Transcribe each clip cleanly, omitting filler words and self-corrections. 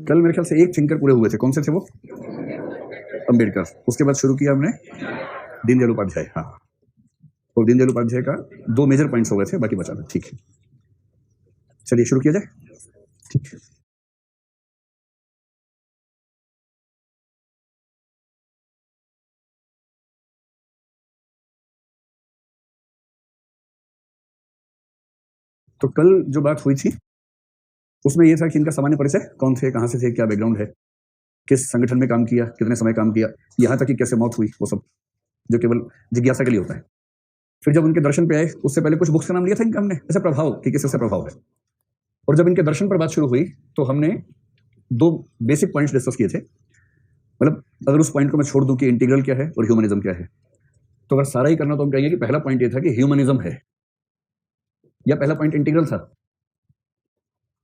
कल मेरे ख्याल से एक थिंकर पूरे हुए थे, कौन से थे वो? अंबेडकर। उसके बाद शुरू किया हमने दीनदयाल उपाध्याय। हाँ, और दीनदयाल उपाध्याय का 2 मेजर पॉइंट्स हो गए थे, बाकी बचा था। ठीक है, चलिए शुरू किया जाए। ठीक है, तो कल जो बात हुई थी उसमें ये था कि इनका सामान्य परिचय, कौन थे, कहाँ से थे, क्या बैकग्राउंड है, किस संगठन में काम किया, कितने समय काम किया, यहाँ तक कि कैसे मौत हुई, वो सब जो केवल जिज्ञासा के लिए होता है। फिर जब उनके दर्शन पे आए, उससे पहले कुछ बुक्स का नाम लिया था इनका हमने, ऐसे प्रभाव कि किससे प्रभाव है। और जब इनके दर्शन पर बात शुरू हुई तो हमने 2 बेसिक पॉइंट्स डिस्कस किए थे। मतलब अगर उस पॉइंट को मैं छोड़ दूं कि इंटीग्रल क्या है और ह्यूमनिज्म क्या है, तो अगर सारा ही करना तो हम कहेंगे कि पहला पॉइंट ये था कि ह्यूमनिज्म है, या पहला पॉइंट इंटीग्रल था।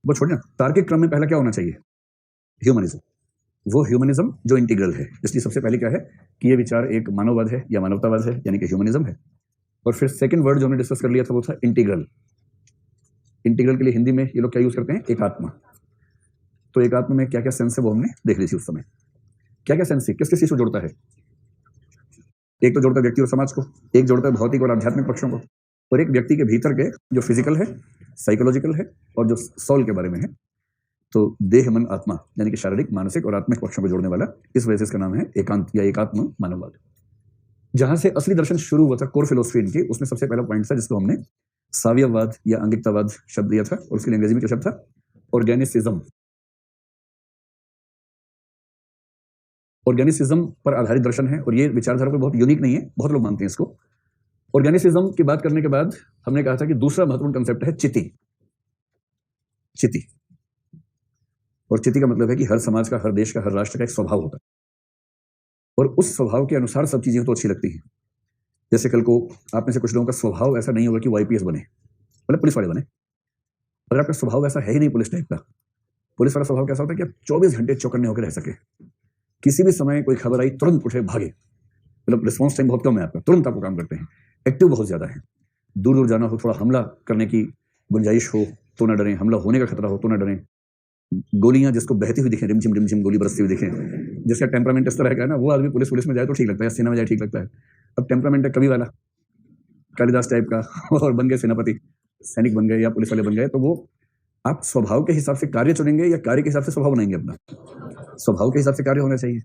वो छोड़ना, तार्किक क्रम में पहला क्या होना चाहिए? ह्यूमनिज्म। वो ह्यूमनिज्म जो इंटीग्रल है, इसलिए सबसे पहले क्या है कि ये विचार एक मानववाद है या मानवतावाद है, यानी कि ह्यूमनिज्म है। और फिर सेकंड वर्ड जो हमने डिस्कस कर लिया था वो था इंटीग्रल। इंटीग्रल के लिए हिंदी में ये लोग क्या यूज करते हैं? एकात्म। तो एकात्म में क्या क्या सेंस है वो हमने देख ली थी उस समय। क्या क्या सेंस है, किस किस चीज को जोड़ता है? एक तो जोड़ता है व्यक्ति और समाज को, एक जोड़ता है भौतिक और आध्यात्मिक पक्षों को, और एक व्यक्ति के भीतर के जो फिजिकल है, साइकोलॉजिकल है, और जो सोल के बारे में है। तो देह मन आत्मा, यानी कि शारीरिक, मानसिक और आत्मिक पक्षों को जोड़ने वाला, इस वजह से इसका नाम है एकांत या एकात्म मानववाद। जहां से असली दर्शन शुरू हुआ था, कोर फिलोसफी इनकी, उसमें सबसे पहला पॉइंट था जिसको हमने साव्यवाद या अंगिकतावाद शब्द दिया था, और उसके लिए अंग्रेजी में क्या शब्द था? ऑर्गेनिसिज्म। ऑर्गेनिसिज्म पर आधारित दर्शन है, और ये विचारधारा पर बहुत यूनिक नहीं है, बहुत लोग मानते हैं इसको। ऑर्गेनिसिज्म की बात करने के बाद हमने कहा था कि दूसरा महत्वपूर्ण कंसेप्ट है चिति। चिति, और चिति का मतलब है कि हर समाज का, हर देश का, हर राष्ट्र का एक स्वभाव होता है, और उस स्वभाव के अनुसार सब चीजें तो अच्छी लगती हैं। जैसे कल को आप में से कुछ लोगों का स्वभाव ऐसा नहीं होगा कि वो आईपीएस बने, मतलब पुलिस वाले बने। अगर आपका स्वभाव ऐसा है ही नहीं पुलिस टाइप का, पुलिस वाला स्वभाव कैसा होता है कि आप 24 घंटे चौकन्ने होकर रह सके, किसी भी समय कोई खबर आई तुरंत उठे भागे, मतलब रिस्पॉन्स टाइम बहुत कम है आपका, तुरंत आपको काम करते हैं, एक्टिव बहुत ज्यादा है। दूर दूर जाना हो, थोड़ा हमला करने की गुंजाइश हो तो ना डरें, हमला होने का खतरा हो तो ना डरें, गोलियां जिसको बहती हुई दिखें, रिमझिम गोली बरसती हुई दिखें, जिसका टेम्परामेंट इस तरह का है ना, वो आदमी पुलिस में जाए तो ठीक लगता है, सेना में जाए ठीक लगता है। अब टेम्परामेंट है कवि वाला, कालिदास टाइप का, और बन गए सेनापति, सैनिक बन गए या पुलिस वाले बन गए, तो वो आप स्वभाव के हिसाब से कार्य चुनेंगे या कार्य के हिसाब से स्वभाव बनाएंगे अपना? स्वभाव के हिसाब से कार्य होना चाहिए।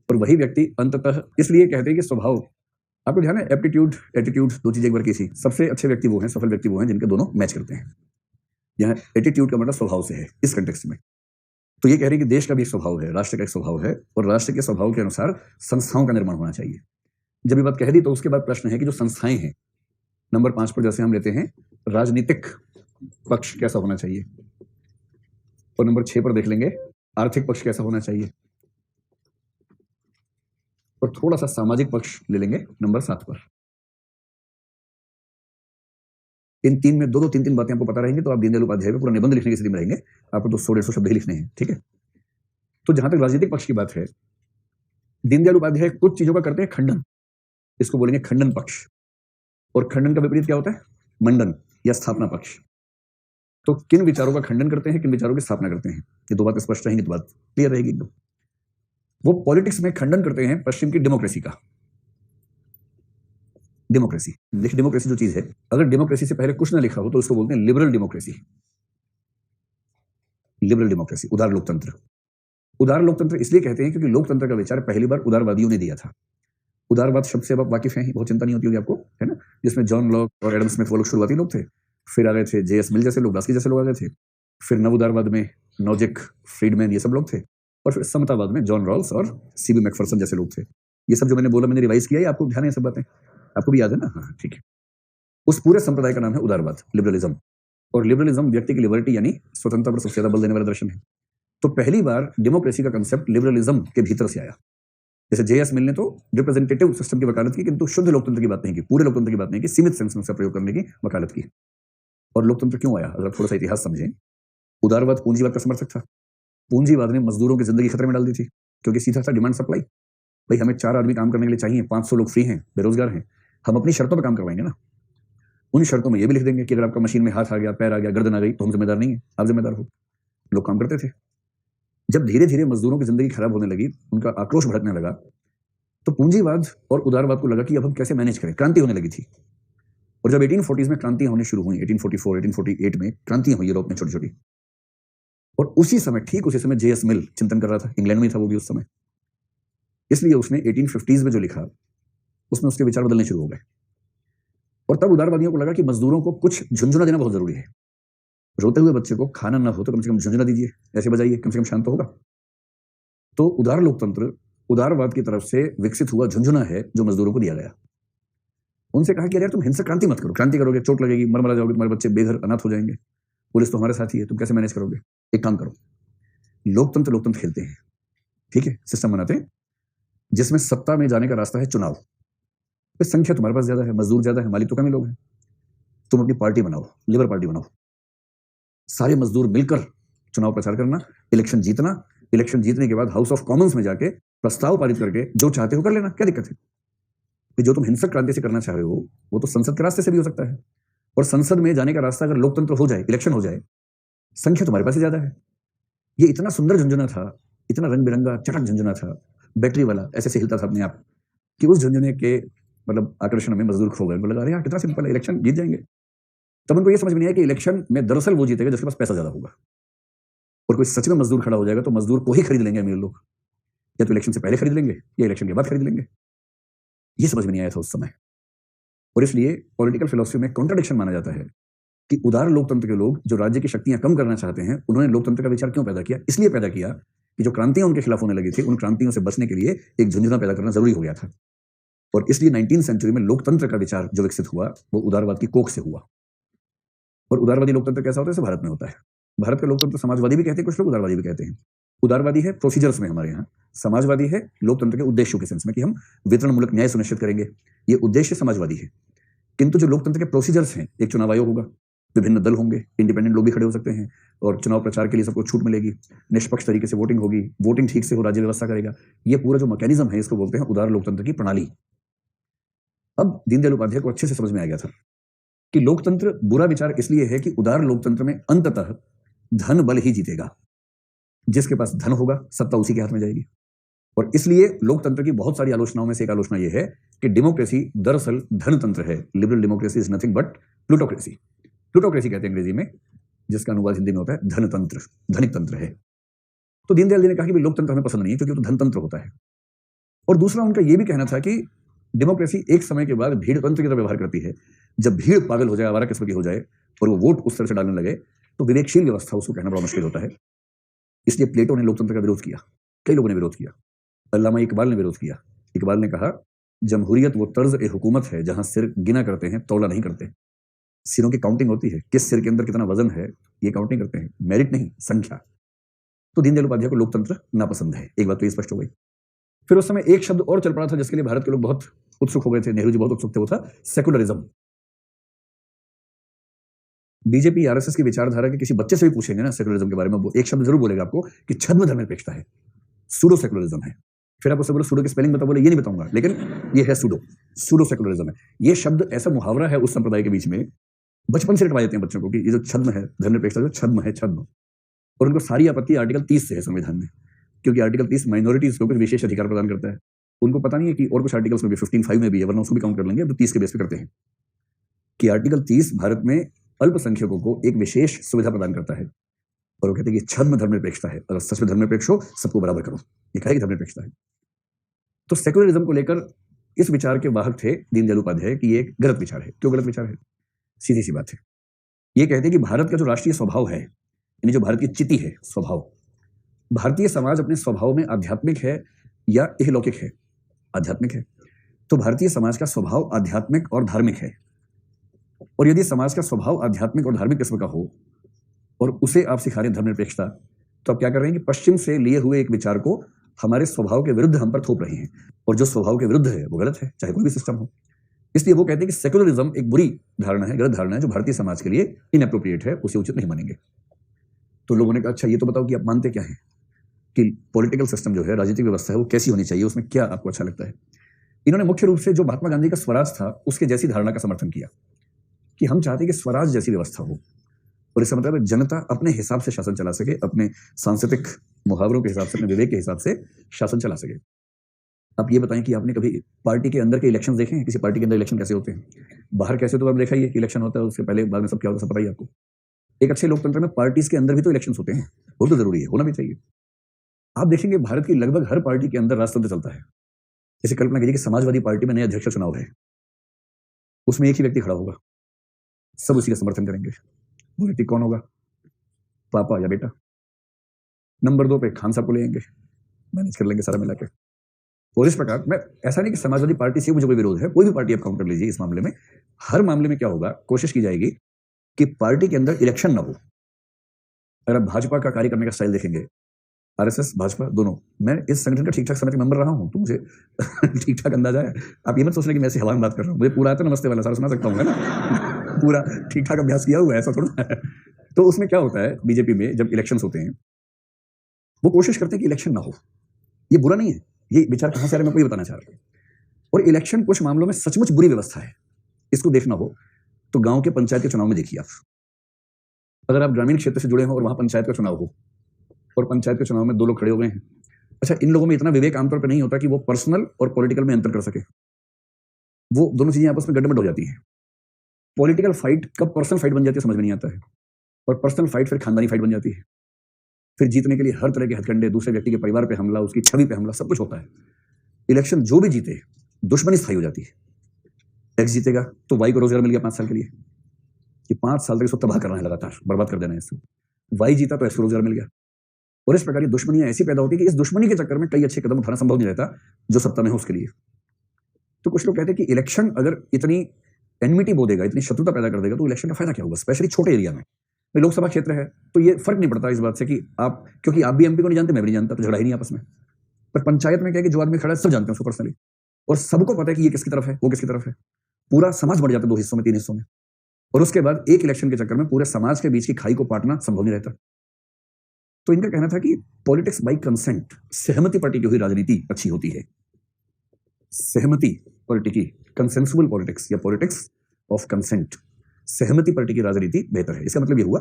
और वही व्यक्ति अंततः, इसलिए कहते हैं कि स्वभाव, आपको ध्यान है एप्टीट्यूड एटीट्यूड दो चीजें एक बार की थी। सबसे अच्छे व्यक्ति वो हैं, सफल व्यक्ति वो हैं जिनके दोनों मैच करते हैं। यहाँ एटीट्यूड का मतलब स्वभाव से है इस कंटेक्स्ट में। तो ये कह रहे हैं कि देश का भी एक स्वभाव है, राष्ट्र का एक स्वभाव है, और राष्ट्र के स्वभाव के अनुसार संस्थाओं का निर्माण होना चाहिए। जब ये बात कह दी तो उसके बाद प्रश्न है कि जो संस्थाएं हैं, नंबर 5 पर जैसे हम लेते हैं राजनीतिक पक्ष कैसा होना चाहिए, और नंबर 6 पर देख लेंगे आर्थिक पक्ष कैसा होना चाहिए, और थोड़ा सा सामाजिक पक्ष ले लेंगे नंबर 7 पर। इन 3 में 2-3 बातें आपको पता रहेंगी तो आप दीनदयाल उपाध्याय पे पूरा निबंध लिखने की स्थिति में रहेंगे। आपको तो 100-150 शब्द ही लिखने हैं, ठीक है। तो जहां तक राजनीतिक पक्ष की बात है, दीनदयाल उपाध्याय कुछ चीजों का करते हैं खंडन, इसको बोलेंगे खंडन पक्ष। और खंडन का विपरीत क्या होता है? मंडन या स्थापना पक्ष। तो किन विचारों का खंडन करते हैं, किन विचारों की स्थापना करते हैं, ये 2 बातें स्पष्ट रहेंगी तो बात क्लियर रहेगी एकदम। वो पॉलिटिक्स में खंडन करते हैं पश्चिम की डेमोक्रेसी का। डेमोक्रेसी, देखिए डेमोक्रेसी जो चीज है, अगर डेमोक्रेसी से पहले कुछ ना लिखा हो तो उसको बोलते हैं लिबरल डेमोक्रेसी। लिबरल डेमोक्रेसी, उदार लोकतंत्र। उदार लोकतंत्र इसलिए कहते हैं क्योंकि लोकतंत्र का विचार पहली बार उदारवादियों ने दिया था। उदारवाद शब्द से अब आप वाकिफ हैं, बहुत चिंता नहीं होती होगी आपको, है ना, जिसमें जॉन लॉक और एडम स्मिथ वो लोग शुरुआती लोग थे। फिर आ गए थे जेएस मिल जैसे लोग, लास्की जैसे लोग आ गए थे। फिर नव उदारवाद में नॉजिक, फ्रीडमैन, ये सब लोग थे। और फिर समतावाद में जॉन रॉल्स और सीबी मैकफरसन जैसे लोग थे। ये सब जो मैंने बोला मैंने रिवाइज किया है, आपको ध्यान है सब बातें, आपको भी याद है ना? हाँ ठीक है। उस पूरे संप्रदाय का नाम है उदारवाद, लिबरलिज्म। और लिबरलिज्म व्यक्ति की लिबर्टी यानी स्वतंत्रता पर सबसे ज्यादा बल देने वाला दर्शन है। तो पहली बार डेमोक्रेसी का कंसेप्ट लिबरलिज्म के भीतर से आया। जैसे जेएस मिल ने तो रिप्रेजेंटेटिव सिस्टम की वकालत की, किंतु शुद्ध लोकतंत्र की बात नहीं की, पूरे लोकतंत्र की बात नहीं की, सीमित सेंस में उसका प्रयोग करने की वकालत की। और लोकतंत्र क्यों आया, अगर थोड़ा सा इतिहास समझें। उदारवाद पूंजीवाद का समर्थक था। पूंजीवाद ने मजदूरों की जिंदगी खतरे में डाल दी थी, क्योंकि सीधा था डिमांड सप्लाई। भाई हमें 4 आदमी काम करने के लिए चाहिए, 500 लोग फ्री हैं, बेरोजगार हैं, हम अपनी शर्तों पर काम करवाएंगे ना। उन शर्तों में ये भी लिख देंगे कि अगर आपका मशीन में हाथ आ गया, पैर आ गया, गर्दन आ गई तो हम जिम्मेदार नहीं है, आप जिम्मेदार हो। लोग काम करते थे। जब धीरे धीरे मजदूरों की जिंदगी खराब होने लगी, उनका आक्रोश भड़कने लगा, तो पूंजीवाद और उदारवाद को लगा कि अब हम कैसे मैनेज करें। क्रांति होने लगी थी, और जब 1840s में क्रांतियां होनी शुरू हुई, 1844, 1848 में क्रांतियां हुई यूरोप में छोटी छोटी, और उसी समय, ठीक उसी समय J.S. मिल चिंतन कर रहा था, इंग्लैंड में था वो भी उस समय। इसलिए उसने 1850s में जो लिखा, उसमें उसके विचार बदलने शुरू हो गए। और तब उदारवादियों को लगा कि मजदूरों को कुछ झुंझुना देना बहुत जरूरी है। रोते हुए बच्चे को खाना ना हो तो कम से कम झुंझुना दीजिए, ऐसे बजाइए, कम से कम शांत होगा। तो उदार लोकतंत्र उदारवाद की तरफ से विकसित हुआ झुंझुना है जो मजदूरों को दिया गया। उनसे कहा कि यार तुम हिंसक क्रांति मत करो, क्रांति करोगे चोट लगेगी, मर जाओगे, तुम्हारे बच्चे बेघर अनाथ हो जाएंगे, पुलिस तो हमारे साथ ही है, तुम कैसे मैनेज करोगे? एक काम करो, लोकतंत्र खेलते हैं, ठीक है, सिस्टम बनाते हैं जिसमें सत्ता में जाने का रास्ता है चुनाव। फिर संख्या तुम्हारे पास ज्यादा है, मजदूर ज्यादा है, मालिक तो कम ही लोग हैं, तुम अपनी पार्टी बनाओ, लिबर पार्टी बनाओ, सारे मजदूर मिलकर चुनाव प्रचार करना, इलेक्शन जीतना, इलेक्शन जीतने के बाद हाउस ऑफ कॉमन्स में जाके प्रस्ताव पारित करके जो चाहते हो कर लेना, क्या दिक्कत है? कि जो तुम हिंसक क्रांति से करना चाह रहे हो वो तो संसद के रास्ते से भी हो सकता है, और संसद में जाने का रास्ता अगर लोकतंत्र हो जाए, इलेक्शन हो जाए, संख्या तुम्हारे पास ही ज्यादा है। ये इतना सुंदर झुंझुना था, इतना रंग बिरंगा चटक झुंझुना था, बैटरी वाला, ऐसे हिलता था अपने आप, कि उस झुंझुने के मतलब आकर्षण में मजदूर खो गए। उनको लगा अरे यार कितना सिंपल है, इलेक्शन जीत जाएंगे। तब उनको ये समझ में नहीं आया कि इलेक्शन में दरअसल वो जीतेगा जिसके पास पैसा ज्यादा होगा, और कोई सच में मजदूर खड़ा हो जाएगा तो मजदूर को ही खरीद लेंगे अमीर लोग, या तो इलेक्शन से पहले खरीद लेंगे या इलेक्शन के बाद खरीद लेंगे। ये समझ में नहीं आया था उस समय, और इसलिए पॉलिटिकल फिलोसफी में कॉन्ट्रडिक्शन माना जाता है कि उदार लोकतंत्र के लोग जो राज्य की शक्तियां कम करना चाहते हैं, उन्होंने लोकतंत्र का विचार क्यों पैदा किया? इसलिए पैदा किया कि जो क्रांतियां उनके खिलाफ होने लगी थी, उन क्रांतियों से बचने के लिए एक झुंझुना पैदा करना जरूरी हो गया था। और इसलिए 19वीं सेंचुरी में लोकतंत्र का विचार जो विकसित हुआ वो उदारवाद की कोख से हुआ। और उदारवादी लोकतंत्र कैसा होता है? जैसे भारत में होता है। भारत का लोकतंत्र समाजवादी भी कहते हैं, कुछ लोग उदारवादी भी कहते हैं। उदारवादी है प्रोसीजर्स में हमारे यहाँ, समाजवादी है लोकतंत्र के उद्देश्यों के सेंस में कि हम वितरणमूलक न्याय सुनिश्चित करेंगे, ये उद्देश्य समाजवादी है। किंतु जो लोकतंत्र के प्रोसीजर्स हैं, एक चुनाव आयोग होगा, विभिन्न दल होंगे, इंडिपेंडेंट लोग भी खड़े हो सकते हैं, और चुनाव प्रचार के लिए सबको छूट मिलेगी, निष्पक्ष तरीके से वोटिंग होगी, वोटिंग ठीक से हो, राज्य व्यवस्था करेगा, ये पूरा जो मैकेनिज्म है इसको बोलते हैं उदार लोकतंत्र की प्रणाली। अब दीनदयाल उपाध्याय को अच्छे से समझ में आ गया था कि लोकतंत्र बुरा विचार इसलिए है कि उदार लोकतंत्र में अंततः धन बल ही जीतेगा, जिसके पास धन होगा सत्ता उसी के हाथ में जाएगी। और इसलिए लोकतंत्र की बहुत सारी आलोचनाओं में से एक आलोचना यह है कि डेमोक्रेसी दरअसल धनतंत्र है। Liberal democracy is nothing but plutocracy. Plutocracy कहते हैं अंग्रेजी में, जिसका अनुवाद हिंदी में होता है धनतंत्र, धनिक तंत्र है। तो दीनदयाल जी ने कहा कि लोकतंत्र हमें पसंद नहीं है क्योंकि वो तो धनतंत्र होता है। और दूसरा उनका यह भी कहना था कि डेमोक्रेसी एक समय के बाद भीड़ तंत्र की तरह व्यवहार करती है। जब भीड़ पागल हो जाए, आवारा किस्म की हो जाए और वो वोट उस तरह से डालने लगे तो विवेकशील व्यवस्था उसको कहना बड़ा मुश्किल होता है। इसलिए प्लेटो ने लोकतंत्र का विरोध किया, कई लोगों ने विरोध किया, अल्लामा इकबाल ने विरोध किया। इकबाल ने कहा जमहूरियत वो तर्ज ए हुकूमत है जहां सिर गिना करते हैं, तौला नहीं करते। सिरों की काउंटिंग होती है, किस सिर के अंदर कितना वजन है ये काउंटिंग करते हैं, मेरिट नहीं, संख्या। तो दीनदयाल उपाध्याय को लोकतंत्र नापसंद है, एक बात तो ये स्पष्ट हो गई। फिर उस समय एक शब्द और चल पड़ा था जिसके लिए भारत के लोग बहुत उत्सुक हो गए थे, नेहरू जी बहुत उत्सुक थे, वो था सेकुलरिज्म। बीजेपी आरएसएस की विचारधारा के किसी बच्चे से भी पूछेंगे ना सेकुलरिज्म के बारे में, वो एक शब्द जरूर बोलेगा आपको कि छद्म धर्मनिरपेक्षता है, सूडो सेकुलरिज्म है। फिर आप उससे बोलो सूडो की स्पेलिंग बताओ, बोले ये नहीं बताऊंगा, लेकिन ये है सूडो, सूडो सेकुलरिज्म है। ये शब्द ऐसा मुहावरा है उस संप्रदाय के बीच में, बचपन से रटवा देते हैं बच्चों को कि ये जो छद्म है धर्मनिरपेक्षता, जो छद्म है छद्म। और उनको सारी आपत्ति आर्टिकल 30 से है संविधान में, क्योंकि आर्टिकल 30 माइनॉरिटीज को कुछ विशेष अधिकार प्रदान करता है। उनको पता नहीं है कि और कुछ आर्टिकल्स में भी 15(5) में भी है, वरना उसको भी काउंट कर लेंगे, तो 30 के बेस पे करते हैं कि आर्टिकल 30 भारत में अल्पसंख्यकों को एक विशेष सुविधा प्रदान करता है। और वो कहते हैं कि छद्म धर्मनिरपेक्षता है, अगर सच में धर्मनिरपेक्ष हो सबको बराबर करो, ये कहेगी धर्मनिरपेक्षता है। तो सेकुलरिज्म को लेकर इस विचार के वाहक थे दीनदयाल उपाध्याय कि ये एक गलत विचार है। क्यों गलत विचार है? सीधी सी बात है, ये कहते हैं कि भारत का जो राष्ट्रीय स्वभाव है, यानी जो भारत की चिति है स्वभाव, भारतीय समाज अपने स्वभाव में आध्यात्मिक है या इहलौकिक है? आध्यात्मिक है। तो भारतीय समाज का स्वभाव आध्यात्मिक और धार्मिक है। और यदि समाज का स्वभाव आध्यात्मिक और धार्मिक किस्म का हो और उसे आप सिखा रहे हैं धर्मनिरपेक्षता, तो आप क्या कर रहे हैं कि पश्चिम से लिए हुए एक विचार को हमारे स्वभाव के विरुद्ध हम पर थोप रहे हैं, और जो स्वभाव के विरुद्ध है वो गलत है, चाहे कोई भी सिस्टम हो। इसलिए वो कहते हैं कि सेकुलरिज्म एक बुरी धारणा है, गलत धारणा है, जो भारतीय समाज के लिए इनएप्रोप्रिएट है, उसे उचित नहीं मानेंगे। तो लोगों ने कहा अच्छा ये तो बताओ कि आप मानते क्या है, कि पॉलिटिकल सिस्टम जो है, राजनीतिक व्यवस्था है, वो कैसी होनी चाहिए, उसमें क्या आपको अच्छा लगता है? इन्होंने मुख्य रूप से जो महात्मा गांधी का स्वराज था उसके जैसी धारणा का समर्थन किया कि हम चाहते हैं कि स्वराज जैसी व्यवस्था हो, और इसका मतलब है जनता अपने हिसाब से शासन चला सके, अपने सांस्कृतिक मुहावरों के हिसाब से, अपने विवेक के हिसाब से शासन चला सके। आप ये बताएं कि आपने कभी पार्टी के अंदर के इलेक्शन देखे हैं? किसी पार्टी के अंदर इलेक्शन कैसे होते हैं? बाहर कैसे होते हैं? तो आप देखा ही है कि इलेक्शन होता है, उसके पहले बाद में सब क्या होता है सब पता ही है आपको। एक अच्छे लोकतंत्र में पार्टीज के अंदर भी तो इलेक्शन होते हैं, वो तो जरूरी है, होना भी चाहिए। आप देखेंगे भारत की लगभग हर पार्टी के अंदर राजतंत्र चलता है। जैसे कल्पना कीजिए कि समाजवादी पार्टी में नया अध्यक्ष चुनाव है, उसमें एक ही व्यक्ति खड़ा होगा, सब उसी का समर्थन करेंगे। वो व्यक्ति कौन होगा? पापा या बेटा? नंबर 2 पे खान साहब को लेंगे, मैनेज कर लेंगे सारा मिला के। और इस प्रकार मैं ऐसा नहीं कि समाजवादी पार्टी से मुझे कोई विरोध है, कोई भी पार्टी आप काउंट कर लीजिए, इस मामले में हर मामले में क्या होगा, कोशिश की जाएगी कि पार्टी के अंदर इलेक्शन ना हो। अगर आप भाजपा का कार्य करने का स्टाइल देखेंगे, आरएसएस भाजपा दोनों, मैं इस संगठन का ठीक ठाक समय तक मेंबर रहा हूं, तो मुझे ठीक ठाक अंदाजा है। आप ये मत सोचने कि मैं ऐसी हवा में बात कर रहा हूं, मुझे पूरा आता है नमस्ते वाला सारा सुना सकता हूं, है ना। पूरा ठीक ठाक अभ्यास किया हुआ है, ऐसा थोड़ा है। तो उसमें क्या होता है, बीजेपी में जब इलेक्शन होते हैं वो कोशिश करते हैं कि इलेक्शन ना हो। ये बुरा नहीं है, ये विचार कहां से आ रहा है मैं आपको ये बताना चाह रहा हूं। और इलेक्शन कुछ मामलों में सचमुच बुरी व्यवस्था है। इसको देखना हो तो गांव के पंचायत के चुनाव में देखिए आप। अगर आप ग्रामीण क्षेत्र से जुड़े हो और वहां पंचायत का चुनाव हो और पंचायत के चुनाव में 2 लोग खड़े हो गए हैं, अच्छा, इन लोगों में इतना विवेक आमतौर पर नहीं होता कि वो पर्सनल और पॉलिटिकल में अंतर कर सके। वो दोनों चीजें आपस में गड़बड़ हो जाती है। पॉलिटिकल फाइट कब पर्सनल फाइट बन जाती है समझ में नहीं आता है, और पर्सनल फाइट फिर खानदानी फाइट बन जाती है। फिर जीतने के लिए हर तरह के हथकंडे, दूसरे व्यक्ति के परिवार पे हमला, उसकी छवि पे हमला, सब कुछ होता है। इलेक्शन जो भी जीते, दुश्मनी स्थायी हो जाती है। एक्स जीतेगा तो वाई को रोजगार मिल गया 5 साल के लिए, कि 5 साल तक इसको तबाह करना है, लगातार बर्बाद कर देना है इसको। वाई जीता तो एक्स को रोजगार मिल गया। और इस प्रकार की दुश्मनियां ऐसी पैदा होती है कि इस दुश्मनी के चक्कर में कई अच्छे कदम उठाना संभव नहीं रहता जो सत्ता में हो उसके लिए। तो कुछ लोग कहते हैं कि इलेक्शन अगर इतनी एनमिटी बो देगा, इतनी शत्रुता पैदा कर देगा, तो इलेक्शन का फायदा क्या होगा, स्पेशली छोटे एरिया में। लोकसभा क्षेत्र है तो ये फर्क नहीं पड़ता इस बात से कि आप, क्योंकि आप भी एमपी को नहीं जानते, मैं भी नहीं जानता, तो झगड़ा ही नहीं आपस में। पर पंचायत में क्या है कि जो आदमी खड़ा है सब जानते हैं उसको पर्सनली, और सबको पता है कि ये किसकी तरफ है, वो किसकी तरफ है। पूरा समाज बढ़ जाता है 2 हिस्सों में, 3 हिस्सों में। और उसके बाद एक इलेक्शन के चक्कर में पूरे समाज के बीच की खाई को पाटना संभव नहीं रहता। तो इनका कहना था कि पॉलिटिक्स बाय कंसेंट, सहमति पार्टी की हुई राजनीति अच्छी होती है। सहमति पार्टी की, कंसेंसुअल पॉलिटिक्स या पॉलिटिक्स ऑफ कंसेंट, सहमति पार्टी की राजनीति बेहतर है। इसका मतलब यह हुआ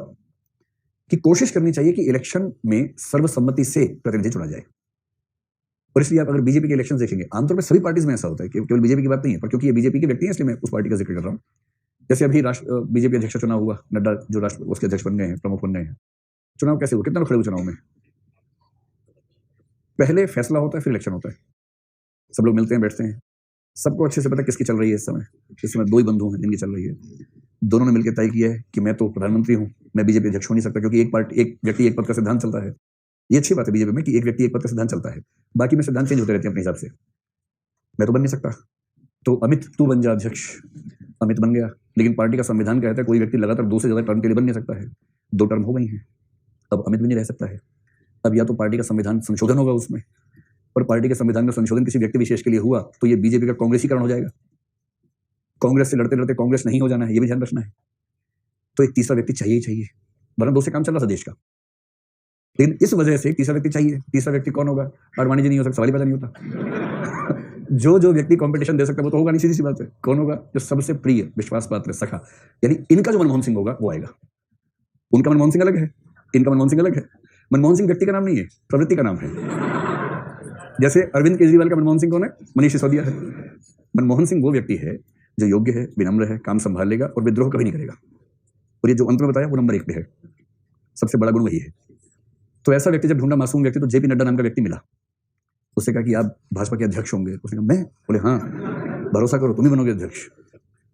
कि कोशिश करनी चाहिए कि इलेक्शन में सर्वसम्मति से प्रतिनिधि चुना जाए। और इसलिए आप अगर बीजेपी के इलेक्शन देखेंगे, आमतौर पर सभी पार्टीज में ऐसा होता है, केवल बीजेपी की बात नहीं है, पर क्योंकि ये बीजेपी के व्यक्ति हैं इसलिए मैं उस पार्टी का जिक्र कर रहा हूं। जैसे अभी बीजेपी अध्यक्ष चुनाव हुआ, नड्डा जो राष्ट्र उसके अध्यक्ष बन गए हैं, प्रमुख बन गए हैं। चुनाव कैसे हुआ, कितने लोग खड़े हुए चुनाव में? पहले फैसला होता है, फिर इलेक्शन होता है। सब लोग मिलते हैं, बैठते हैं, सबको अच्छे से पता किसकी चल रही है इस समय। इस समय 2 ही बंधु हैं जिनकी चल रही है। दोनों ने मिलकर तय किया है कि मैं तो प्रधानमंत्री हूं, मैं बीजेपी अध्यक्ष हो नहीं सकता, क्योंकि एक व्यक्ति एक पद का सिद्धांत चलता है। ये अच्छी बात है बीजेपी में कि एक व्यक्ति एक पद का सिद्धांत चलता है, बाकी में सिद्धांत चेंज होते रहते हैं अपने हिसाब से। मैं तो बन नहीं सकता, तो अमित तू बन जा अध्यक्ष। अमित बन गया, लेकिन पार्टी का संविधान कहता है कोई व्यक्ति लगातार 2 से ज्यादा टर्म के लिए बन नहीं सकता है। 2 टर्म हो गई हैं, अब अमित भी नहीं रह सकता है। अब या तो पार्टी का संविधान संशोधन होगा उसमें, और पार्टी के संविधान में संशोधन किसी व्यक्ति विशेष के लिए हुआ तो ये बीजेपी का कांग्रेसीकरण हो जाएगा। कांग्रेस से लड़ते लड़ते कांग्रेस नहीं हो जाना है, ये भी ध्यान रखना है। तो एक तीसरा व्यक्ति चाहिए ही चाहिए, वरना 2 से काम चल रहा था देश का। लेकिन इस वजह से तीसरा व्यक्ति चाहिए। तीसरा व्यक्ति कौन होगा? आडवाणी जी नहीं हो सकता, सवाल ही पैदा नहीं होता। जो व्यक्ति कंपटीशन दे सकता है वो तो होगा नहीं, सीधी सी बात है। कौन होगा? जो सबसे प्रिय, विश्वास पात्र, सखा, यानी इनका जो मनमोहन सिंह होगा वो आएगा। उनका मनमोहन सिंह अलग है, इनका मनमोहन सिंह अलग है। मनमोहन सिंह व्यक्ति का नाम नहीं है, प्रवृत्ति का नाम है। जैसे अरविंद केजरीवाल का मनमोहन सिंह कौन है? मनीष सिसोदिया है। मनमोहन सिंह वो व्यक्ति है जो योग्य है, विनम्र है, काम संभाल लेगा और विद्रोह कभी नहीं करेगा। और ये जो अंत में बताया वो नंबर 1 पे है, सबसे बड़ा गुण वही है। तो ऐसा व्यक्ति जब ढूंढा, मासूम व्यक्ति, तो जेपी नड्डा नाम का व्यक्ति मिला। उससे कहा कि आप भाजपा के अध्यक्ष होंगे। उसने कहा मैं? बोले हाँ, भरोसा करो तुम ही बनोगे अध्यक्ष।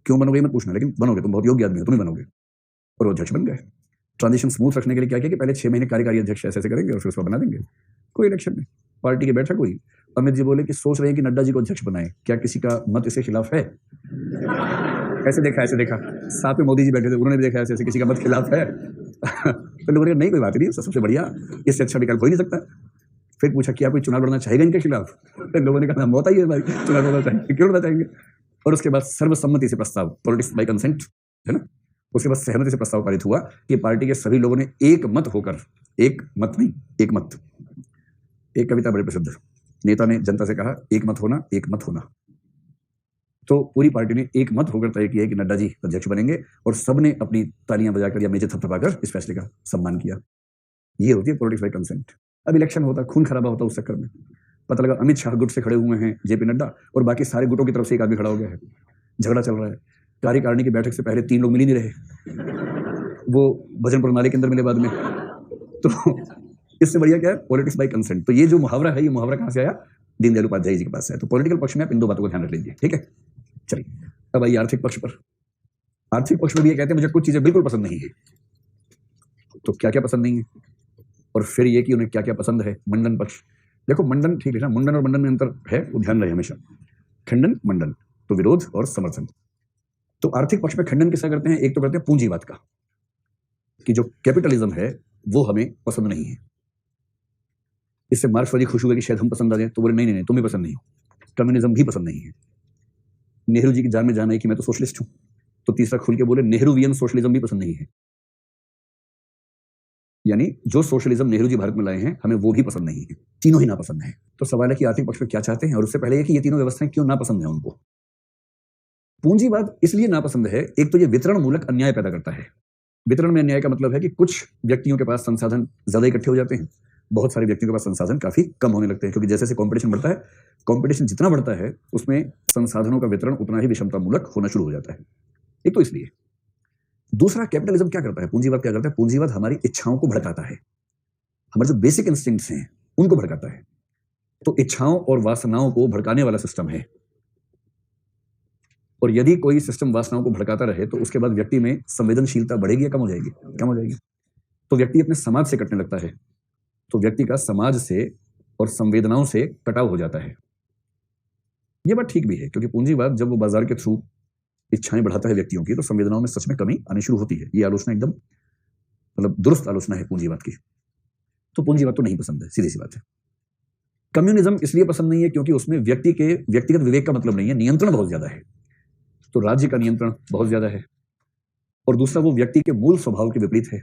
क्यों बनोगे मत पूछना, लेकिन बनोगे, तुम बहुत योग्य आदमी हो, तुम ही बनोगे। और वो अध्यक्ष बन गए। ट्रांजिशन स्मूथ रखने के लिए क्या किया कि पहले 6 महीने कार्यकारी अध्यक्ष ऐसे ऐसे करेंगे और फिर उसको बना देंगे। कोई इलेक्शन नहीं, पार्टी की बैठक हुई। अमित जी बोले कि सोच रहे हैं कि नड्डा जी को अध्यक्ष बनाएं, क्या किसी का मत इसके खिलाफ है? ऐसे देखा, साथ में मोदी जी बैठे थे, उन्होंने भी देखा ऐसे, किसी का मत खिलाफ है? तो लोगों ने नहीं, कोई बात नहीं, सबसे बढ़िया, इससे अच्छा विकल्प हो ही नहीं सकता। फिर पूछा क्या कोई चुनाव लड़ना चाहेगा इनके खिलाफ? तो लोगों ने कहा हम होता ही है भाई, चुनाव लड़ना चाहेंगे, क्यों लड़ना चाहेंगे? और उसके बाद सर्वसम्मति से प्रस्ताव, पॉलिटिक्स बाय कंसेंट, है ना, उसके बाद सहमति से प्रस्ताव पारित हुआ कि पार्टी के सभी लोगों ने एक मत होकर, एक मत नहीं, एक मत, एक कविता बड़ी प्रसिद्ध, नेता ने जनता से कहा एक मत होना, एक मत होना। तो पूरी पार्टी ने एक मत होकर तय किया कि नड्डा जी अध्यक्ष बनेंगे और सबने अपनी तालियां बजाकर या मेजे थपथपाकर इस फैसले का सम्मान किया। ये होती है पॉलिटिक्स बाय कंसेंट। अब इलेक्शन होता, खून खराबा होता, उस चक्कर में पता लगा अमित शाह गुट से खड़े हुए हैं जेपी नड्डा और बाकी सारे गुटों की तरफ से एक आदमी खड़ा हो गया है, झगड़ा चल रहा है। कार्यकारिणी की बैठक से पहले 3 लोग मिल ही नहीं रहे, वो भजनपुर नाले के अंदर मिले बाद में। तो इससे बढ़िया क्या है, पॉलिटिक्स बाय कंसेंट। तो ये जो मुहावरा है, ये मुहावरा कहां से आया? दीनदयाल उपाध्याय जी के पास से है। तो पॉलिटिकल पक्ष में आप इन 2 बातों को ध्यान रख लीजिए, ठीक है। चलिए अब आइए आर्थिक पक्ष पर। आर्थिक पक्ष में भी ये कहते हैं मुझे कुछ चीजें बिल्कुल पसंद नहीं है। तो क्या क्या पसंद नहीं है, और फिर ये कि उन्हें क्या क्या पसंद है। मंडन पक्ष, देखो मंडन ठीक है ना, मुंडन और मंडन में अंतर है, वो ध्यान रहे हमेशा। खंडन मंडन तो विरोध और समर्थन। तो आर्थिक पक्ष में खंडन किसका करते हैं? एक तो करते हैं पूंजीवाद का, कि जो कैपिटलिज्म है वो हमें पसंद नहीं है। इससे मार्क्सवादी खुश हुए कि शायद हम पसंद आ जाए, तो बोले नहीं नहीं नहीं, तुम्हें पसंद नहीं हो। कम्युनिज्म भी पसंद नहीं है। नेहरू जी की जान में जाना है कि मैं तो सोशलिस्ट हूं, तो तीसरा खुल के बोले नेहरूवियन सोशलिज्म भी पसंद नहीं है, यानी जो सोशलिज्म नेहरू जी भारत में लाए हैं हमें वो भी पसंद नहीं है। तीनों ही नापसंद है। तो सवाल है कि आर्थिक पक्ष में क्या चाहते हैं, और उससे पहले है कि ये तीनों व्यवस्थाएं क्यों नापसंद है उनको। पूंजीवाद इसलिए नापसंद है, एक तो ये वितरण मूलक अन्याय पैदा करता है। वितरण में अन्याय का मतलब है कि कुछ व्यक्तियों के पास संसाधन ज्यादा इकट्ठे हो जाते हैं, बहुत सारे व्यक्तियों के पास संसाधन काफी कम होने लगते हैं, क्योंकि जैसे जैसे कंपटीशन बढ़ता है, कंपटीशन जितना बढ़ता है उसमें संसाधनों का वितरण उतना ही विषमतामूलक होना शुरू हो जाता है। एक तो इसलिए। दूसरा, कैपिटलिज्म क्या करता है, पूंजीवाद क्या करता है? पूंजीवाद हमारी इच्छाओं को भड़काता है, हमारे जो बेसिक इंस्टिंक्ट्स हैं उनको भड़काता है। तो इच्छाओं और वासनाओं को भड़काने वाला सिस्टम है, और यदि कोई सिस्टम वासनाओं को भड़काता रहे तो उसके बाद व्यक्ति में संवेदनशीलता बढ़ेगी या कम हो जाएगी? कम हो जाएगी। तो व्यक्ति अपने समाज से कटने लगता है, तो व्यक्ति का समाज से और संवेदनाओं से कटाव हो जाता है। यह बात ठीक भी है, क्योंकि पूंजीवाद जब वो बाजार के थ्रू इच्छाएं बढ़ाता है व्यक्तियों की, तो संवेदनाओं में सच में कमी आनी शुरू होती है। ये आलोचना एकदम मतलब दुरुस्त आलोचना है पूंजीवाद की। तो पूंजीवाद तो नहीं पसंद है, सीधी सी बात है। कम्युनिज्म इसलिए पसंद नहीं है क्योंकि उसमें व्यक्ति के व्यक्तिगत विवेक का मतलब नहीं है, नियंत्रण बहुत ज्यादा है। तो राज्य का नियंत्रण बहुत ज्यादा है, और दूसरा वो व्यक्ति के मूल स्वभाव के विपरीत है।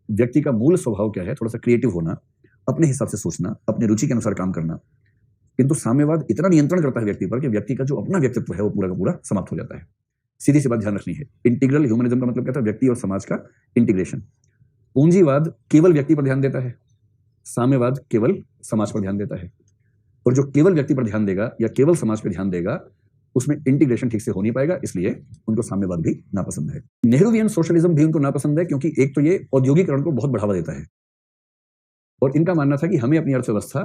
व्यक्ति का मूल स्वभाव क्या है? थोड़ा सा क्रिएटिव होना, अपने हिसाब से सोचना, अपनी रुचि के अनुसार काम करना। किंतु साम्यवाद इतना नियंत्रण करता है व्यक्ति पर कि व्यक्ति का जो अपना व्यक्तित्व है वो पूरा का पूरा समाप्त हो जाता है। सीधी सी बात ध्यान रखनी है। इंटीग्रल ह्यूमनिज्म का मतलब क्या था? व्यक्ति और समाज का इंटीग्रेशन। पूंजीवाद केवल व्यक्ति पर ध्यान देता है, साम्यवाद केवल समाज पर ध्यान देता है। और जो केवल व्यक्ति पर ध्यान देगा या केवल समाज पर ध्यान देगा, उसमें इंटीग्रेशन ठीक से हो नहीं पाएगा, इसलिए उनको साम्यवाद भी नापसंद है। नेहरूवियन सोशलिज्म भी उनको नापसंद है, क्योंकि एक तो ये औद्योगिकरण को बहुत बढ़ावा देता है, और इनका मानना था कि हमें अपनी अर्थव्यवस्था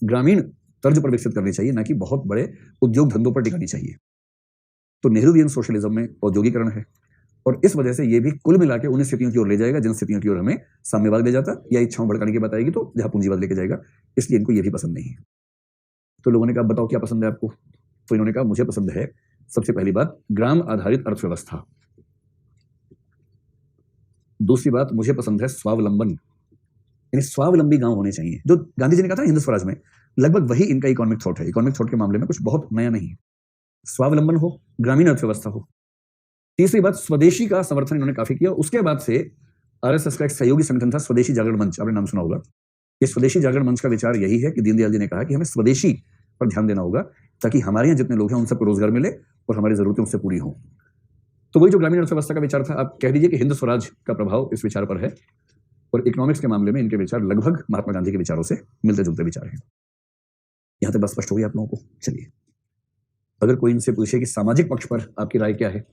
ग्रामीण तर्ज पर विकसित करनी चाहिए, ना कि बहुत बड़े उद्योग धंधों पर टिकानी चाहिए। तो नेहरूवियन सोशलिज्म में औद्योगिकरण है, और इस वजह से ये भी कुल मिला के उन स्थितियों की ओर ले जाएगा जिन स्थितियों की ओर हमें साम्यवाद ले जाता, या इच्छाओं भड़काने की बात आएगी तो जहां पूंजीवाद लेके जाएगा। इसलिए इनको ये भी पसंद नहीं है। तो लोगों ने कहा बताओ क्या पसंद है आपको? तो इन्होंने कहा मुझे पसंद है सबसे पहली बात ग्राम आधारित अर्थव्यवस्था। दूसरी बात मुझे पसंद है स्वावलंबन, यानी स्वावलंबी गांव होने चाहिए। जो गांधी जी ने कहा था हिंद स्वराज में, लगभग वही इनका इकोनॉमिक थॉट है। इकोनॉमिक थॉट के मामले में कुछ बहुत नया नहीं है। स्वावलंबन हो, ग्रामीण अर्थव्यवस्था हो। तीसरी बात स्वदेशी का समर्थन इन्होंने काफी किया। उसके बाद से आरएसएस का एक सहयोगी संगठन था स्वदेशी जागरण मंच, आपने नाम सुना होगा। ये स्वदेशी जागरण मंच का विचार यही है कि दीनदयाल जी ने कहा कि हमें स्वदेशी पर ध्यान देना होगा, ताकि हमारे यहाँ जितने लोग हैं उन सबको रोजगार मिले और हमारी जरूरतें उससे पूरी हों। तो वही जो ग्रामीण अर्थव्यवस्था का विचार था, आप कह दीजिए कि हिंद स्वराज का प्रभाव इस विचार पर है, और इकोनॉमिक्स के मामले में इनके विचार लगभग महात्मा गांधी के विचारों से मिलते जुलते विचार हैं। यहां तक बस स्पष्ट हो गई आप लोगों को। चलिए, अगर कोई इनसे पूछे कि सामाजिक पक्ष पर आपकी राय क्या है,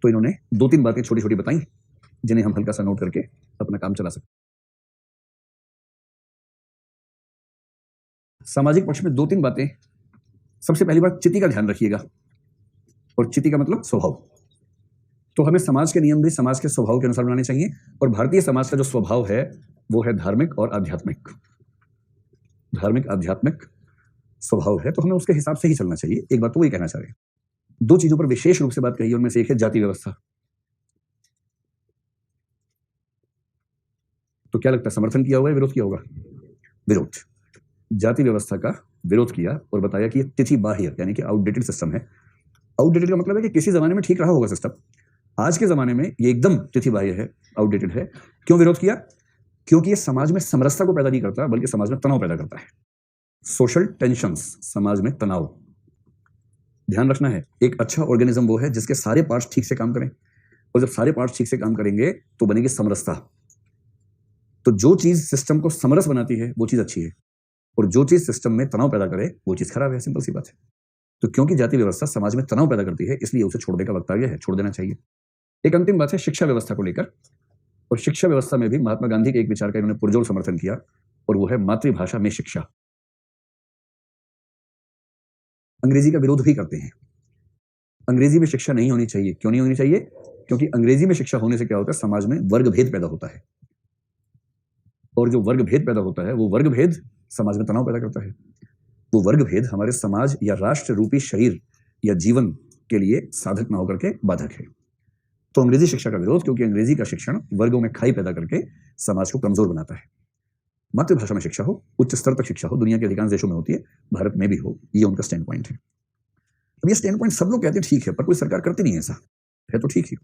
तो इन्होंने 2-3 बातें छोटी छोटी बताई, जिन्हें हम हल्का सा नोट करके अपना काम चला सकते। सामाजिक पक्ष में 2-3 बातें। सबसे पहली बात, चिति का ध्यान रखिएगा, और चिति का मतलब स्वभाव। तो हमें समाज के नियम भी समाज के स्वभाव के अनुसार बनाने चाहिए, और भारतीय समाज का जो स्वभाव है वो है धार्मिक और आध्यात्मिक। धार्मिक आध्यात्मिक स्वभाव है, तो हमें उसके हिसाब से ही चलना चाहिए। एक बात तो वही कहना चाह रहे हैं। 2 चीजों पर विशेष रूप से बात कही, उनमें से एक है जाति व्यवस्था। तो क्या लगता है, समर्थन किया होगा या विरोध किया होगा? विरोध। जाति व्यवस्था का विरोध किया और बताया कि ये तिथि बाह्य यानी कि आउटडेटेड सिस्टम है। आउटडेटेड का मतलब है कि किसी जमाने में ठीक रहा होगा सिस्टम, आज के जमाने में ये एकदम तिथि बाह्य है, आउटडेटेड है। क्यों विरोध किया? क्योंकि ये समाज में समरसता को पैदा नहीं करता, बल्कि समाज में तनाव पैदा करता है। सोशल टेंशंस, समाज में तनाव। ध्यान रखना है, एक अच्छा ऑर्गेनिज्म वो है जिसके सारे पार्ट्स ठीक से काम करें, और जब सारे पार्ट्स ठीक से काम करेंगे तो बनेगी समरसता। तो जो चीज सिस्टम को समरस बनाती है वो चीज अच्छी है, और जो चीज सिस्टम में तनाव पैदा करे वो चीज खराब है। सिंपल सी बात है। तो क्योंकि जाति व्यवस्था समाज में तनाव पैदा करती है, इसलिए उसे छोड़ने का वक्त आ गया है, छोड़ देना चाहिए। एक अंतिम बात है शिक्षा व्यवस्था को लेकर, और शिक्षा व्यवस्था में भी महात्मा गांधी के एक विचार का इन्होंने पुरजोर समर्थन किया, और वो है मातृभाषा में शिक्षा। अंग्रेजी का विरोध भी करते हैं। अंग्रेजी में शिक्षा नहीं होनी चाहिए। क्यों नहीं होनी चाहिए? क्योंकि अंग्रेजी में शिक्षा होने से क्या होता है, समाज में वर्ग भेद पैदा होता है, और जो वर्ग भेद पैदा होता है वो वर्ग भेद समाज में तनाव पैदा करता है। वो वर्ग भेद हमारे समाज या राष्ट्र रूपी शरीर या जीवन के लिए साधक ना होकर के बाधक है। तो अंग्रेजी शिक्षा का विरोध, क्योंकि अंग्रेजी का शिक्षण वर्गों में खाई पैदा करके समाज को कमजोर बनाता है। मातृभाषा में शिक्षा हो, उच्च स्तर तक शिक्षा हो, दुनिया के अधिकांश देशों में होती है, भारत में भी हो, ये उनका स्टैंड पॉइंट है। अब ये स्टैंड पॉइंट सब लोग कहते हैं ठीक है, पर कोई सरकार करती नहीं है। ऐसा है तो ठीक ही।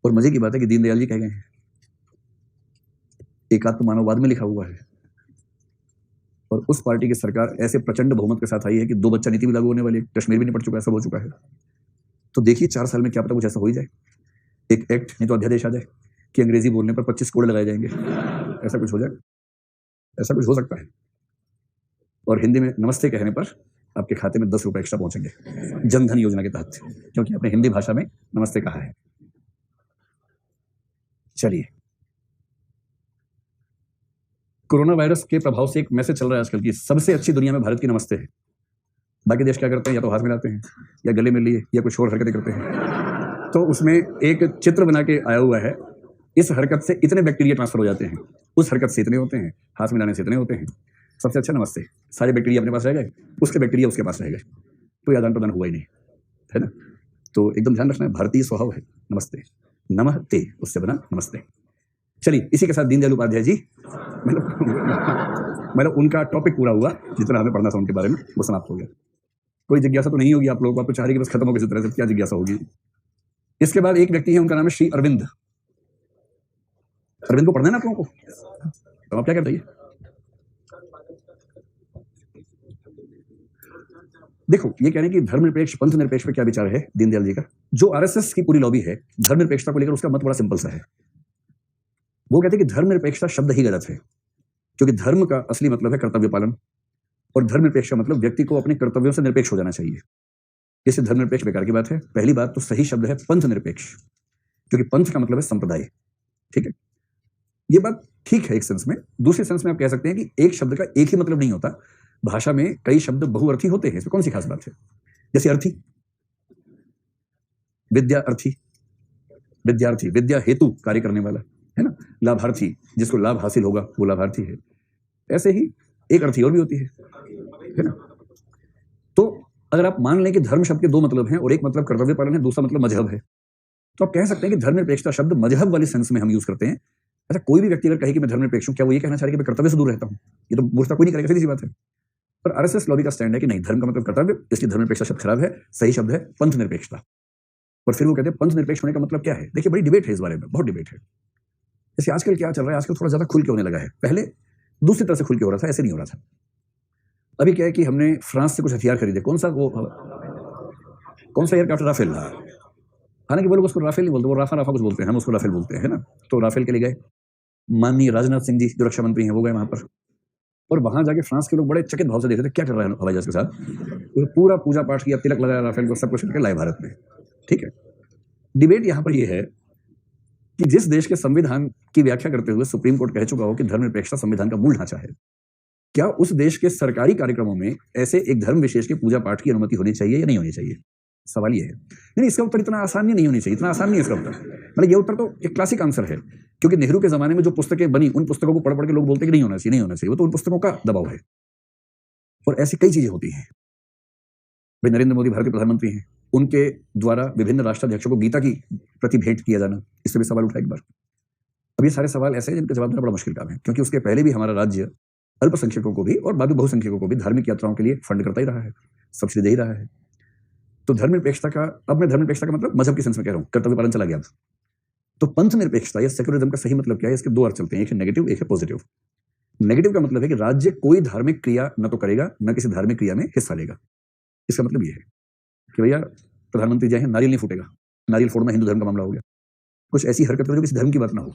और मजे की बात है कि दीनदयाल जी कह गए हैं, एकात्म मानववाद में लिखा हुआ है, और उस पार्टी की सरकार ऐसे प्रचंड बहुमत के साथ आई है कि 2 बच्चा नीति भी लागू होने वाली है, कश्मीर भी निपट चुका है, सब हो चुका है। तो देखिए 4 साल में क्या पता कुछ ऐसा हो ही जाए, एक एक्ट नहीं तो अध्यादेश आ जाए कि अंग्रेजी बोलने पर 25 करोड़ लगाए जाएंगे। ऐसा कुछ हो जाए, ऐसा कुछ हो सकता है। और हिंदी में नमस्ते कहने पर आपके खाते में 10 रुपए एक्स्ट्रा पहुंचेंगे जनधन योजना के तहत, क्योंकि आपने हिंदी भाषा में नमस्ते कहा है। चलिए, कोरोना वायरस के प्रभाव से एक मैसेज चल रहा है आजकल की सबसे अच्छी दुनिया में भारत की नमस्ते है। बाकी देश क्या करते हैं, या तो हाथ मिलाते हैं, या गले मिल लिए, या कुछ और हरकतें करते हैं। तो उसमें एक चित्र बना के आया हुआ है, इस हरकत से इतने बैक्टीरिया ट्रांसफर हो जाते हैं, उस हरकत से इतने होते हैं, हाथ मिलाने से इतने होते हैं। सबसे अच्छा नमस्ते। सारे बैक्टीरिया अपने पास रह गए, उसके बैक्टीरिया उसके पास रह गए, तो आदान प्रदान हुआ ही नहीं, है ना। तो एकदम ध्यान रखना है, भारतीय स्वभाव है नमस्ते, नमस्ते, उससे बना नमस्ते। चलिए, इसी के साथ दीनदयाल उपाध्याय जी, मतलब उनका टॉपिक पूरा हुआ, जितना हमें पढ़ना था उनके बारे में वो समाप्त हो गया। कोई जिज्ञासा तो नहीं होगी आप लोगों को, आप तो चाह रहे कि बस खत्म हो किसी तरह से, क्या जिज्ञासा होगी। इसके बाद एक व्यक्ति है, उनका नाम है श्री अरविंद। अरविंद को पढ़ना है ना आप लोगों को, तो आप क्या करते हैं? देखो, ये कह रहे हैं कि धर्मनिरपेक्ष पंथ निरपेक्ष पे क्या विचार है दीनदयाल जी का। जो आरएसएस की पूरी लॉबी है धर्मनिरपेक्षता को लेकर, उसका मत बड़ा सिंपल सा है। वो कहते हैं कि धर्मनिरपेक्षता शब्द ही गलत है, क्योंकि धर्म का असली मतलब है कर्तव्य पालन, और धर्मनिरपेक्ष का मतलब व्यक्ति को अपने कर्तव्यों से निरपेक्ष हो जाना चाहिए। इससे धर्मनिरपेक्ष बेकार की बात है। पहली बात तो सही शब्द है पंथ निरपेक्ष, क्योंकि पंथ का मतलब है संप्रदाय। ठीक है, ये बात ठीक है एक सेंस में। दूसरे सेंस में आप कह सकते हैं कि एक शब्द का एक ही मतलब नहीं होता, भाषा में कई शब्द बहुअर्थी होते हैं। इसमें कौन सी खास बात है? जैसे अर्थी, विद्या अर्थी, विद्यार्थी विद्या हेतु कार्य करने वाला, है ना। लाभार्थी, जिसको लाभ हासिल होगा वो लाभार्थी है। ऐसे ही एक अर्थी और भी होती है ना। तो अगर आप मान लें कि धर्म शब्द के 2 मतलब हैं, और एक मतलब कर्तव्य पालन है, दूसरा मतलब मजहब है, तो आप कह सकते हैं कि धर्मनिरपेक्षता शब्द मजहब वाली सेंस में हम यूज करते हैं। अच्छा, कोई भी व्यक्ति अगर कहे कि मैं धर्मनिरपेक्ष हूं, क्या वो ये कहना चाह रहे कि मैं कर्तव्य से दूर रहता हूं? ये तो मूर्खता कोई नहीं करेगा, सीधी सी बात है। पर आरएसएस लॉबी का स्टैंड है कि नहीं, धर्म का मतलब कर्तव्य, इसलिए धर्मनिरपेक्षता शब्द खराब है, सही शब्द है पंथ निरपेक्षता। और फिर वो कहते हैं पंथ निरपेक्ष होने का मतलब क्या है। देखिए, बड़ी डिबेट है इस बारे में, बहुत डिबेट है। जैसे आजकल क्या चल रहा है, आजकल थोड़ा ज्यादा खुल के होने लगा है। पहले दूसरी तरह से खुल के हो रहा था, ऐसे नहीं हो रहा था। अभी क्या है कि हमने फ्रांस से कुछ हथियार खरीदे, कौन सा एयरक्राफ्ट, राफेल। हालांकि वो लोग उसको राफेल नहीं बोलते, वो राफा कुछ बोलते हैं, हम उसको राफेल बोलते हैं, है ना। तो राफेल के लिए गए, माननीय राजनाथ सिंह जी जो रक्षा मंत्री हैं वो गए वहां पर, और वहां जाके फ्रांस के लोग बड़े चकित भाव से देख रहे थे क्या कर रहा है हवाई जहाज के साथ। पूरा पूजा पाठ किया, तिलक लगाया राफेल को, सब कुछ करके लाए भारत में। ठीक है, डिबेट यहां पर यह है कि जिस देश के संविधान की व्याख्या करते हुए सुप्रीम कोर्ट कह चुका हो कि धर्मनिरपेक्षता संविधान का मूल ढांचा है, क्या उस देश के सरकारी कार्यक्रमों में ऐसे एक धर्म विशेष के पूजा पाठ की अनुमति होनी चाहिए या नहीं होनी चाहिए? सवाल ये है। नहीं, इसका उत्तर इतना आसान नहीं होनी चाहिए, इतना आसान नहीं है इसका उत्तर। मतलब ये उत्तर तो एक क्लासिक आंसर है, क्योंकि नेहरू के जमाने में जो पुस्तकें बनी, उन पुस्तकों को पढ़ पढ़ के लोग बोलते कि नहीं होना चाहिए, नहीं होना चाहिए। वो तो उन पुस्तकों का दबाव है, और ऐसी कई चीजें होती हैं। भाई, नरेंद्र मोदी भारत के प्रधानमंत्री हैं, उनके द्वारा विभिन्न राष्ट्राध्यक्षों को गीता की प्रति भेंट किया जाना, इससे भी सवाल उठा एक बार। अब ये सारे सवाल ऐसे हैं जिनका जवाब देना बड़ा मुश्किल काम है, क्योंकि उसके पहले भी हमारा राज्य अल्पसंख्यकों को भी और बाद में बहुसंख्यकों को भी धार्मिक यात्राओं के लिए फंड करता ही रहा है, सब्सिडी दे ही रहा है। तो धर्मनिरपेक्षता का, अब मैं धर्मनिरपेक्षता का मतलब मजहब के सेंस में कह रहा हूं, कर्तव्य पालन चला गया। तो पंथ निरपेक्षता या सेक्युलरिज्म का सही मतलब क्या है? इसके 2 अर्थ चलते हैं, एक है नेगेटिव, एक है पॉजिटिव। नेगेटिव का मतलब है कि राज्य कोई धार्मिक क्रिया न तो करेगा न किसी धार्मिक क्रिया में हिस्सा लेगा। इसका मतलब ये है कि भैया प्रधानमंत्री जय हैं, नारियल नहीं फूटेगा, नारियल फोड़ना हिंदू धर्म का मामला हो गया। कुछ ऐसी हरकत करो जो किसी धर्म की बात ना हो।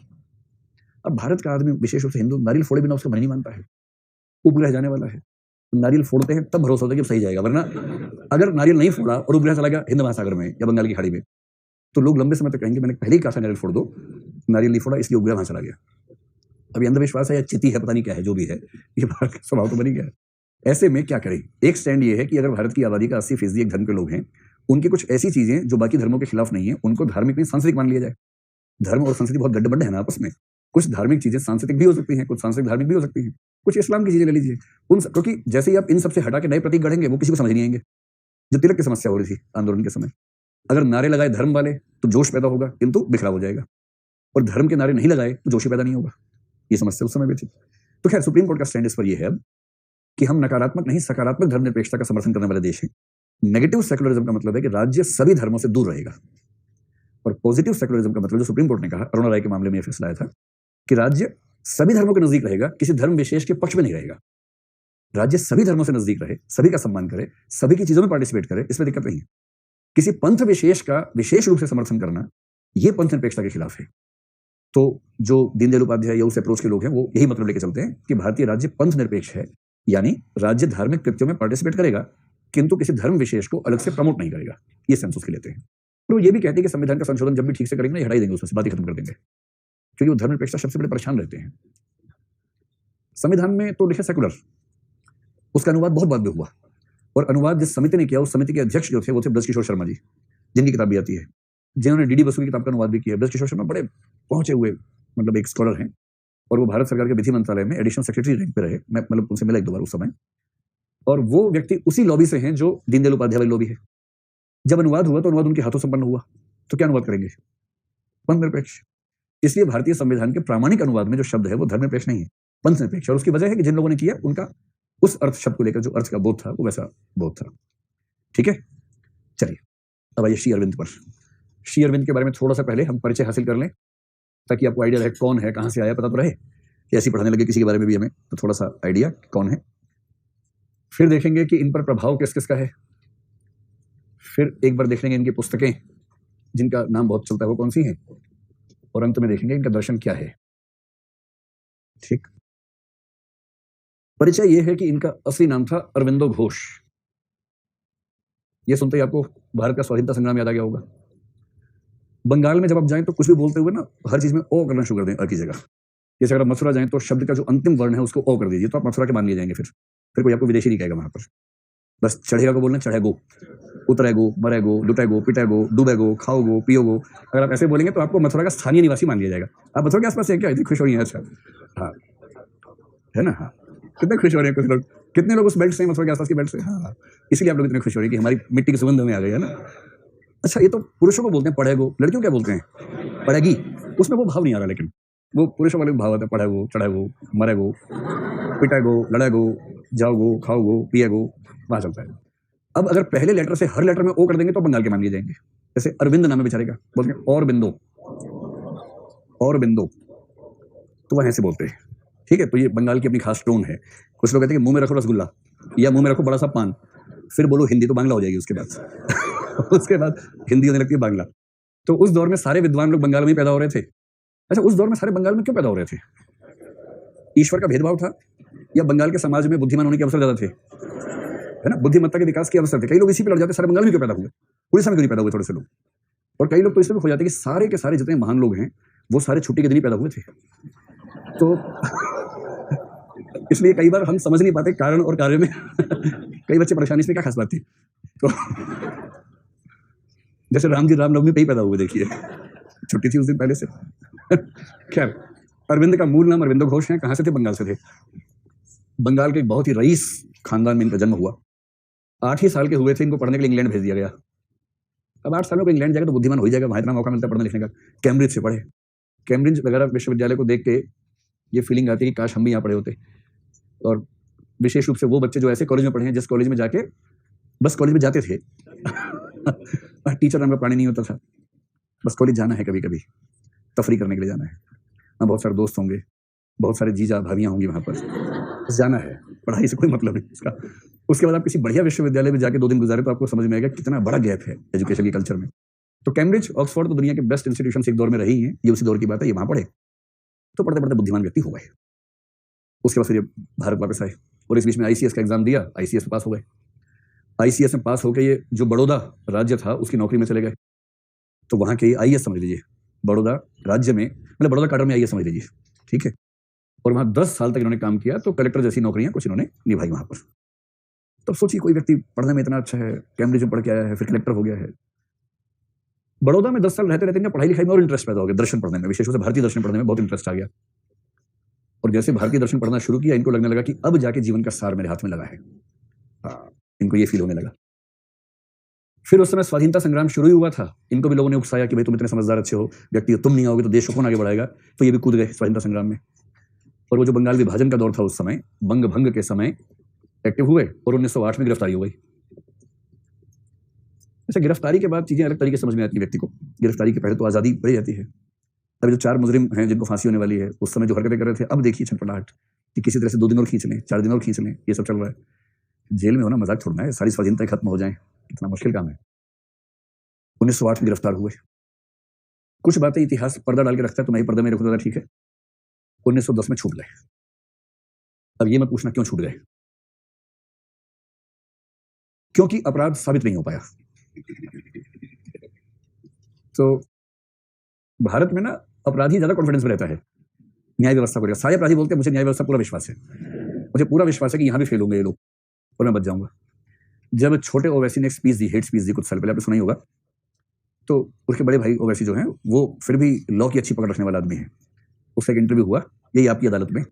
अब भारत का आदमी विशेष रूप से हिंदू नारियल फोड़े बिना उसका मन नहीं मानता है, उपग्रह जाने वाला है, नारियल फोड़ते हैं तब भरोसा होता है कि सही जाएगा, वरना अगर नारियल नहीं फोड़ा और उपग्रह चला गया हिंद महासागर में या बंगाल की खाड़ी में तो लोग लंबे समय तक कहेंगे मैंने पहले ही कहा था नारियल फोड़ दो, नारियल नहीं फोड़ा इसलिए उपग्रह वहां चला गया। अभी अंधविश्वास है या चिति है, पता नहीं क्या है, जो भी है, ये भारत का स्वभाव तो बनी गया है। ऐसे में क्या करें? एक स्टैंड ये है कि अगर भारत की आबादी का 80% एक धर्म के लोग हैं, उनकी कुछ ऐसी चीजें जो बाकी धर्मों के खिलाफ नहीं है उनको धार्मिक नहीं सांस्कृतिक मान लिया जाए। धर्म और संस्कृति बहुत गड्ढे है ना आपस में। कुछ धार्मिक चीजें सांस्कृतिक भी हो सकती हैं, कुछ सांस्कृतिक धार्मिक भी हो सकती हैं, कुछ इस्लाम की चीजें ले लीजिए क्योंकि जैसे ही आप इन सबसे हटा के नए प्रतीक गढ़ेंगे वो किसी को समझ नहीं आएंगे। जो तिलक की समस्या हो रही थी आंदोलन के समय, अगर नारे लगाए धर्म वाले तो जोश पैदा होगा किंतु बिखराव हो जाएगा, और धर्म के नारे नहीं लगाए तो जोश पैदा नहीं होगा। ये समस्या उस समय भी थी। तो खैर सुप्रीम कोर्ट का स्टैंड इस पर यह है अब कि हम नकारात्मक नहीं सकारात्मक धर्मनिरपेक्षता का समर्थन करने वाले देश हैं। नेगेटिव सेकुलरिज्म का मतलब है कि राज्य सभी धर्मों से दूर रहेगा, और पॉजिटिव सेकुलरिज्म का मतलब जो सुप्रीम कोर्ट ने कहा अरुणा राय के मामले में यह फैसला आया था कि राज्य सभी धर्मों के नजदीक रहेगा, किसी धर्म विशेष के पक्ष में नहीं रहेगा। राज्य सभी धर्मों से नजदीक रहे, सभी का सम्मान करे, सभी की चीजों में पार्टिसिपेट करे, इसमें दिक्कत नहीं है। किसी पंथ विशेष का विशेष रूप से समर्थन करना यह पंथ निरपेक्षता के खिलाफ है। तो जो दीनदयाल उपाध्याय या उस अप्रोच के लोग हैं वो यही मतलब लेके चलते हैं कि भारतीय राज्य पंथ निरपेक्ष है, यानी राज्य धार्मिक कृत्यों में पार्टिसिपेट करेगा किंतु किसी धर्म विशेष को अलग से प्रमोट नहीं करेगा। ये सेंस उसके लेते हैं। तो ये भी कहते हैं कि संविधान का संशोधन जब भी ठीक से करेंगे ना, हटाई देंगे, उसमें से बात ही खत्म कर देंगे, क्योंकि वो धर्म निरपेक्षता शब्द से बड़े परेशान रहते हैं। संविधान में तो लिखा सेकुलर, उसका अनुवाद बहुत बाद में हुआ, और अनुवाद जिस समिति ने किया उस समिति के अध्यक्ष जो थे वो थे ब्रजकिशोर शर्मा जी, जिनकी किताब भी आती है, जिन्होंने डीडी बसु की किताब का अनुवाद भी किया। ब्रजकिशोर शर्मा बड़े पहुंचे हुए मतलब एक स्कॉलर हैं, और वो भारत सरकार के विधि मंत्रालय में एडिशनल सेक्रेटरी रैंक पे रहे। मैं मतलब उनसे मिला एक दो बार उस समय, और वो व्यक्ति उसी लॉबी से हैं जो दीनदयाल उपाध्याय वाली लॉबी है। जब अनुवाद हुआ तो अनुवाद उनके हाथों संपन्न हुआ, तो क्या अनुवाद करेंगे? पंथ निरपेक्ष। इसलिए भारतीय संविधान के प्रामाणिक अनुवाद में जो शब्द है वो धर्म निरपेक्ष नहीं है, पंथ निरपेक्ष। और उसकी वजह है कि जिन लोगों ने किया उनका उस अर्थ शब्द को लेकर जो अर्थ का बोध था वो वैसा बोध था। ठीक है, चलिए अब आइए श्री अरविंद पर। श्री अरविंद के बारे में थोड़ा सा पहले हम परिचय हासिल कर लें ताकि आपको आइडिया रहे कौन है, कहां से आया, पता तो रहे। ऐसी पढ़ाने लगे किसी के बारे में भी हमें तो थोड़ा सा आइडिया कौन है। फिर देखेंगे कि इन पर प्रभाव किस किस का है। फिर एक बार देख लेंगे इनकी पुस्तकें जिनका नाम बहुत चलता है वो कौन सी हैं, और अंत में देखेंगे इनका दर्शन क्या है। ठीक, परिचय यह है कि इनका असली नाम था अरविंदो घोष। यह सुनते ही आपको भारत का स्वाधीनता संग्राम याद आ गया होगा। बंगाल में जब आप जाएं तो कुछ भी बोलते हुए ना हर चीज में ओ करना शुरू कर दें, हर की जगह। जैसे अगर मथुरा जाएं तो शब्द का जो अंतिम वर्ण है उसको ओ कर दीजिए, तो आप मथुरा के मान लिए जाएंगे। फिर कोई आपको विदेशी नहीं कहेगा वहां पर। बस चढ़ेगा को बोलना चढ़ेगो, उतरेगो, मरेगो, लुटेगो, पिटेगो, डूबेगो, खाओगो, पियोगो। अगर आप ऐसे बोलेंगे तो आपको मथुरा का स्थानीय निवासी मान लिया जाएगा। आप मथुरा के आसपास है क्या? इतनी खुश हो रही है? अच्छा, हाँ है ना, हाँ कितने खुश हो रहे हैं कुछ लोग। कितने लोग उस बेल्ट से, मथुरा के आसपास की बेल्ट से? हाँ, इसलिए आप लोग इतने खुश हो रहे हैं कि हमारी मिट्टी की सुगंध में आ गई है ना। अच्छा, ये तो पुरुषों को बोलते हैं पढ़ेगो, लड़कियों क्या बोलते हैं? पढ़ेगी। उसमें वो भाव नहीं आ रहा, लेकिन वो पुरुषों वाले भाव आता है, पढ़ेगो, चढ़ेगो, मरेगो, पिटेगो, लड़ेगो, जाओगो, खाओगो, पिएगो, वहां चलता है। अब अगर पहले लेटर से हर लेटर में ओ कर देंगे तो बंगाल के मान लिए जाएंगे। जैसे अरविंद नाम है बेचारे का, बोलते हैं और बिंदो, और बिंदो, तो वह ऐसे बोलते हैं। ठीक है, तो ये बंगाल की अपनी खास टोन है। कुछ लोग कहते हैं कि मुंह में रखो रसगुल्ला या मुंह में रखो बड़ा सा पान, फिर बोलो हिंदी, तो बांग्ला हो जाएगी उसके बाद। उसके बाद हिंदी होने लगती है बांग्ला। तो उस दौर में सारे विद्वान लोग बंगाल में पैदा हो रहे थे। अच्छा, उस दौर में सारे बंगाल में क्यों पैदा हो रहे थे? ईश्वर का भेदभाव था या बंगाल के समाज में बुद्धिमान होने के अवसर ज्यादा थे? है ना, बुद्धिमत्ता के विकास के अवसर थे। कई लोग इसी पे लड़ जाते, सारे बंगाल में क्यों पैदा हुए, उड़ीसा में क्यों नहीं पैदा हुए थोड़े से लोग? और कई लोग तो इसमें हो जाते कि सारे के सारे जितने महान लोग हैं वो सारे छुट्टी के दिन ही पैदा हुए थे। तो इसलिए कई बार हम समझ नहीं पाते कारण और कार्य में। कई बच्चे परेशानी, इसमें क्या खास बात थी? तो जैसे राम जी रामनवमी पे ही पैदा हुए, देखिए छुट्टी थी उस दिन पहले से। खैर, अरविंद का मूल नाम अरविंदो घोष है। कहां से थे? बंगाल से थे। बंगाल के एक बहुत ही रईस खानदान में इनका जन्म हुआ। 8 ही साल के हुए थे, इनको पढ़ने के लिए इंग्लैंड भेज दिया गया। अब 8 सालों को इंग्लैंड जाएगा तो बुद्धिमान हो ही जाएगा, वहां इतना मौका मिलता है पढ़ने लिखने का। कैम्ब्रिज से पढ़े। कैम्ब्रिज वगैरह विश्वविद्यालय को देख के ये फीलिंग आती है कि काश हम भी यहाँ पढ़े होते। और विशेष रूप से वो बच्चे जो ऐसे कॉलेज में पढ़े हैं जिस कॉलेज में जाके बस कॉलेज में जाते थे, टीचर नाम का प्राणी नहीं होता था, बस कॉलेज जाना है, कभी कभी तफरी करने के लिए जाना है, वहाँ बहुत सारे दोस्त होंगे, बहुत सारे जीजा भाभियाँ होंगी वहाँ पर, बस जाना है, पढ़ाई से कोई मतलब नहीं उसका। उसके बाद आप किसी बढ़िया विश्वविद्यालय में जाके 2 दिन गुजारे तो आपको समझ में आएगा कितना बड़ा गैप है एजुकेशन के कल्चर में। तो कैम्ब्रिज, ऑक्सफोर्ड तो दुनिया के बेस्ट इंस्टीट्यूशंस एक दौर में रही हैं, ये उसी दौर की बात है, ये वहाँ पढ़े, तो पढ़ते-पढ़ते बुद्धिमान व्यक्ति हो गए। उसके बाद फिर ये भारत वापस आए और इस बीच में आईसीएस का एग्जाम दिया, आईसीएस में पास हो गए। आईसीएस में पास होकर ये जो बड़ौदा राज्य था उसकी नौकरी में चले गए। तो वहाँ के आईएएस समझ लीजिए, बड़ौदा राज्य में, मतलब बड़ौदा काडर में आईएएस समझ लीजिए, ठीक है। और वहाँ 10 साल तक इन्होंने काम किया, तो कलेक्टर जैसी नौकरियां कुछ इन्होंने निभाई वहाँ पर। तब सोचिए कोई व्यक्ति पढ़ने में इतना अच्छा है, कैम्ब्रिज में पढ़ के आया है, फिर कलेक्टर हो गया है। बड़ौदा में 10 साल रहते रहते इनका पढ़ाई लिखाई में और इंटरेस्ट पैदा हो गया, दर्शन पढ़ने में, विशेष रूप से भारतीय दर्शन पढ़ने में बहुत इंटरेस्ट आ गया। और जैसे भारतीय दर्शन पढ़ना शुरू किया, इनको लगने लगा कि अब जाके जीवन का सार मेरे हाथ में लगा है। इनको ये फील होने लगा। फिर उस समय स्वाधीनता संग्राम शुरू ही हुआ था, इनको भी लोगों ने उकसाया कि भाई तुम इतने समझदार अच्छे हो व्यक्ति हो, तुम नहीं आओगे तो देश को कौन आगे बढ़ाएगा। तो ये भी कूद गए स्वाधीनता संग्राम में। और वो जो बंगाल विभाजन का दौर था उस समय, बंग भंग के समय एक्टिव हुए और 1908 में गिरफ्तारी हो गई। अच्छा, गिरफ्तारी के बाद चीजें अलग तरीके से समझ में आती है व्यक्ति को। गिरफ्तारी के पहले तो आजादी बढ़ी जाती है। अभी जो 4 मुजरिम हैं जिनको फांसी होने वाली है, उस समय जो हरकतें कर रहे थे, अब देखिए छटपटाहट कि किसी तरह से 2 दिन और खींच लें, 4 दिन और खींच लें, ये सब चल रहा है। जेल में होना मजाक छोड़ना है, सारी स्वाधीनताएं खत्म हो जाएं, कितना मुश्किल काम है। 1908 में गिरफ्तार हुए। कुछ बातें इतिहास पर्दा डाल के रखता है, तो मैं ही पर्दा में रखूंगा, ठीक है। 1910 में छूट गए। अब ये मत पूछना क्यों छूट गए, क्योंकि अपराध साबित नहीं हो पाया। तो भारत में ना अपराधी ज्यादा कॉन्फिडेंस में रहता है न्याय व्यवस्था को। सारे अपराधी बोलते हैं मुझे न्याय व्यवस्था पूरा विश्वास है, मुझे पूरा विश्वास है कि यहां भी फेल होंगे ये लोग और मैं बच जाऊंगा। जब छोटे ओवैसी ने एक स्पीच दी, हेट स्पीच दी, कुछ साल पहले, आपने सुना ही होगा। तो उसके बड़े भाई ओवैसी जो हैं वो फिर भी लॉ की अच्छी पकड़ रखने वाला आदमी है। उसका एक इंटरव्यू हुआ यही आपकी अदालत में।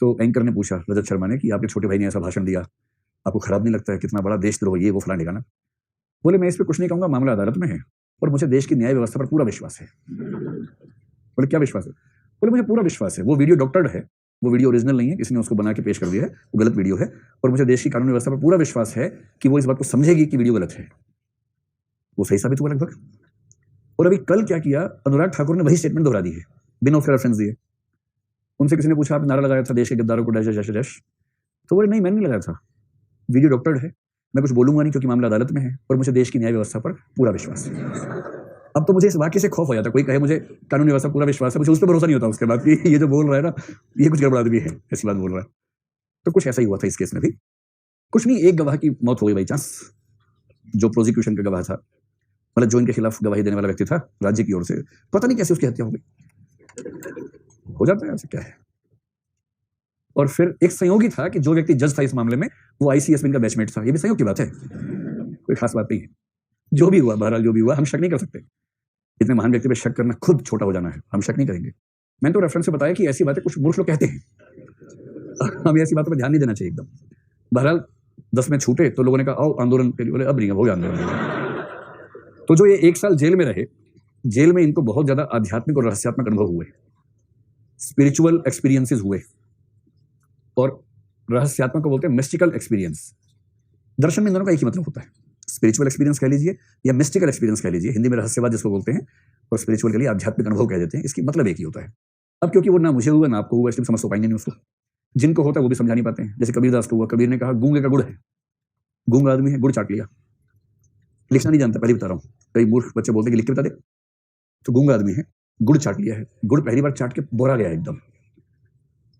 तो एंकर ने पूछा रजत शर्मा ने कि आपके छोटे भाई ने ऐसा भाषण दिया, आपको खराब नहीं लगता है, कितना बड़ा देशद्रोह ये वो फलाने का ना। बोले मैं इस पर कुछ नहीं कहूंगा, मामला अदालत में है और मुझे देश की न्याय व्यवस्था पर पूरा विश्वास है। बोले क्या विश्वास है? बोले मुझे पूरा विश्वास है। वो वीडियो डॉक्टर्ड है, वो वीडियो ओरिजिनल नहीं है, किसी ने उसको बना के पेश कर दिया है, वो गलत वीडियो है। और मुझे देश की कानून व्यवस्था पर पूरा विश्वास है कि वो इस बात को समझेगी कि वीडियो गलत है। वो सही साबित हुआ लगभग। और अभी कल क्या किया, अनुराग ठाकुर ने वही स्टेटमेंट दोहरा दी है बिना उसके रेफरेंस दिए। उनसे किसी ने पूछा आपने नारा लगाया था देश के गद्दारों को डैश डैश डैश, तो बोले नहीं मैंने नहीं लगाया था, वीडियो डॉक्टर्ड है, मैं कुछ बोलूंगा नहीं क्योंकि मामला अदालत में है और मुझे देश की न्याय व्यवस्था पर पूरा विश्वास है। अब तो मुझे इस वाक्य से खौफ हो जाता, कोई कहे मुझे कानून व्यवस्था पूरा विश्वास है, मुझे उस पर भरोसा नहीं होता उसके बाद कि ये जो बोल रहा है ना ये कुछ गड़बड़ आदमी है, ऐसी बात बोल रहा है। तो कुछ ऐसा ही हुआ था इस केस में भी। कुछ नहीं, एक गवाह की मौत हो गई बाई चांस, जो प्रोसिक्यूशन का गवाह था, मतलब जो इनके खिलाफ गवाही देने वाला व्यक्ति था राज्य की ओर से, पता नहीं कैसे उसकी हत्या हो गई। हो जाता है ऐसे, क्या है। और फिर एक संयोगी था कि जो व्यक्ति जज था इस मामले में वो आईसीएस में इनका बैचमेट था, ये भी संयोग की बात है, कोई खास बात नहीं है। जो भी हुआ, बहरहाल जो भी हुआ, हम शक नहीं कर सकते। इतने महान व्यक्ति पे शक करना खुद छोटा हो जाना है, हम शक नहीं करेंगे। मैंने तो रेफरेंस से बताया कि ऐसी बातें कुछ मूर्ख लोग कहते हैं, हमें ऐसी बातों पर ध्यान नहीं देना चाहिए एकदम। बहरहाल 10 में छूटे तो लोगों ने कहा आओ आंदोलन के लिए, बोले अब नहीं हो गया आंदोलन। तो जो ये 1 साल जेल में रहे, जेल में इनको बहुत ज्यादा आध्यात्मिक और रहस्यात्मक अनुभव हुए, स्पिरिचुअल एक्सपीरियंसेस हुए। और रहस्यात्मक को बोलते हैं मिस्टिकल एक्सपीरियंस। दर्शन में इन दोनों का एक ही मतलब होता है, स्पिरिचुअल एक्सपीरियंस कह लीजिए या मिस्टिकल एक्सपीरियंस कह लीजिए, हिंदी में रहस्यवाद जिसको बोलते हैं, और स्पिरिचुअल के लिए आध्यात्मिक अनुभव कह देते हैं। इसकी मतलब एक ही होता है। अब क्योंकि वो ना मुझे हुआ ना आपको हुआ, इसलिए समझ तो पाएंगे नहीं उसको। जिनको होता है वो भी समझा नहीं पाते हैं। जैसे कबीरदास को हुआ, कबीर ने कहा गूंगे का गुड़ है, गूंगा आदमी है, गुड़ चाट लिया, लिखना नहीं जानता, पहले बता रहा हूँ। कई मूर्ख बच्चे बोलते हैं कि लिख के बता दे, तो गूंगा आदमी है, गुड़ चाट लिया है, गुड़ पहली बार चाट के बोरा गया एकदम,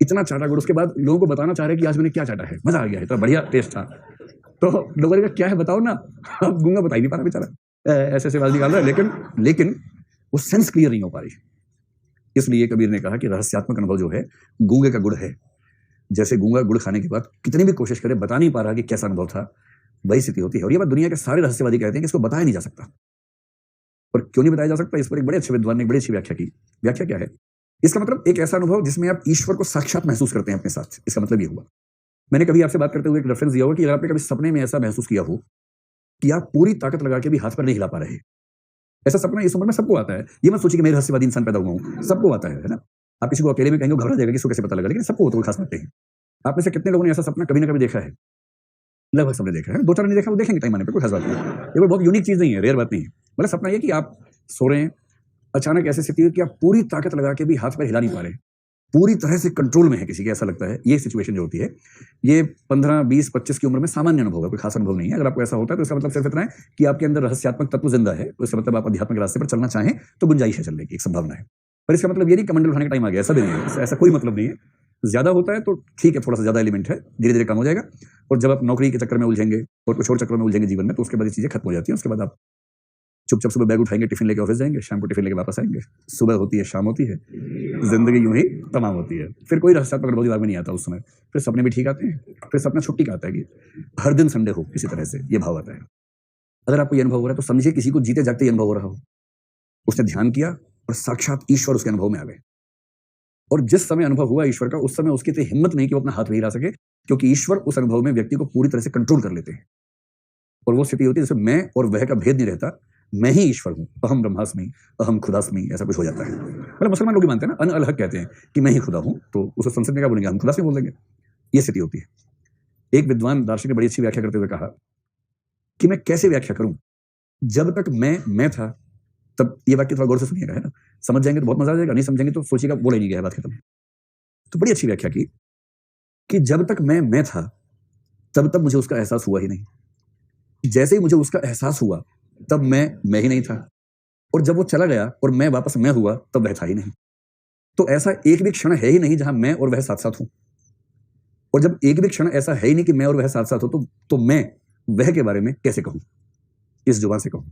इतना चाटा गुड़, उसके बाद लोगों को बताना चाह रहे कि आज मैंने क्या चाटा है, मजा आ गया है, इतना बढ़िया टेस्ट था। तो लोगों ने कहा क्या है बताओ ना, अब गूंगा बता ही नहीं पा रहा बेचारा, ऐसे ऐसे बात निकाल रहा है, लेकिन वो सेंस क्लियर नहीं हो पा रही। इसलिए कबीर ने कहा कि रहस्यात्मक अनुभव जो है गूंगे का गुड़ है। जैसे गूंगा गुड़ खाने के बाद कितनी भी कोशिश करे बता नहीं पा रहा कि कैसा अनुभव था, वही स्थिति होती है। और ये बात दुनिया के सारे रहस्यवादी कहते हैं कि इसको बताया नहीं जा सकता। और क्यों नहीं बताया जा सकता, इस पर एक बड़े अच्छे विद्वान ने बड़ी अच्छी व्याख्या की। व्याख्या क्या है? इसका मतलब एक ऐसा अनुभव जिसमें आप ईश्वर को साक्षात महसूस करते हैं अपने साथ। इसका मतलब ये हुआ, मैंने कभी आपसे बात करते हुए एक रेफरेंस दिया होगा कि अगर आपने कभी सपने में ऐसा महसूस किया हो कि आप पूरी ताकत लगा के भी हाथ पर नहीं हिला पा रहे, ऐसा सपना इस उम्र में सबको आता है। ये मत सोचिए कि मैं रहस्यवादी इंसान पैदा हुआ हूं, सबको आता है ना। आप किसी को अकेले में कहेंगे घबरा जाएगा कि इसको कैसे पता लगा, लेकिन सबको होता है, खास बातें हैं। आप में से कितने लोगों ने ऐसा सपना कभी ना कभी देखा है? लगभग सबने देखा है, 2-4 ने देखा, वो देखेंगे टाइम आने पर, कोई खास बात नहीं है। ये कोई बहुत यूनिक चीज नहीं है, रेयर बात नहीं है। मतलब सपना ये कि आप सो रहे हैं, अचानक ऐसी स्थिति है कि आप पूरी ताकत लगा के भी हाथ पर हिला नहीं पा रहे, पूरी तरह से कंट्रोल में है किसी के, ऐसा लगता है, ये सिचुएशन जो होती है, ये 15, 20, 25 की उम्र में सामान्य अनुभव है, कोई खास अनुभव नहीं है। अगर आपको ऐसा होता है तो इसका मतलब सिर्फ इतना है कि आपके अंदर रहस्यात्मक तत्व जिंदा है, तो इसका मतलब आप आध्यात्मिक रास्ते पर चलना चाहें तो गुंजाइश है चलने की, एक संभावना है। पर इसका मतलब ये नहीं कमंडल उठाने का टाइम आ गया, ऐसा भी नहीं है, ऐसा कोई मतलब नहीं है। ज्यादा होता है तो ठीक है, थोड़ा सा ज्यादा एलिमेंट है, धीरे धीरे कम हो जाएगा। और जब आप नौकरी के चक्कर में उलझेंगे और कुछ और चक्कर में उलझेंगे जीवन में, तो उसके बाद ये चीजें खत्म हो जाती हैं। उसके बाद आप चुपचाप सुबह बैग उठाएंगे, टिफिन लेके ऑफिस जाएंगे, शाम को टिफिन लेके वापस आएंगे। सुबह होती है, शाम होती है, जिंदगी यूं ही तमाम होती है। फिर कोई रहस्यात्मक अनुभव दिमाग में नहीं आता उस समय। फिर सपने भी ठीक आते हैं, फिर सपना छुट्टी का आता है कि हर दिन संडे हो, इसी तरह से ये भाव आता है। अगर आपको ये अनुभव हो रहा है तो समझिए किसी को जीते जागते ये अनुभव हो रहा हो, उसने ध्यान किया और साक्षात ईश्वर उसके अनुभव में आ गए। और जिस समय अनुभव हुआ ईश्वर का, उस समय उसकी इतनी हिम्मत नहीं कि वो अपना हाथ नहीं हिला सके, क्योंकि ईश्वर उस अनुभव में व्यक्ति को पूरी तरह से कंट्रोल कर लेते हैं। और वो स्थिति होती है जैसे मैं और वह का भेद नहीं रहता, मैं ही ईश्वर हूं, अहम ब्रह्मास्मि, अहम खुदास्मि, ऐसा कुछ हो जाता है। मतलब मुसलमान लोग भी मानते हैं ना, अन अलहक कहते हैं कि मैं ही खुदा हूं, तो उस संसद में क्या बोलेंगे, हम खुदास्मि बोल देंगे। ये स्थिति होती है। एक विद्वान दार्शनिक ने बड़ी अच्छी व्याख्या करते हुए कहा कि मैं कैसे व्याख्या करूं, जब तक मैं था, तब ये वाक्य थोड़ा गौर से सुनिएगा, है ना, समझ जाएंगे तो बहुत मजा आ जाएगा, नहीं समझेंगे तो सोचिएगा बोला ही नहीं गया है, बात खत्म। तो बड़ी अच्छी व्याख्या की कि जब तक मैं था, तब तक मुझे उसका एहसास हुआ ही नहीं। जैसे ही मुझे उसका एहसास हुआ, तब मैं ही नहीं था। और जब वो चला गया और मैं वापस मैं हुआ, तब वह था ही नहीं। तो ऐसा एक भी क्षण है ही नहीं जहां मैं और वह साथ साथ हूं। और जब एक भी क्षण ऐसा है ही नहीं कि मैं और वह साथ साथ हो, तो मैं वह के बारे में कैसे कहूं, इस जुबान से कहूं।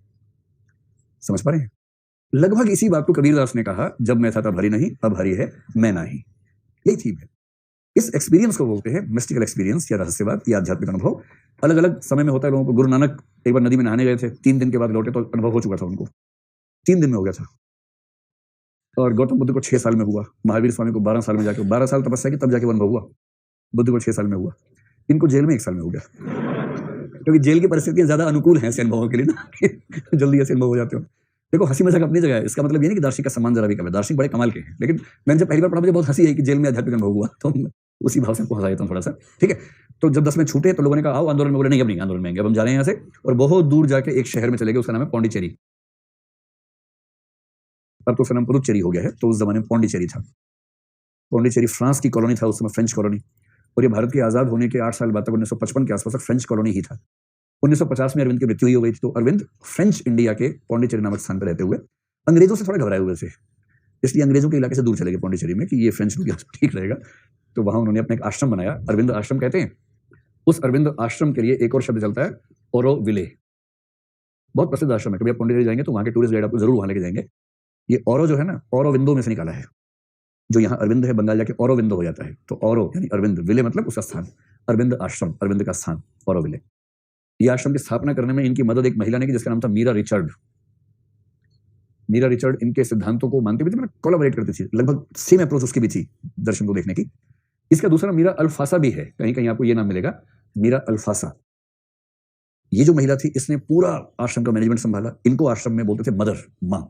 समझ पा रहे हैं? लगभग इसी बात को कबीरदास ने कहा, जब मैं था तब हरि नहीं, अब हरि है मैं नहीं। यही थीम है। इस एक्सपीरियंस को बोलते हैं मिस्टिकल एक्सपीरियंस या रहस्यवाद या आध्यात्मिक अनुभव। अलग अलग समय में होता है लोगों को। गुरु नानक एक बार नदी में नहाने गए थे, 3 दिन के बाद लौटे तो अनुभव हो चुका था उनको, 3 दिन में हो गया था। और गौतम बुद्ध को 6 साल में हुआ, महावीर स्वामी को 12 साल में जाके, 12 साल तपस्या की तब जाके वो अनुभव हुआ। बुद्ध को 6 साल में हुआ, इनको जेल में 1 साल में हो गया, क्योंकि जेल की परिस्थितियां ज्यादा अनुकूल हैं ऐसे अनुभवों के लिए ना जल्दी ऐसे अनुभव हो जाते हो। देखो, हंसी मजाक अपनी जगह है, इसका मतलब ये नहीं कि दार्शनिक का सम्मान जरा भी कम है, दार्शनिक बड़े कमाल के हैं। लेकिन मैंने जब पहली बार पढ़ा, मुझे बहुत हंसी है कि जेल में आध्यात्मिक अनुभव हुआ, तो उसी भाव से आपको हंसा देता हूँ थोड़ा सा, ठीक है। तो जब 10 में छूटे तो लोगों ने कहा आओ आंदोलन में, बोले नहीं अब नहीं आंदोलन में आएंगे, अब हम जा रहे हैं यहाँ से, और बहुत दूर जाके एक शहर में चले गए, उसका नाम है पौंडीचेरी। अब तो उसका नाम पुदुचेरी हो गया है, तो उस जमाने में पौंडीचेरी था। पौंडीचेरी फ्रांस की कॉलोनी था उस समय, फ्रेंच कॉलोनी। और ये भारत के आजाद होने के 8 साल बाद तक 1955 के आसपास तक फ्रेंच कॉलोनी ही था। 1950 में अरविंद की मृत्यु ही हो गई थी, तो अरविंद फ्रेंच इंडिया के पौंडीचेरी नामक स्थान पर रहते हुए अंग्रेजों से थोड़ा घबराए हुए थे, इसलिए अंग्रेजों के इलाके से दूर चले गए पौंडीचेरी में कि ये फ्रेंच लोग ठीक रहेगा। तो वहां उन्होंने अपना एक आश्रम बनाया, अरविंद आश्रम कहते हैं। उस अरविंद आश्रम के लिए एक और शब्द चलता है, ओरोविले। बहुत प्रसिद्ध आश्रम है, कभी आप पौंडीचेरी जाएंगे तो वहां के टूरिस्ट गाइड आपको जरूर वहां लेके जाएंगे। ये ओरो जो है ना, औरोविंदो में से निकाला है। जो यहाँ अरविंद है, बंगाल जाके औरोविंदो हो जाता है। तो औरो यानी अरविंद, विले मतलब उसका स्थान, अरविंद आश्रम, अरविंद का स्थान, औरोविले। ये आश्रम की स्थापना करने में इनकी मदद एक महिला ने की, जिसका नाम था मीरा रिचर्ड। मीरा रिचर्ड इनके सिद्धांतों को मानती भी थी, मतलब कोलैबोरेट करती थी, लगभग सेम अप्रोच उसकी भी थी दर्शन को देखने की। इसका दूसरा मीरा अल्फासा भी है, कहीं कहीं आपको ये नाम मिलेगा, मीरा अल्फासा। ये जो महिला थी, इसने पूरा आश्रम का मैनेजमेंट संभाला। इनको आश्रम में बोलते थे मदर, माँ।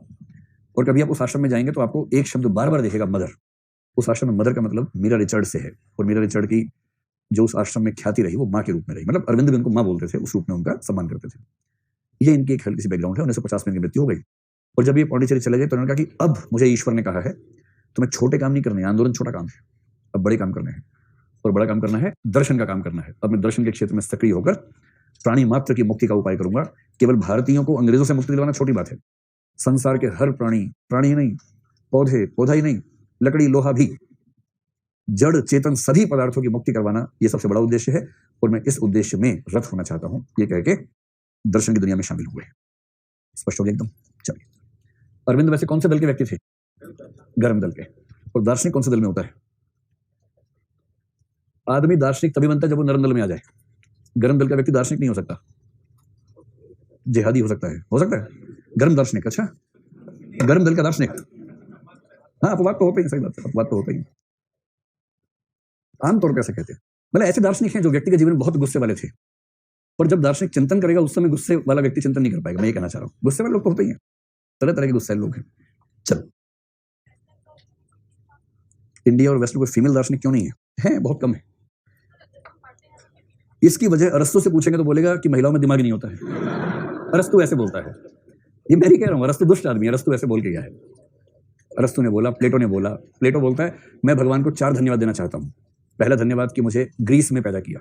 और कभी आप उस आश्रम में जाएंगे तो आपको एक शब्द बार बार दिखेगा, मदर। उस आश्रम में मदर का मतलब मीरा रिचर्ड से है। और मीरा रिचर्ड की जो उस आश्रम में ख्याति रही, वो माँ के रूप में रही, मतलब अरविंद भी उनको माँ बोलते थे, उस रूप में उनका सम्मान करते थे। ये इनकी एक हल्की सी बैकग्राउंड है। 1950 में इनकी मृत्यु हो गई। और जब ये पौंडीचेरी चले गए तो उन्होंने कहा कि अब मुझे ईश्वर ने कहा है तुम्हें छोटे काम नहीं करने, आंदोलन छोटा काम है, अब बड़े काम करने हैं। और बड़ा काम करना है, दर्शन का काम करना है। अब मैं दर्शन के क्षेत्र में सक्रिय होकर प्राणी मात्र की मुक्ति का उपाय करूंगा। केवल भारतीयों को अंग्रेजों से मुक्ति दिलवाना छोटी बात है, संसार के हर प्राणी, प्राणी ही नहीं, पौधे, पौधा ही नहीं, लकड़ी, लोहा भी, जड़ चेतन सभी पदार्थों की मुक्ति करवाना, यह सबसे बड़ा उद्देश्य है। और मैं इस उद्देश्य में रत होना चाहता हूं, ये कह के दर्शन की दुनिया में शामिल हुए। स्पष्ट हो गया एकदम? चलिए, अरविंद वैसे कौन से दल के व्यक्ति थे? गर्म दल के। और दार्शनिक कौन से दल में होता है? आदमी दार्शनिक तभी बनता है जब वो नरम दल में आ जाए। गर्म दल का व्यक्ति दार्शनिक नहीं हो सकता, जिहादी हो सकता है, हो सकता है गर्म दार्शनिक। अच्छा, गर्म दल का दार्शनिक, हाँ अपवाद तो होते ही, सही बात है, अपवाद तो होता ही। आमतौर पर ऐसा कहते हैं, मतलब ऐसे दार्शनिक हैं जो व्यक्ति के जीवन में बहुत गुस्से वाले थे, पर जब दार्शनिक चिंतन करेगा उस समय गुस्से वाला व्यक्ति चिंतन नहीं कर पाएगा। मैं ये कहना चाह रहा हूँ, गुस्से वाले लोग तो होते ही हैं, तरह तरह के गुस्से लोग हैं। चलो, इंडिया और वेस्ट में कोई फीमेल दार्शनिक क्यों नहीं है? है, बहुत कम है। इसकी वजह अरस्तु से पूछेंगे तो बोलेगा कि महिलाओं में दिमाग नहीं होता है। अरस्तु ऐसे बोलता है, ये मैं नहीं कह रहा हूँ, अरस्तु दुष्ट आदमी है, अरस्तु ऐसे बोल के गया है। अरस्तु ने बोला, प्लेटो ने बोला। प्लेटो बोलता है मैं भगवान को 4 धन्यवाद देना चाहता हूँ। पहला धन्यवाद कि मुझे ग्रीस में पैदा किया,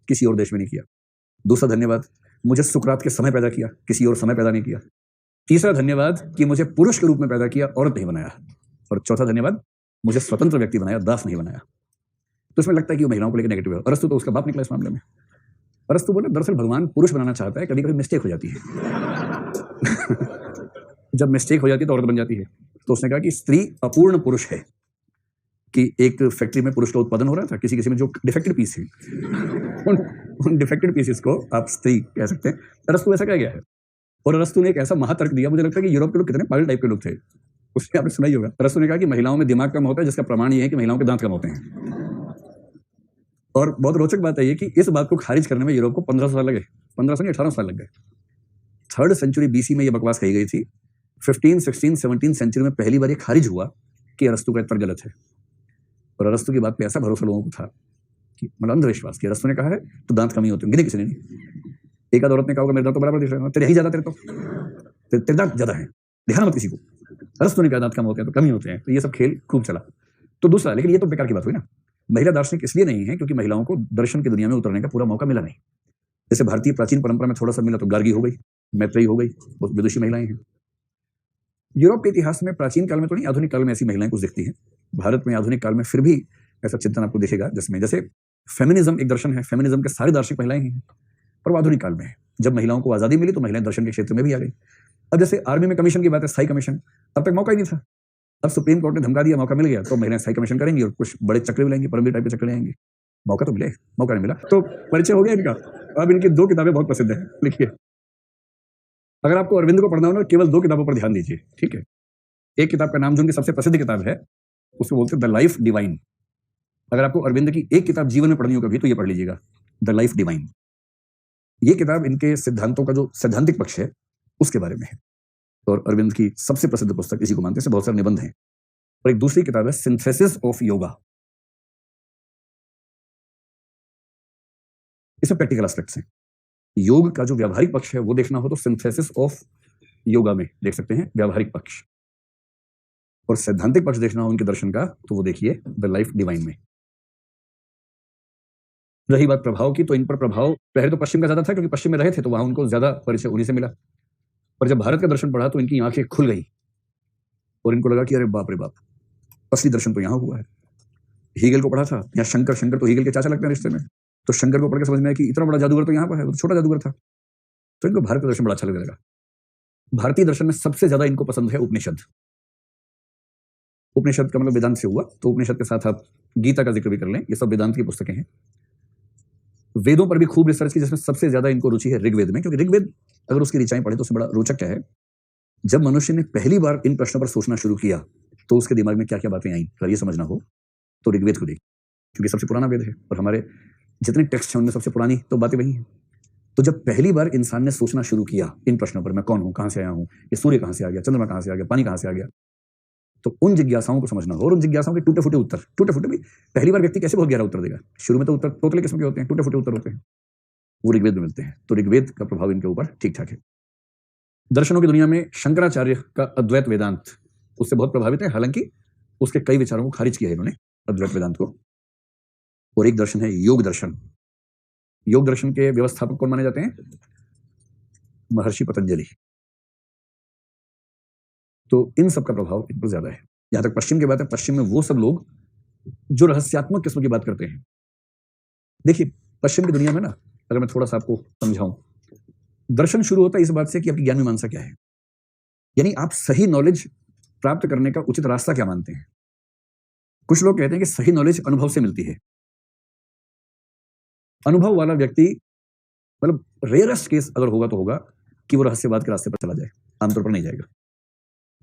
किसी और देश में नहीं किया। दूसरा धन्यवाद मुझे सुकरात के समय पैदा किया, किसी और समय पैदा नहीं किया। तीसरा धन्यवाद कि मुझे पुरुष के रूप में पैदा किया, औरत नहीं बनाया। और चौथा धन्यवाद मुझे स्वतंत्र व्यक्ति बनाया, दास नहीं बनाया। तो इसमें लगता है कि वो महिलाओं को लेकर नेगेटिव है। अरस्तु तो उसका बाप निकला इस मामले में। अरस्तु बोले दरअसल भगवान पुरुष बनाना चाहता है, कभी कभी मिस्टेक हो जाती है। जब मिस्टेक हो जाती है तो औरत बन जाती है। तो उसने कहा कि स्त्री अपूर्ण पुरुष है, कि एक फैक्ट्री में पुरुष का उत्पादन हो रहा था, किसी किसी में जो डिफेक्टेड पीस है, उन डिफेक्टेड पीसेस को आप स्त्री कह सकते हैं। अरस्तु ऐसा कह गया है। और अरस्तु ने एक ऐसा महातर्क दिया, मुझे लगता है कि यूरोप के लोग कितने पागल टाइप के लोग थे, उसने आपने सुना ही होगा। अरस्तु ने कहा कि महिलाओं में दिमाग कम होता है, जिसका प्रमाण ये है कि महिलाओं के दांत कम होते हैं। और बहुत रोचक बात है ये कि इस बात को खारिज करने में यूरोप को 1500 साल लगे। 1500 नहीं 1800 साल लग गए। 3rd सेंचुरी बीसी में ये बकवास कही गई थी। 15, 16, 17 सेंचुरी में पहली बार ये खारिज हुआ कि अरस्तु का तर्क गलत है। और अरस्तु की बात पे ऐसा भरोसा लोगों को था कि मतलब अंधविश्वास कि अरस्तु ने कहा है तो दांत कम ही होते होंगे, किसी ने नहीं। एक आध औरत ने कहा होगा मेरे दांत तो बराबर दिख रहे हैं, तेरे ही ज्यादा, तेरे दांत ज्यादा है, दिखाना मत किसी को। अरस्तु ने कहा दांत कम होते हैं तो कम ही होते हैं। तो ये सब खेल खूब चला। तो दूसरा, लेकिन ये तो बेकार की बात हुई ना। महिला दार्शनिक इसलिए नहीं है क्योंकि महिलाओं को दर्शन की दुनिया में उतरने का पूरा मौका मिला नहीं। जैसे भारतीय प्राचीन परंपरा में थोड़ा सा मिला तो गार्गी हो गई, मैत्रेयी हो गई, बहुत विदुषी महिलाएं हैं। यूरोप के इतिहास में प्राचीन काल में तो नहीं, आधुनिक काल में ऐसी महिलाएं कुछ दिखती हैं। भारत में आधुनिक काल में फिर भी ऐसा चिंतन आपको दिखेगा, जिसमें जैसे फेमिनिज्म एक दर्शन है, फेमिनिज्म के सारे दार्शनिक महिलाएं हैं, पर वो आधुनिक काल में है। जब महिलाओं को आजादी मिली तो महिलाएं दर्शन के क्षेत्र में भी आ गई। अब जैसे आर्मी में कमीशन की बात है, स्थायी कमीशन, अब तक मौका ही नहीं था। अब सुप्रीम कोर्ट ने धमका दिया, मौका मिल गया तो महिलाएं स्थायी कमीशन करेंगी और कुछ बड़े चक्र भी लेंगी, परमवीर टाइप के चक्र लेंगे। मौका तो मिले, मौका नहीं मिला तो परिचय हो गया इनका। अब इनकी 2 किताबें बहुत प्रसिद्ध है, लिखिए। अगर आपको अरविंद को पढ़ना हो ना, केवल 2 किताबों पर ध्यान दीजिए, ठीक है। एक किताब का नाम जो उनकी सबसे प्रसिद्ध किताब है, उसको बोलते हैं द लाइफ डिवाइन। अगर आपको अरविंद की एक किताब जीवन में पढ़नी हो कभी तो ये पढ़ लीजिएगा, द लाइफ डिवाइन। ये किताब इनके सिद्धांतों का जो सैद्धांतिक पक्ष है उसके बारे में है। और अरविंद की सबसे प्रसिद्ध पुस्तक इसी को मानते हैं, बहुत सारे निबंध हैं। और एक दूसरी किताब है सिंथेसिस ऑफ योगा। इसमें प्रैक्टिकल एस्पेक्ट्स हैं। योग का जो व्यावहारिक पक्ष है वो देखना हो तो सिंथेसिस ऑफ योगा में देख सकते हैं व्यावहारिक पक्ष। और सैद्धांतिक पक्ष देखना हो उनके दर्शन का तो वो देखिए द लाइफ डिवाइन में। रही बात प्रभाव की, तो इन पर प्रभाव पहले तो पश्चिम का ज्यादा था क्योंकि पश्चिम में रहे थे तो वहां उनको ज्यादा परिचय उन्हीं से मिला। पर जब भारत का दर्शन पढ़ा तो इनकी आंखें खुल गई और इनको लगा कि अरे बाप रे बाप, असली दर्शन तो यहाँ हुआ है। हीगल को पढ़ा था, यहाँ शंकर तो हीगल के चाचा लगते हैं रिश्ते में, तो शंकर को पढ़ के समझ में आया कि इतना बड़ा जादूगर तो यहाँ पर है, वो तो छोटा जादूगर था। तो इनको भारत का दर्शन बड़ा अच्छा लगने लगा। भारतीय दर्शन में सबसे ज्यादा इनको पसंद है उपनिषद। उपनिषद का मतलब वेदांत से हुआ, तो उपनिषद के साथ आप गीता का जिक्र भी कर लें, ये सब वेदांत की पुस्तकें हैं। वेदों पर भी खूब रिसर्च की, जिसमें सबसे ज्यादा इनको रुचि है ऋग्वेद में, क्योंकि ऋग्वेद अगर उसकी ऋचाएं पढ़े तो उसमें बड़ा रोचक क्या है। जब मनुष्य ने पहली बार इन प्रश्नों पर सोचना शुरू किया तो उसके दिमाग में क्या क्या बातें आई, अगर ये समझना हो तो ऋग्वेद को देख, क्योंकि सबसे पुराना वेद है और हमारे जितने टेक्स्ट हैं उनमें सबसे पुरानी तो बातें वही हैं। तो जब पहली बार इंसान ने सोचना शुरू किया इन प्रश्नों पर, मैं कौन हूं, कहां से आया हूं, ये सूर्य कहां से आ गया, चंद्रमा कहां से आ गया, पानी कहां से आ गया, तो उन जिज्ञासाओं को समझना हो और उन जिज्ञासाओं के टूटे फूटे उत्तर, टूटे फूटे भी पहली बार व्यक्ति कैसे बहुत गहरा उत्तर देगा, शुरू में तो उत्तर तोतले किस्म के होते हैं, टूटे फूटे उत्तर होते हैं, वो ऋग्वेद में मिलते हैं। तो ऋग्वेद का प्रभाव इनके ऊपर ठीक ठाक है। दर्शनों की दुनिया में शंकराचार्य का अद्वैत वेदांत उससे बहुत प्रभावित है, हालांकि उसके कई विचारों को खारिज किया है इन्होंने, अद्वैत वेदांत को। और एक दर्शन है योग दर्शन। योग दर्शन के व्यवस्थापक कौन माने जाते हैं? महर्षि पतंजलि। तो इन सब का प्रभाव इन पर ज्यादा है। जहां तक पश्चिम की बात है, पश्चिम में वो सब लोग जो रहस्यात्मक किस्म की बात करते हैं। देखिए पश्चिम की दुनिया में ना, अगर मैं थोड़ा सा आपको समझाऊं, दर्शन शुरू होता है इस बात से कि आपकी ज्ञान मीमांसा क्या है, यानी आप सही नॉलेज प्राप्त करने का उचित रास्ता क्या मानते हैं। कुछ लोग कहते हैं कि सही नॉलेज अनुभव से मिलती है। अनुभव वाला व्यक्ति, मतलब रेयरेस्ट केस अगर होगा तो होगा कि वो रहस्यवाद के रास्ते पर चला जाए, आमतौर पर नहीं जाएगा।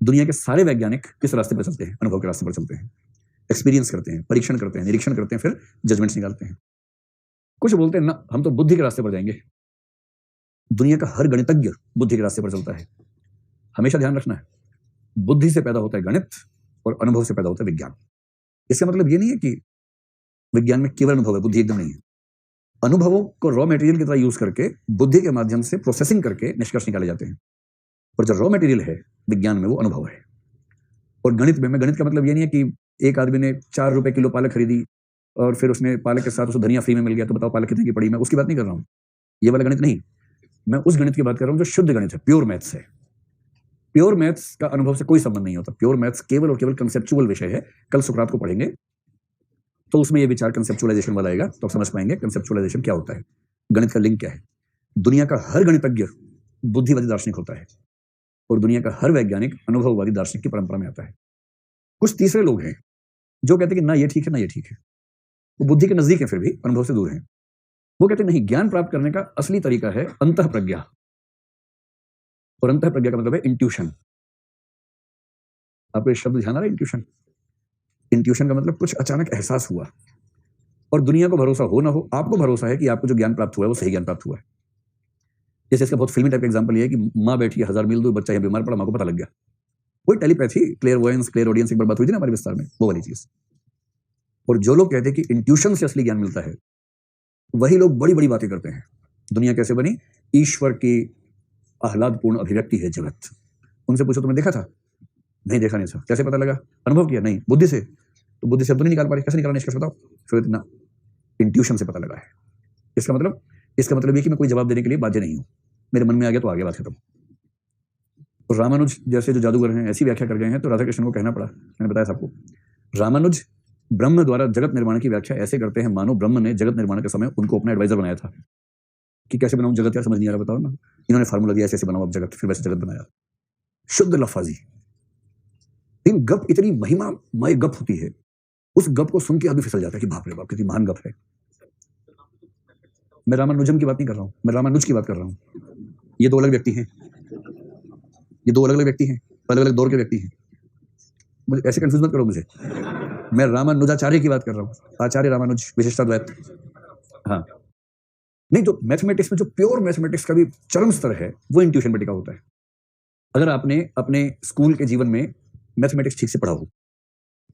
दुनिया के सारे वैज्ञानिक किस रास्ते पर चलते हैं? अनुभव के रास्ते पर चलते हैं, एक्सपीरियंस करते हैं, परीक्षण करते हैं, निरीक्षण करते हैं, फिर जजमेंट्स निकालते हैं। कुछ बोलते हैं ना, हम तो बुद्धि के रास्ते पर जाएंगे। दुनिया का हर गणितज्ञ बुद्धि के रास्ते पर चलता है। हमेशा ध्यान रखना है, बुद्धि से पैदा होता है गणित और अनुभव से पैदा होता है विज्ञान। इसका मतलब ये नहीं है कि विज्ञान में केवल अनुभव है, बुद्धि एकदम नहीं है। अनुभवों को रॉ मटेरियल की तरह यूज करके बुद्धि के माध्यम से प्रोसेसिंग करके निष्कर्ष निकाले जाते हैं, और जो रॉ मटेरियल है विज्ञान में वो अनुभव है। और गणित में, गणित का मतलब ये नहीं है कि एक आदमी ने 4 रुपए किलो पालक खरीदी और फिर उसने पालक के साथ उसको धनिया फ्री में मिल गया, तो बताओ पालक कितने की पड़ी। मैं उसकी बात नहीं कर रहा हूँ, ये वाला गणित नहीं। मैं उस गणित की बात कर रहा हूँ जो शुद्ध गणित है, प्योर मैथ्स है। प्योर मैथ्स का अनुभव से कोई संबंध नहीं होता। प्योर मैथ्स केवल और केवल कंसेप्चुअल विषय है। कल सुकरात को पढ़ेंगे तो उसमें ये विचार कंसेप्चुअलाइजेशन वाला आएगा, तो आप समझ पाएंगे कंसेप्चुअलाइजेशन क्या होता है, गणित का लिंक क्या है। दुनिया का हर गणितज्ञ बुद्धिवादी दार्शनिक होता है और दुनिया का हर वैज्ञानिक अनुभववादी दार्शनिक की परंपरा में आता है। कुछ तीसरे लोग हैं जो कहते हैं कि ना ये ठीक है ना ये ठीक है, वो बुद्धि के नजदीक है फिर भी अनुभव से दूर है। वो कहते हैं नहीं, ज्ञान प्राप्त करने का असली तरीका है अंतः प्रज्ञा, और अंतः प्रज्ञा का मतलब है इंट्यूशन। आपको ये शब्द ध्यान आ रहा है, इंट्यूशन? इंट्यूशन का मतलब कुछ अचानक एहसास हुआ, और दुनिया को भरोसा हो ना हो, आपको भरोसा है कि आपको जो ज्ञान प्राप्त हुआ है वो सही ज्ञान प्राप्त हुआ है। जैसे इसका बहुत फिल्मी टाइप का एग्जांपल ये है कि माँ बैठी है 1000 मील दूर, बच्चा यहाँ बीमार पड़ा, माँ को पता लग गया। वही टेलीपैथी, क्लियरवॉयंस, क्लियर ऑडियंस एक बार बात हुई थी ना हमारे विस्तार में, वो वाली चीज। और जो लोग कहते हैं कि इंट्यूशन से असली ज्ञान मिलता है, वही लोग बड़ी बड़ी बातें करते हैं। दुनिया कैसे बनी? ईश्वर की आह्लादपूर्ण अभिव्यक्ति है जगत। उनसे पूछो तुमने देखा था? नहीं देखा नहीं था। कैसे पता लगा? अनुभव किया? नहीं। बुद्धि से? तो बुद्धि से अब तो नहीं निकाल पा रहे, कैसे निकालना निष्कर्ष बताओ? फिर ना, इंट्यूशन से पता लगा है। इसका मतलब ये कि मैं कोई जवाब देने के लिए बाध्य नहीं हूं, मेरे मन में आ गया तो आगे बात खत्म। तो रामानुज जैसे जो जादूगर हैं ऐसी व्याख्या कर गए हैं, तो राधा कृष्ण को कहना पड़ा। मैंने बताया सबको, रामानुज ब्रह्म द्वारा जगत निर्माण की व्याख्या ऐसे करते हैं मानो ब्रह्म ने जगत निर्माण के समय उनको अपना एडवाइजर बनाया था कि कैसे बनाऊं जगत, यार समझ नहीं आ रहा, बताओ ना। इन्होंने फार्मूला दिया, ऐसे बनाओ अब जगत, फिर वैसे जगत बनाया। शुद्ध लफाजी। इन गप इतनी महिमामय गप होती है, उस गप को सुन के आदमी फिसल जाता है कि बाप रे बाप कितनी महान गप है। मैं रामानुजम की बात नहीं कर रहा हूं, मैं रामानुज की बात कर रहा हूं। ये दो अलग व्यक्ति हैं, ये दो अलग अलग व्यक्ति हैं, अलग अलग दौर के व्यक्ति हैं। मुझे ऐसे कंफ्यूज मत करो मुझे। मैं रामानुजाचार्य की बात कर रहा हूँ, आचार्य रामानुज, विशिष्टाद्वैत। हाँ, नहीं तो मैथमेटिक्स में जो प्योर मैथमेटिक्स का भी चरम स्तर है वो इंट्यूशन पे टिका होता है। अगर आपने अपने स्कूल के जीवन में मैथमेटिक्स ठीक से पढ़ा हो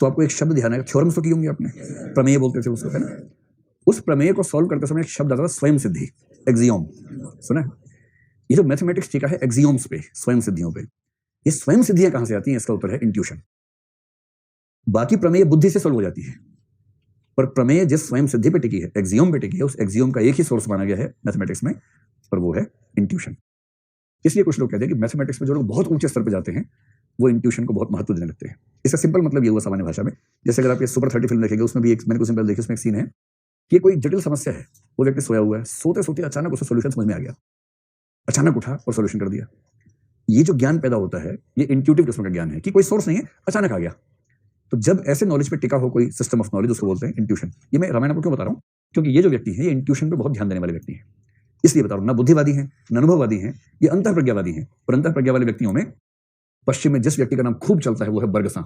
तो आपको एक शब्द ध्यान आएगा, थ्योरम्स तो किए होंगे आपने, प्रमेय बोलते थे उसको, है ना। उस प्रमेय को सॉल्व करते समय एक शब्द आता था स्वयं सिद्धि, एक्सियोम, सुना है? ये जो मैथमेटिक्स टिका है एक्सियोम्स पे, स्वयं सिद्धियों पे। ये स्वयं सिद्धियां कहां से आती हैं? इसका उत्तर है इंट्यूशन। बाकी प्रमेय बुद्धि से सॉल्व हो जाती है, पर प्रमेय जिस स्वयं सिद्धि पे टिकी है, एक्सियोम पे टिकी है, उस एक्सियोम का एक ही सोर्स माना गया है मैथमेटिक्स में, और वो है इंट्यूशन। इसलिए कुछ लोग कहते हैं कि मैथमेटिक्स में जो लोग बहुत ऊंचे स्तर पे जाते हैं वो इंट्यूशन को बहुत महत्व देने लगते हैं। इसका सिंपल मतलब ये हुआ सामान्य भाषा में, जैसे अगर आप ये सुपर 30 फिल्म देखेंगे, उसमें भी एक, मैंने कुछ सिंपल देखी, उसमें एक सीन है कि कोई जटिल समस्या है, वो व्यक्ति सोया हुआ है, सोते सोते अचानक उसे सोल्यूशन समझ में आ गया, अचानक उठा और सोल्यूशन कर दिया। ये जो ज्ञान पैदा होता है ये इंट्यूटिव किस्म का ज्ञान है कि कोई सोर्स नहीं है, अचानक आ गया। तो जब ऐसे नॉलेज पे टिका हो कोई सिस्टम ऑफ नॉलेज, उसको बोलते हैं इंट्यूशन। ये मैं रामायण को क्यों बता रहा हूँ? क्योंकि ये जो व्यक्ति है ये इंट्यूशन पे बहुत ध्यान देने वाले व्यक्ति हैं, इसलिए बता रहा हूँ। ना बुद्धिवादी हैं, ना अनुभववादी हैं, ये अंतः प्रज्ञावादी हैं। और अंतः प्रज्ञा वाले व्यक्तियों में पश्चिम में जिस व्यक्ति का नाम खूब चलता है वो है बर्गसा।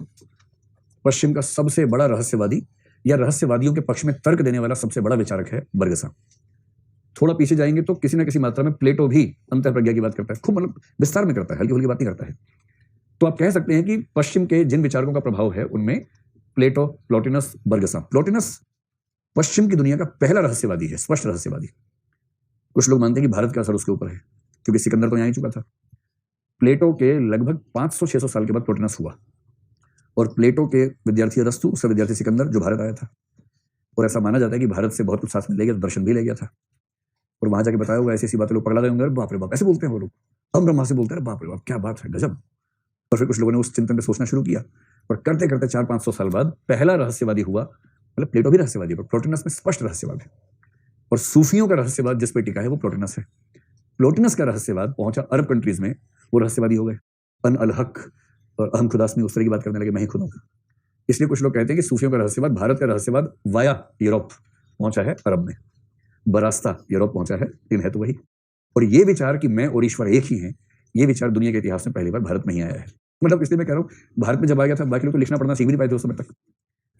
पश्चिम का सबसे बड़ा रहस्यवादी या रहस्यवादियों के पक्ष में तर्क देने वाला सबसे बड़ा विचारक है बर्गसा। थोड़ा पीछे जाएंगे तो किसी ना किसी मात्रा में प्लेटो भी अंतः प्रज्ञा की बात करता है, खूब मतलब विस्तार में करता है, हल्की हल्की बात नहीं करता है। तो आप कह सकते हैं कि पश्चिम के जिन विचारकों का प्रभाव है उनमें प्लेटो, प्लॉटिनस, बर्गसा। प्लॉटिनस पश्चिम की दुनिया का पहला रहस्यवादी है, स्पष्ट रहस्यवादी। कुछ लोग मानते हैं कि भारत का असर उसके ऊपर है क्योंकि सिकंदर तो यहाँ ही चुका था। प्लेटो के लगभग 500-600 साल के बाद प्लॉटिनस हुआ, और प्लेटो के विद्यार्थी अरस्तु, उसका विद्यार्थी सिकंदर जो भारत आया था। और ऐसा माना जाता है कि भारत से बहुत कुछ साथ में ले गया, दर्शन भी ले गया था, और वहां जाके बताया होगा ऐसी ऐसी बातें, लोग पगला गए होंगे, बाप रे बाप, ऐसे बोलते हैं वो लोग, हम ब्रह्मा से बोलते हैं, बाप रे बाप क्या बात है, गजब। और फिर कुछ लोगों ने उस चिंतन पे सोचना शुरू किया, और करते करते 400-500 साल बाद पहला रहस्यवादी हुआ। मतलब प्लेटो भी रहस्यवादी है, पर प्लॉटिनस में स्पष्ट रहस्यवाद है। और सूफियों का रहस्यवाद जिस पे टिका है वो प्लॉटिनस है। प्लॉटिनस का रहस्यवाद पहुंचा अरब कंट्रीज में, वो रहस्यवादी हो गए, अन अल हक और अहम खुदास्मी, उस तरह की बात करने लगे, मैं ही खुद हूं। इसलिए कुछ लोग कहते हैं कि सूफियों का रहस्यवाद, भारत का रहस्यवाद वाया यूरोप पहुंचा है अरब में, बरास्ता यूरोप पहुंचा है, लेकिन है तो वही। और ये विचार कि मैं और ईश्वर एक ही हैं, ये विचार दुनिया के इतिहास में पहली बार भारत में ही आया है। मतलब इसलिए मैं कह रहा हूँ, भारत में जब आ गया था बाकी लोग तो लिखना पढ़ना सीख भी नहीं पाए थे उस समय तक।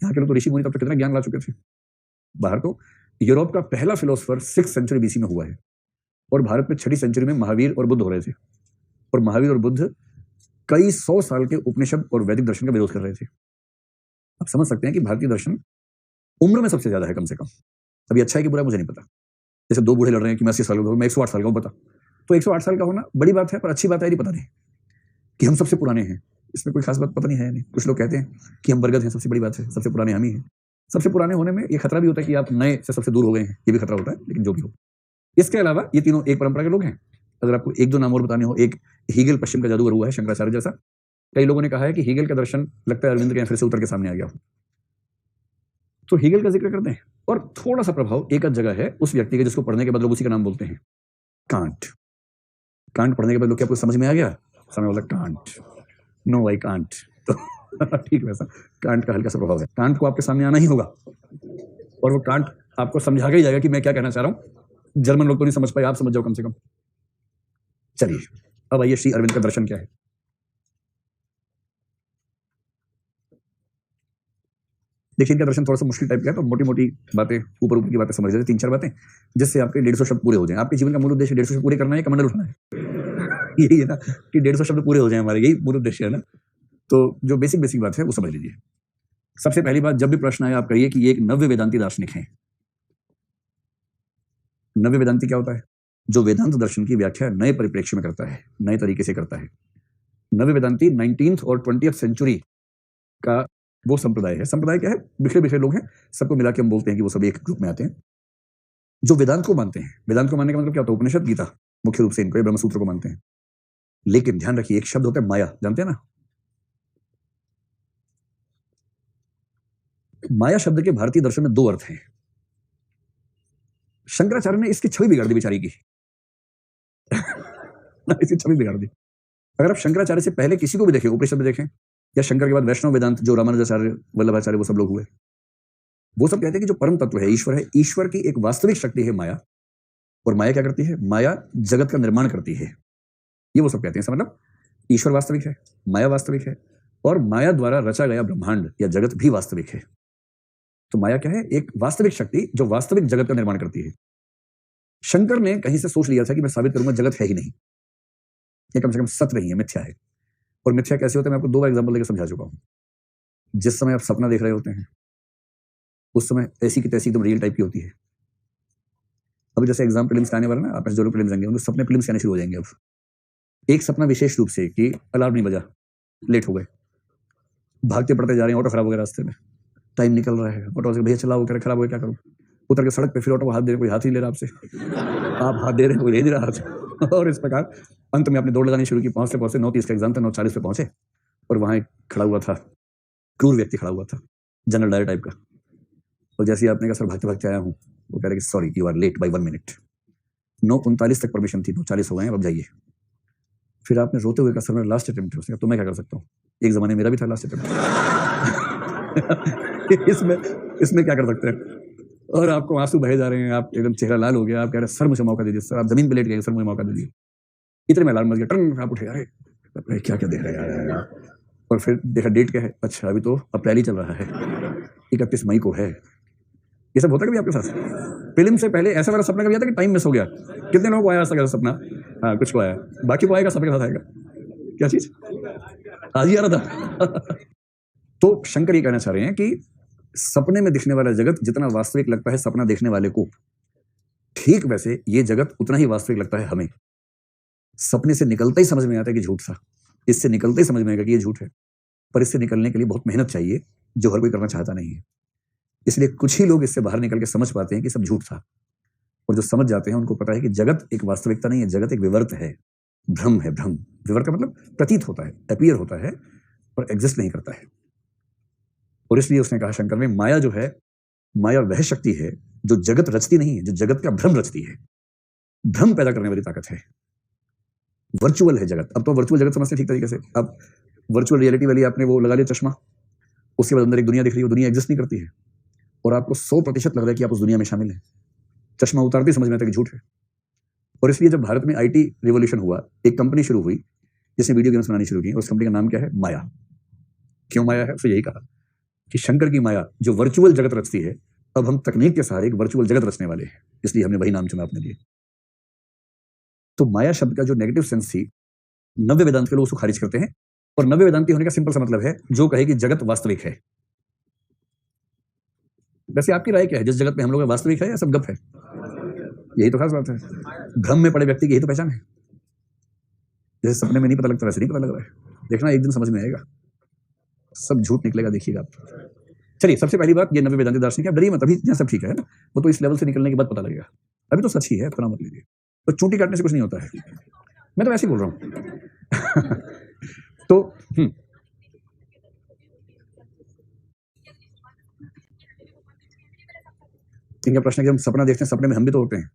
यहाँ के लोग तो ऋषि मुनि तब तक कितना ज्ञान ला चुके थे। बाहर तो यूरोप का पहला फिलोसफर 6th सेंचुरी बीसी में हुआ है, और भारत में 6ठी सेंचुरी में महावीर और बुद्ध हो रहे थे। और महावीर और बुद्ध कई 100 साल के उपनिषद और वैदिक दर्शन का विरोध कर रहे थे। आप समझ सकते हैं कि भारतीय दर्शन उम्र में सबसे ज्यादा है, कम से कम। अभी अच्छा है कि बुरा मुझे नहीं पता। जैसे दो बूढ़े लड़ रहे हैं कि मैं 80 साल का हूं, मैं 108 साल का हूं, पता। तो 108 साल का होना बड़ी बात है, पर अच्छी बात है नहीं, पता नहीं कि हम सबसे पुराने हैं। इसमें कोई खास बात पता नहीं है नहीं। कुछ लोग कहते हैं कि हम बरगद हैं, सबसे बड़ी बात है, सबसे पुराने हम ही हैं। सबसे पुराने होने में ये खतरा भी होता है कि आप नए से सबसे दूर हो गए हैं, ये भी खतरा होता है, लेकिन जो भी हो। इसके अलावा ये तीनों एक परंपरा के लोग हैं। अगर आपको एक दो नाम और बताने हो, एक हीगल पश्चिम का जादूगर हुआ है, शंकराचार्य जैसा। कई लोगों ने कहा है कि हीगल का दर्शन लगता है अरविंद के फिर से उतर के सामने आ गया हो। तो हीगल का जिक्र करते हैं, और थोड़ा सा प्रभाव एक आध जगह है उस व्यक्ति के जिसको पढ़ने के बाद लोग उसी का नाम बोलते हैं, कांट। कांट पढ़ने के बाद लोग क्या आपको समझ में आ गया? समय बोला कांट, नो आई कांट। तो ठीक वैसा कांट का हल्का सा प्रभाव है। कांट को आपके सामने आना ही होगा, और वो कांट आपको समझा के ही जाएगा कि मैं क्या कहना चाह रहा हूं। जर्मन लोग तो नहीं समझ पाए, आप समझ जाओ कम से कम। चलिए अब आइए श्री अरविंद का दर्शन क्या है। देखिए इनका दर्शन थोड़ा सा मुश्किल टाइप का है, तो मोटी मोटी बातें, ऊपर ऊपर की बातें समझ लेते, 3-4 बातें, जिससे आपके 150 शब्द पूरे हो जाएं। आपके जीवन का मूल उद्देश्य 150 शब्द पूरे करना है, कमंडल उठाना है। यही है ना कि 150 शब्द पूरे हो जाए हमारे, यही मूल उद्देश्य है ना। तो जो बेसिक बेसिक बात है वो समझ लीजिए। सबसे पहली बात, जब भी प्रश्न आए आप कहिए कि ये एक नव्य वेदांती दार्शनिक है। नव्य वेदांती क्या होता है? जो वेदांत दर्शन की व्याख्या नए परिप्रेक्ष्य में करता है, नए तरीके से करता है। नव्य वेदांती 19th और 20th सेंचुरी का वो संप्रदाय है। संप्रदाय क्या है? बिखरे बिखरे लोग हैं, सबको मिला के हम बोलते हैं कि वो सब एक ग्रुप में आते हैं, जो वेदांत को मानते हैं। वेदांत को मानने का मतलब क्या होता है? उपनिषद, गीता, मुख्य रूप से इनको, ब्रह्मसूत्र को मानते हैं। लेकिन ध्यान रखिए, एक शब्द होता है माया, जानते हैं ना? माया शब्द के भारतीय दर्शन में 2 अर्थ हैं। शंकराचार्य ने इसकी छवि बिगाड़ दी बेचारी की। इसकी छवि बिगाड़ दी। अगर आप शंकराचार्य से पहले किसी को भी देखें, उपनिषद में देखें, या शंकर के बाद वैष्णव वेदांत जो रामानुजाचार्य, वल्लभाचार्य, वो सब लोग हुए, वो सब कहते हैं कि जो परम तत्व है, ईश्वर है, ईश्वर की एक वास्तविक शक्ति है माया। और माया क्या करती है? माया जगत का निर्माण करती है, ये वो सब कहते हैं। मतलब ईश्वर वास्तविक है, माया वास्तविक है, और माया द्वारा रचा गया ब्रह्मांड या जगत भी वास्तविक है। तो माया क्या है? एक वास्तविक शक्ति जो वास्तविक जगत का निर्माण करती है। शंकर ने कहीं से सोच लिया था कि मैं साबित करूंगा जगत है ही नहीं, ये कम से कम सत्य नहीं है, मिथ्या है। और मिथ्या कैसे होता है मैं आपको 2 बार एग्जांपल देकर समझा चुका हूं। जिस समय आप सपना देख रहे होते हैं उस समय ऐसी की तैसी एकदम रियल टाइप की होती है। अभी जैसे एग्जाम प्रीलिम्स आने वाला ना, आप जो प्रीलिम्स आएंगे उनके सपने प्रीलिम्स आने शुरू हो जाएंगे। अब एक सपना विशेष रूप से कि अलार्म नहीं बजा, लेट हो गए, भागते पड़ते जा रहे हैं, ऑटो खराब हो गया रास्ते में, टाइम निकल रहा है, ऑटो से भैया चलाओ, कह खराब हो गया, क्या करूं? उतर के सड़क पे, फिर ऑटो को हाथ दे रहे, कोई हाथ ही नहीं ले रहा आपसे, आप हाथ दे रहे हैं, कोई ले नहीं रहा हाथ। और इस प्रकार अंत में आपने दौड़ लगानी शुरू की। पहुंचते पहुंचते 9:30 का एग्जाम था, 9:40 पे पहुंचे, और वहां एक खड़ा हुआ था, क्रूर व्यक्ति खड़ा हुआ था, जनरल डायर टाइप का। और जैसे ही आपने कहा सर भागते भागते आया हूं, वो कह रहे कि sorry you are late by 1 मिनट। 9:39 तक परमिशन थी, 9:40 हो गए, अब जाइए। फिर आपने रोते हुए कहा सर मेरा लास्ट अटेम्प्ट है। उसने कहा तो मैं क्या कर सकता हूँ, एक जमाने मेरा भी था लास्ट अटेम्प्ट। इसमें क्या कर सकते हैं? और आपको आंसू बहे जा रहे हैं, आप एकदम चेहरा लाल हो गया, आप कह रहे हैं सर मुझे मौका दीजिए सर, आप जमीन पे लेट गए, सर मुझे मौका दीजिए। इतने में अलार्म बज गया, टन, आप उठे, अरे क्या क्या देख रहे हैं यार। और फिर देखा डेट क्या है, अच्छा अभी तो अप्रैल ही चल रहा है, 31 मई को है। ये सब होता है कभी आपके साथ? फिल्म से पहले ऐसा वाला सपना कभी आता कि टाइम मिस हो गया? कितने लोगों को आया ऐसा सपना? हाँ कुछ को आया, बाकी को आएगा, सबके साथ आएगा। क्या चीज? आज ही आ रहा था। तो शंकर ये कहना चाह रहे हैं कि सपने में दिखने वाला जगत जितना वास्तविक लगता है सपना देखने वाले को, ठीक वैसे ये जगत उतना ही वास्तविक लगता है हमें। सपने से निकलते ही समझ में आता है कि झूठ था, इससे निकलते ही समझ में आएगा कि ये झूठ है, पर इससे निकलने के लिए बहुत मेहनत चाहिए जो हर कोई करना चाहता नहीं है। इसलिए कुछ ही लोग इससे बाहर निकल के समझ पाते हैं कि सब झूठ था, और जो समझ जाते हैं उनको पता है कि जगत एक वास्तविकता नहीं है, जगत एक विवर्त है, भ्रम है। भ्रम, विवर्त का मतलब प्रतीत होता है, अपीयर होता है, और एग्जिस्ट नहीं करता है। और इसलिए उसने कहा शंकर ने, माया जो है, माया वह शक्ति है जो जगत रचती नहीं है, जो जगत का भ्रम रचती है। भ्रम पैदा करने वाली ताकत है, वर्चुअल है जगत। अब तो वर्चुअल जगत समझते ठीक तरीके से। अब वर्चुअल रियलिटी वाली आपने वो लगा लिया चश्मा, उसके बाद अंदर एक दुनिया दिख रही है, वो दुनिया एग्जिस्ट नहीं करती है, और आपको 100% लग रहा है कि आप उस दुनिया में शामिल हैं। चश्मा उतारते समझ में आता है कि झूठ है। और इसलिए जब भारत में आईटी रिवॉल्यूशन हुआ, एक कंपनी शुरू हुई जिसने वीडियो गेम्स बनानी शुरू की, उस कंपनी का नाम क्या है? माया। क्यों माया है? उसने यही कहा कि शंकर की माया जो वर्चुअल जगत रचती है, अब हम तकनीक के सहारे एक वर्चुअल जगत रचने वाले हैं, इसलिए हमने वही नाम चुना अपने लिए। तो माया शब्द का जो नेगेटिव सेंस थी, नव्य वेदांत के लोग उसको खारिज करते हैं। और नव्य वेदांती होने का सिंपल सा मतलब है जो कहे कि जगत वास्तविक है। वैसे आपकी राय क्या है, जिस जगत में हम लोग वास्तविक है या सब गप है? यही तो खास बात है। भ्रम में पड़े व्यक्ति की यही तो पहचान है। जैसे सपने में नहीं पता लगता वैसे नहीं पता लग रहा है। देखना एक दिन समझ में आएगा, सब झूठ निकलेगा, देखिएगा आप। चलिए, सबसे पहली बात, ये नवे वेदांती दार्शनिक है, आप डरिए मत, अभी यहाँ सब ठीक है ना, वो तो इस लेवल से निकलने के बाद पता लगेगा, अभी तो सच ही है, इतना मत लीजिए। तो चूंटी काटने से कुछ नहीं होता है, मैं तो ऐसे ही बोल रहा हूँ। तो इनका प्रश्न है कि हम सपना देखते हैं, सपने में हम भी तो होते हैं।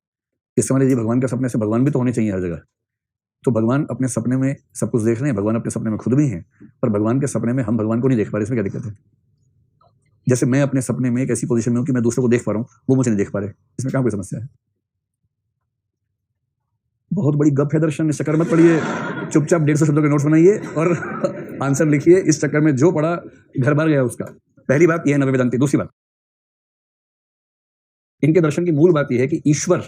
इस समय लीजिए, भगवान का सपने से भगवान भी तो होने चाहिए हर जगह। तो भगवान अपने सपने में सब कुछ देख रहे हैं, भगवान अपने सपने में खुद भी हैं, पर भगवान के सपने में हम भगवान को नहीं देख पा रहे, इसमें क्या दिक्कत है? जैसे मैं अपने सपने में एक ऐसी पोजीशन में हूं कि मैं दूसरों को देख पा रहा हूं, वो मुझे नहीं देख पा रहे, इसमें कहां कोई समस्या है? बहुत बड़ी गप है दर्शन, इस चक्कर मत पड़िए, चुपचाप 150 शब्दों के नोट्स बनाइए और आंसर लिखिए। इस चक्कर में जो पढ़ा घर भर गया उसका। पहली बात यह है नवे वेदांती। दूसरी बात, इनके दर्शन की मूल बात यह है कि ईश्वर,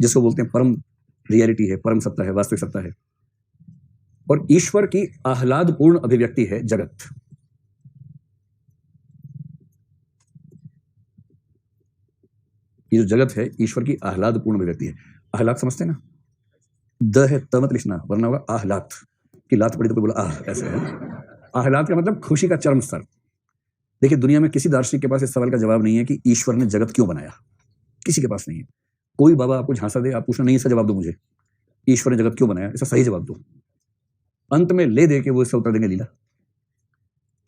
जिसको बोलते हैं परम रियलिटी है, परम सत्ता है, वास्तविक सत्ता है, और ईश्वर की आह्लादपूर्ण अभिव्यक्ति है जगत। ये जो जगत है, ईश्वर की आह्लादपूर्ण अभिव्यक्ति है। आह्लाद समझते हैं ना? द है, त मत लिखना, वरना होगा आह्लाद की लात पड़ी तो कोई बोला आह, ऐसे है। आह्लाद का मतलब खुशी का चरम स्तर। देखिए, दुनिया में किसी दार्शनिक के पास इस सवाल का जवाब नहीं है कि ईश्वर ने जगत क्यों बनाया, किसी के पास नहीं है। कोई बाबा आपको झांसा दे, आप पूछना नहीं, इसका जवाब दो मुझे, ईश्वर ने जगत क्यों बनाया, इसका सही जवाब दो। अंत में ले दे के वो इससे उत्तर देंगे लीला।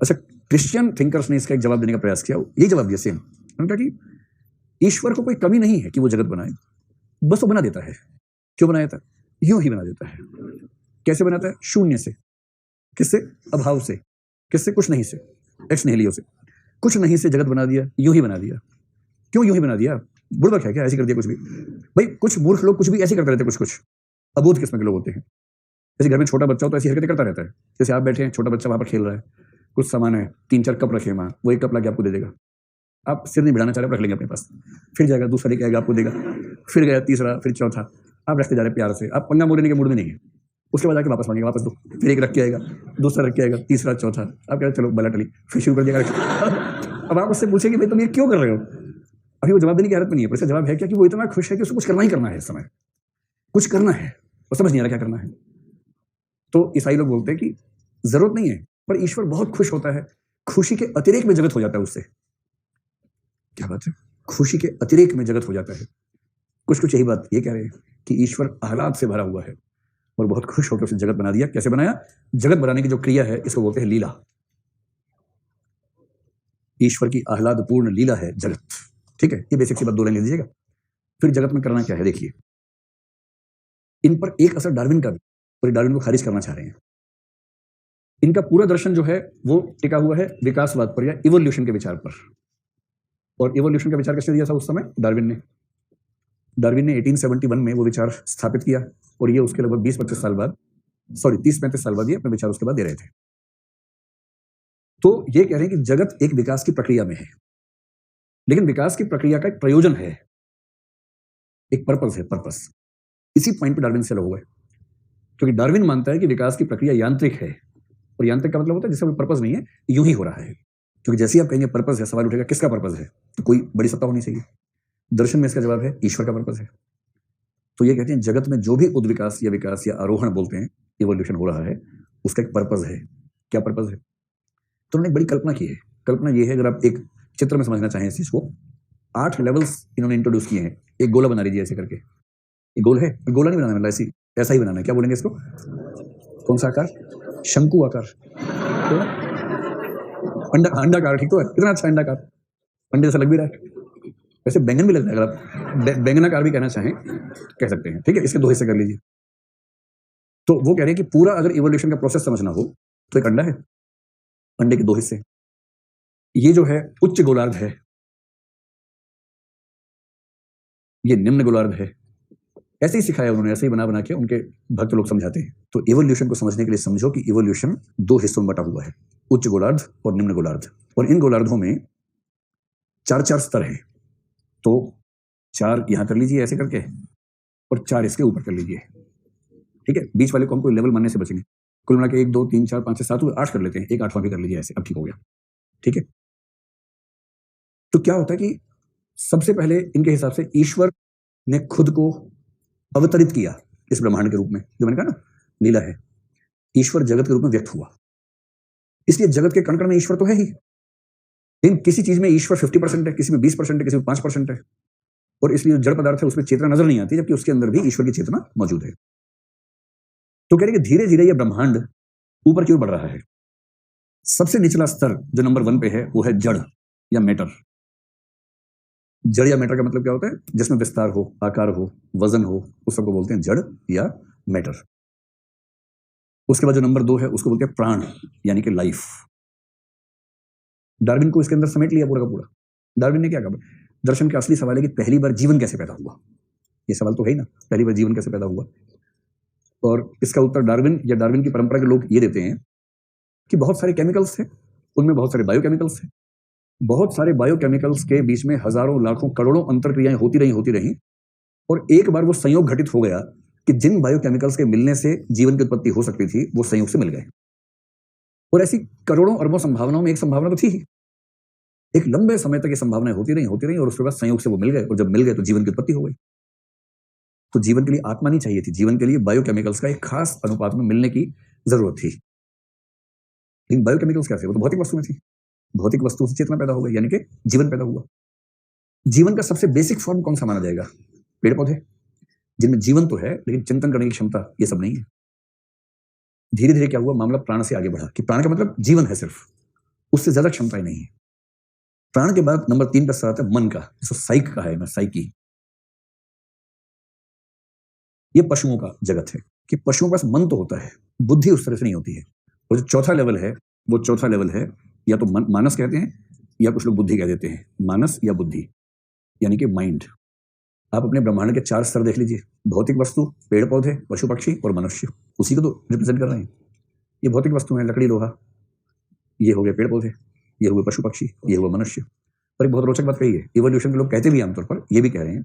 अच्छा, क्रिश्चियन थिंकर्स ने इसका एक जवाब देने का प्रयास किया, ये जवाब दिया सेम। उन्होंने कहा कि ईश्वर को कोई कमी नहीं है कि वो जगत बनाए, बस वो बना देता है। क्यों बनाया था? यूं ही बना देता है। कैसे बनाता है? शून्य से। किससे? अभाव से। किससे? कुछ नहीं से, एक्स निहिलियो से। कुछ नहीं से जगत बना दिया, यूं ही बना दिया। क्यों यूं ही बना दिया? बुड़बक है क्या ऐसे कर दिया कुछ भी? भाई कुछ मूर्ख लोग कुछ भी ऐसे करते रहते, कुछ कुछ अबोध किस्म के लोग होते हैं। जैसे घर में छोटा बच्चा हो तो ऐसी हरकतें करता रहता है। जैसे आप बैठे हैं, छोटा बच्चा वहां पर खेल रहा है, कुछ सामान है, 3-4 कप रखे वहां, वो एक कप लाके आपको दे देगा। आप सिर नहीं भिड़ाना चाह रहे, रख लेंगे अपने पास, फिर जाएगा दूसरा लेके आएगा, आपको देगा, फिर गया तीसरा, फिर चौथा, आप रखते जा रहे प्यार से, आप पंगा मोड़ने के मूड में नहीं है। उसके बाद जाके वापस मांगेगा, वापस दो, फिर एक रख के आएगा, दूसरा रख के आएगा, तीसरा, चौथा, आप कह चलो बला टली, फिर शुरू कर दिया। अब आप उससे पूछेंगे भाई तुम ये क्यों कर रहे हो? अभी वो जवाब देने की हालत में नहीं है, पर इसका जवाब है क्या कि वो इतना खुश है कि उसको कुछ करना ही करना है, इस समय कुछ करना है, वो समझ नहीं आ रहा क्या करना है। तो ईसाई लोग बोलते हैं कि जरूरत नहीं है, पर ईश्वर बहुत खुश होता है, खुशी के अतिरेक में जगत हो जाता है उससे। क्या बात है? खुशी के अतिरेक में जगत हो जाता है। कुछ कुछ यही बात ये कह रहे हैं कि ईश्वर आह्लाद से भरा हुआ है और बहुत खुश होकर उसने जगत बना दिया। कैसे बनाया? जगत बनाने की जो क्रिया है इसको बोलते हैं लीला। ईश्वर की आह्लादपूर्ण लीला है जगत। ठीक है, ये बेसिक सी बात 2 लाइन ले लीजिएगा। फिर जगत में करना क्या है देखिए। इन पर एक असर डार्विन का भी, और डार्विन को खारिज करना चाह रहे हैं। इनका पूरा दर्शन जो है वो टिका हुआ है विकासवाद पर या इवोल्यूशन के विचार पर। और इवोल्यूशन का विचार किसने दिया था उस समय? डार्विन ने। डार्विन ने 1871 में वो विचार स्थापित किया, और ये उसके लगभग 20-25 साल बाद, सॉरी 30-35 साल बाद ये अपने विचार उसके बाद दे रहे थे। तो ये कह रहे हैं कि जगत एक विकास की प्रक्रिया में है, लेकिन विकास की प्रक्रिया का एक प्रयोजन है, एक पर्पस है, पर्पस। इसी पॉइंट पर डार्विन से अलग हुआ है, क्योंकि डार्विन मानता है कि विकास की प्रक्रिया यांत्रिक है, और यांत्रिक का मतलब होता है जिसका कोई पर्पस नहीं है, यूं ही हो रहा है। क्योंकि जैसे ही आप कहेंगे पर्पस है, सवाल उठेगा किसका पर्पस है? तो कोई बड़ी सत्ता होनी चाहिए। दर्शन में इसका जवाब है ईश्वर का पर्पस है। तो ये कहते हैं जगत में जो भी उद्विकास या विकास या आरोहण बोलते हैं, इवोल्यूशन हो रहा है, उसका एक पर्पस है। क्या पर्पस है? तो उन्होंने एक बड़ी कल्पना की है। कल्पना ये है, अगर आप एक चित्र में समझना चाहें इस चीज को, 8 लेवल्स इन्होंने इंट्रोड्यूस किए हैं। एक गोला बना लीजिए ऐसे करके, एक गोल है, गोला नहीं बनाना, मतलब ऐसी ऐसा ही बनाना है। क्या बोलेंगे इसको? कौन सा आकार? शंकु आकार, तो अंडाकार। ठीक तो है, कितना अच्छा अंडाकार, अंडे जैसा लग भी रहा है। वैसे बैंगन भी लगता है, अगर आप बैंगनाकार भी कहना चाहें कह सकते हैं। ठीक है, इसके 2 हिस्से कर लीजिए। तो वो कह रहे हैं कि पूरा अगर इवोल्यूशन का प्रोसेस समझना हो तो एक अंडा है, अंडे के 2 हिस्से, ये जो है उच्च गोलार्ध है, ये निम्न गोलार्ध है। ऐसे ही सिखाया उन्होंने, ऐसे ही बना बना के उनके भक्त लोग समझाते हैं। तो इवोल्यूशन को समझने के लिए समझो कि इवोल्यूशन 2 हिस्सों में बटा हुआ है, उच्च गोलार्ध और निम्न गोलार्ध। और इन गोलार्धों में 4-4 स्तर हैं। तो 4 यहां कर लीजिए ऐसे करके, और 4 इसके ऊपर कर लीजिए। ठीक है, बीच वाले को हमको लेवल मानने से बचेंगे। कुल मिला के 1 2 3 4 5 6 7 8 कर लेते हैं, एक 8वां भी कर लीजिए ऐसे, अब ठीक हो गया। ठीक है, तो क्या होता है कि सबसे पहले इनके हिसाब से ईश्वर ने खुद को अवतरित किया इस ब्रह्मांड के रूप में, जो मैंने कहा ना लीला है। ईश्वर जगत के रूप में व्यक्त हुआ, इसलिए जगत के कण कण में ईश्वर तो है ही, लेकिन किसी चीज में ईश्वर 50% है, किसी में 20% है, किसी में 5% है, और इसलिए जड़ पदार्थ है उसमें चेतना नजर नहीं आती, जबकि उसके अंदर भी ईश्वर की चेतना मौजूद है। तो कह रहे कि धीरे धीरे यह ब्रह्मांड ऊपर की ओर बढ़ रहा है। सबसे निचला स्तर जो नंबर 1 पे है वो है जड़ या मैटर। जड़ या मैटर का मतलब क्या होता है? जिसमें विस्तार हो, आकार हो, वजन हो, उस सबको बोलते हैं जड़ या मैटर। उसके बाद जो नंबर 2 है उसको बोलते हैं प्राण, यानी कि लाइफ। डार्विन को इसके अंदर समेट लिया पूरा का पूरा। डार्विन ने क्या कहा? दर्शन का असली सवाल है कि पहली बार जीवन कैसे पैदा हुआ। ये सवाल तो है ही ना, पहली बार जीवन कैसे पैदा हुआ। और इसका उत्तर डार्विन या डार्विन की परंपरा के लोग ये देते हैं कि बहुत सारे केमिकल्स थे, उनमें बहुत सारे बायोकेमिकल्स थे, बहुत सारे बायोकेमिकल्स के बीच में हजारों लाखों करोड़ों अंतर क्रियाएं होती रही, और एक बार वो संयोग घटित हो गया कि जिन बायोकेमिकल्स के मिलने से जीवन की उत्पत्ति हो सकती थी वो संयोग से मिल गए। और ऐसी करोड़ों अरबों संभावनाओं में एक संभावना तो थी ही। एक लंबे समय तक ये संभावनाएं होती रही, और उसके बाद संयोग से वो मिल गए, और जब मिल गए तो जीवन की उत्पत्ति हो गई। तो जीवन के लिए आत्मा नहीं चाहिए थी, जीवन के लिए बायोकेमिकल्स का एक खास अनुपात में मिलने की जरूरत थी। लेकिन बायोकेमिकल्स क्या थे? वो तो भौतिक वस्तु में थी। भौतिक वस्तु से चेतना पैदा हो गई, यानी कि जीवन पैदा हुआ। जीवन का सबसे बेसिक फॉर्म कौन सा माना जाएगा? पेड़ पौधे, जिनमें जीवन तो है लेकिन चिंतन करने की क्षमता ये सब नहीं है। धीरे धीरे क्या हुआ? मामला प्राण से आगे बढ़ा कि प्राण का मतलब जीवन है सिर्फ, उससे ज्यादा क्षमताएं नहीं है। प्राण के बाद नंबर 3 पर आता है मन का, जिसको साइक कहा है ना, साइकी। ये पशुओं का जगत है कि पशुओं के पास मन तो होता है, बुद्धि उस तरह से नहीं होती है। और जो चौथा लेवल है वो चौथा लेवल है, या तो मानस कहते हैं या कुछ लोग बुद्धि कह देते हैं। मानस या बुद्धि यानी कि माइंड। आप अपने ब्रह्मांड के 4 स्तर देख लीजिए, भौतिक वस्तु, पेड़ पौधे, पशु पक्षी और मनुष्य, उसी को तो रिप्रेजेंट कर रहे हैं। ये भौतिक वस्तु है, लकड़ी लोहा, ये हो गए पेड़ पौधे, ये हुए पशु पक्षी, ये हुआ मनुष्य। पर एक बहुत रोचक बात कही है, इवोल्यूशन के लोग कहते भी आमतौर पर ये भी कह रहे हैं,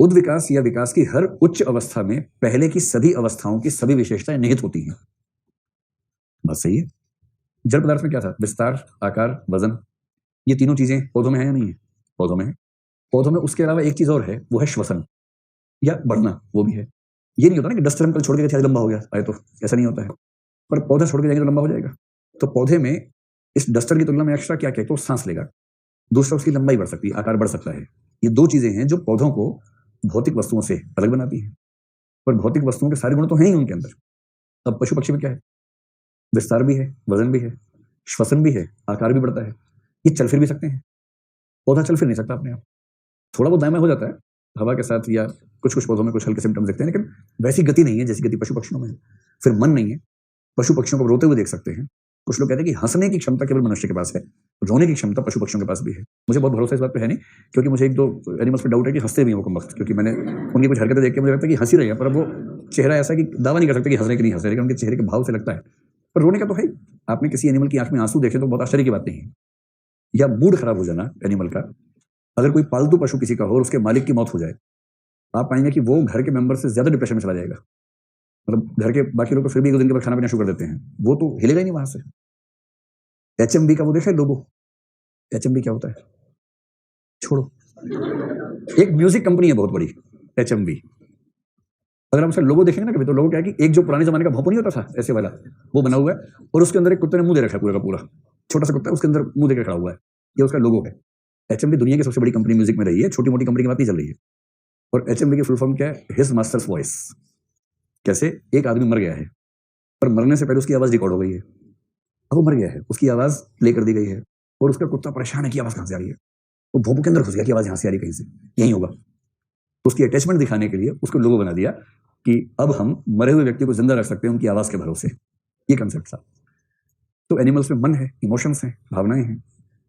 उद्विकास या विकास की हर उच्च अवस्था में पहले की सभी अवस्थाओं की सभी विशेषताएं निहित होती हैं। बात सही है। जड़ पदार्थ में क्या था? विस्तार, आकार, वजन। ये तीनों चीजें पौधों में है या नहीं है? पौधों में है। पौधों में उसके अलावा एक चीज और है, वो है श्वसन या बढ़ना, वो भी है। ये नहीं होता ना कि डस्टर हम कल छोड़ के गए थे लंबा हो गया, आए तो ऐसा नहीं होता है। पर पौधा छोड़ के जाएंगे तो लंबा हो जाएगा। तो पौधे में इस डस्टर की तुलना में एक्स्ट्रा क्या क्या? तो सांस लेगा, दूसरा उसकी लंबाई बढ़ सकती है, आकार बढ़ सकता है। ये 2 चीजें हैं जो पौधों को भौतिक वस्तुओं से अलग बनाती है। पर भौतिक वस्तुओं के सारे गुण तो हैं ही उनके अंदर। अब पशु पक्षी में क्या है? विस्तार भी है, वजन भी है, श्वसन भी है, आकार भी बढ़ता है, ये चल फिर भी सकते हैं। पौधा चल फिर नहीं सकता अपने आप, थोड़ा बहुत दाएं हो जाता है हवा के साथ, या कुछ कुछ पौधों में कुछ हल्के सिम्टम्स दिखते हैं, लेकिन वैसी गति नहीं है जैसी गति पशु पक्षियों में है। फिर मन नहीं है, पशु पक्षियों को रोते हुए देख सकते हैं। कुछ लोग कहते हैं कि हंसने की क्षमता केवल मनुष्य के पास है, रोने की क्षमता पशु पक्षियों के पास भी है। मुझे बहुत भरोसा इस बात पे है नहीं, क्योंकि मुझे 1-2 एनिमल्स पे डाउट है कि हंसते भी हैं वो कम वक्त, क्योंकि मैंने उनकी कुछ हरकतें देख के मुझे लगता है कि हंसी रही है, पर वो चेहरा ऐसा कि दावा नहीं कर सकते कि हंस रहे कि नहीं हंस रहे, लेकिन उनके चेहरे के भाव से लगता है। पर रोने का तो है। आपने किसी एनिमल की आंख में आंसू देखे तो बहुत आश्चर्य की बात नहीं है। या मूड खराब हो जाना एनिमल का, अगर कोई पालतू पशु किसी का हो और उसके मालिक की मौत हो जाए, आप पाएंगे कि वो घर के मेंबर से ज्यादा डिप्रेशन में चला जाएगा। मतलब घर के बाकी लोग तो फिर भी 1-2 दिन के बाद खाना पीना शुरू कर देते हैं, वो तो हिलेगा ही नहीं वहां से। HMV का वो देखा है लोगो? HMV क्या होता है? छोड़ो, एक म्यूजिक कंपनी है बहुत बड़ी, HMV। अगर हम उसका लोगो देखेंगे ना कभी, तो लोगो क्या है कि एक जो पुराने जमाने का भोंपू नहीं होता था ऐसे वाला, वो बना हुआ है, और उसके अंदर एक कुत्ते ने मुंह दे रखा है पूरा का पूरा, छोटा सा कुत्ता है, उसके अंदर मुंह देकर खड़ा हुआ है। ये उसका लोगो है। HMV दुनिया की सबसे बड़ी कंपनी म्यूजिक में रही है, छोटी मोटी कंपनी की बात नहीं चल रही है। और HMV की फुल फॉर्म क्या है? His masters voice. कैसे? एक आदमी मर गया है, पर मरने से पहले उसकी आवाज रिकॉर्ड हो गई है। अब वो मर गया है, उसकी आवाज प्ले कर दी गई है, और उसका कुत्ता परेशान है कि आवाज कहां से आ रही है। वो भोंपू के अंदर घुस गया कि आवाज यहां से आ रही, कहीं से यही होगा। तो उसकी अटैचमेंट दिखाने के लिए उसको लोगो बना दिया कि अब हम मरे हुए व्यक्ति को जिंदा रख सकते हैं उनकी आवाज के भरोसे। ये कंसेप्ट था। तो एनिमल्स में मन है, इमोशंस हैं, भावनाएं हैं।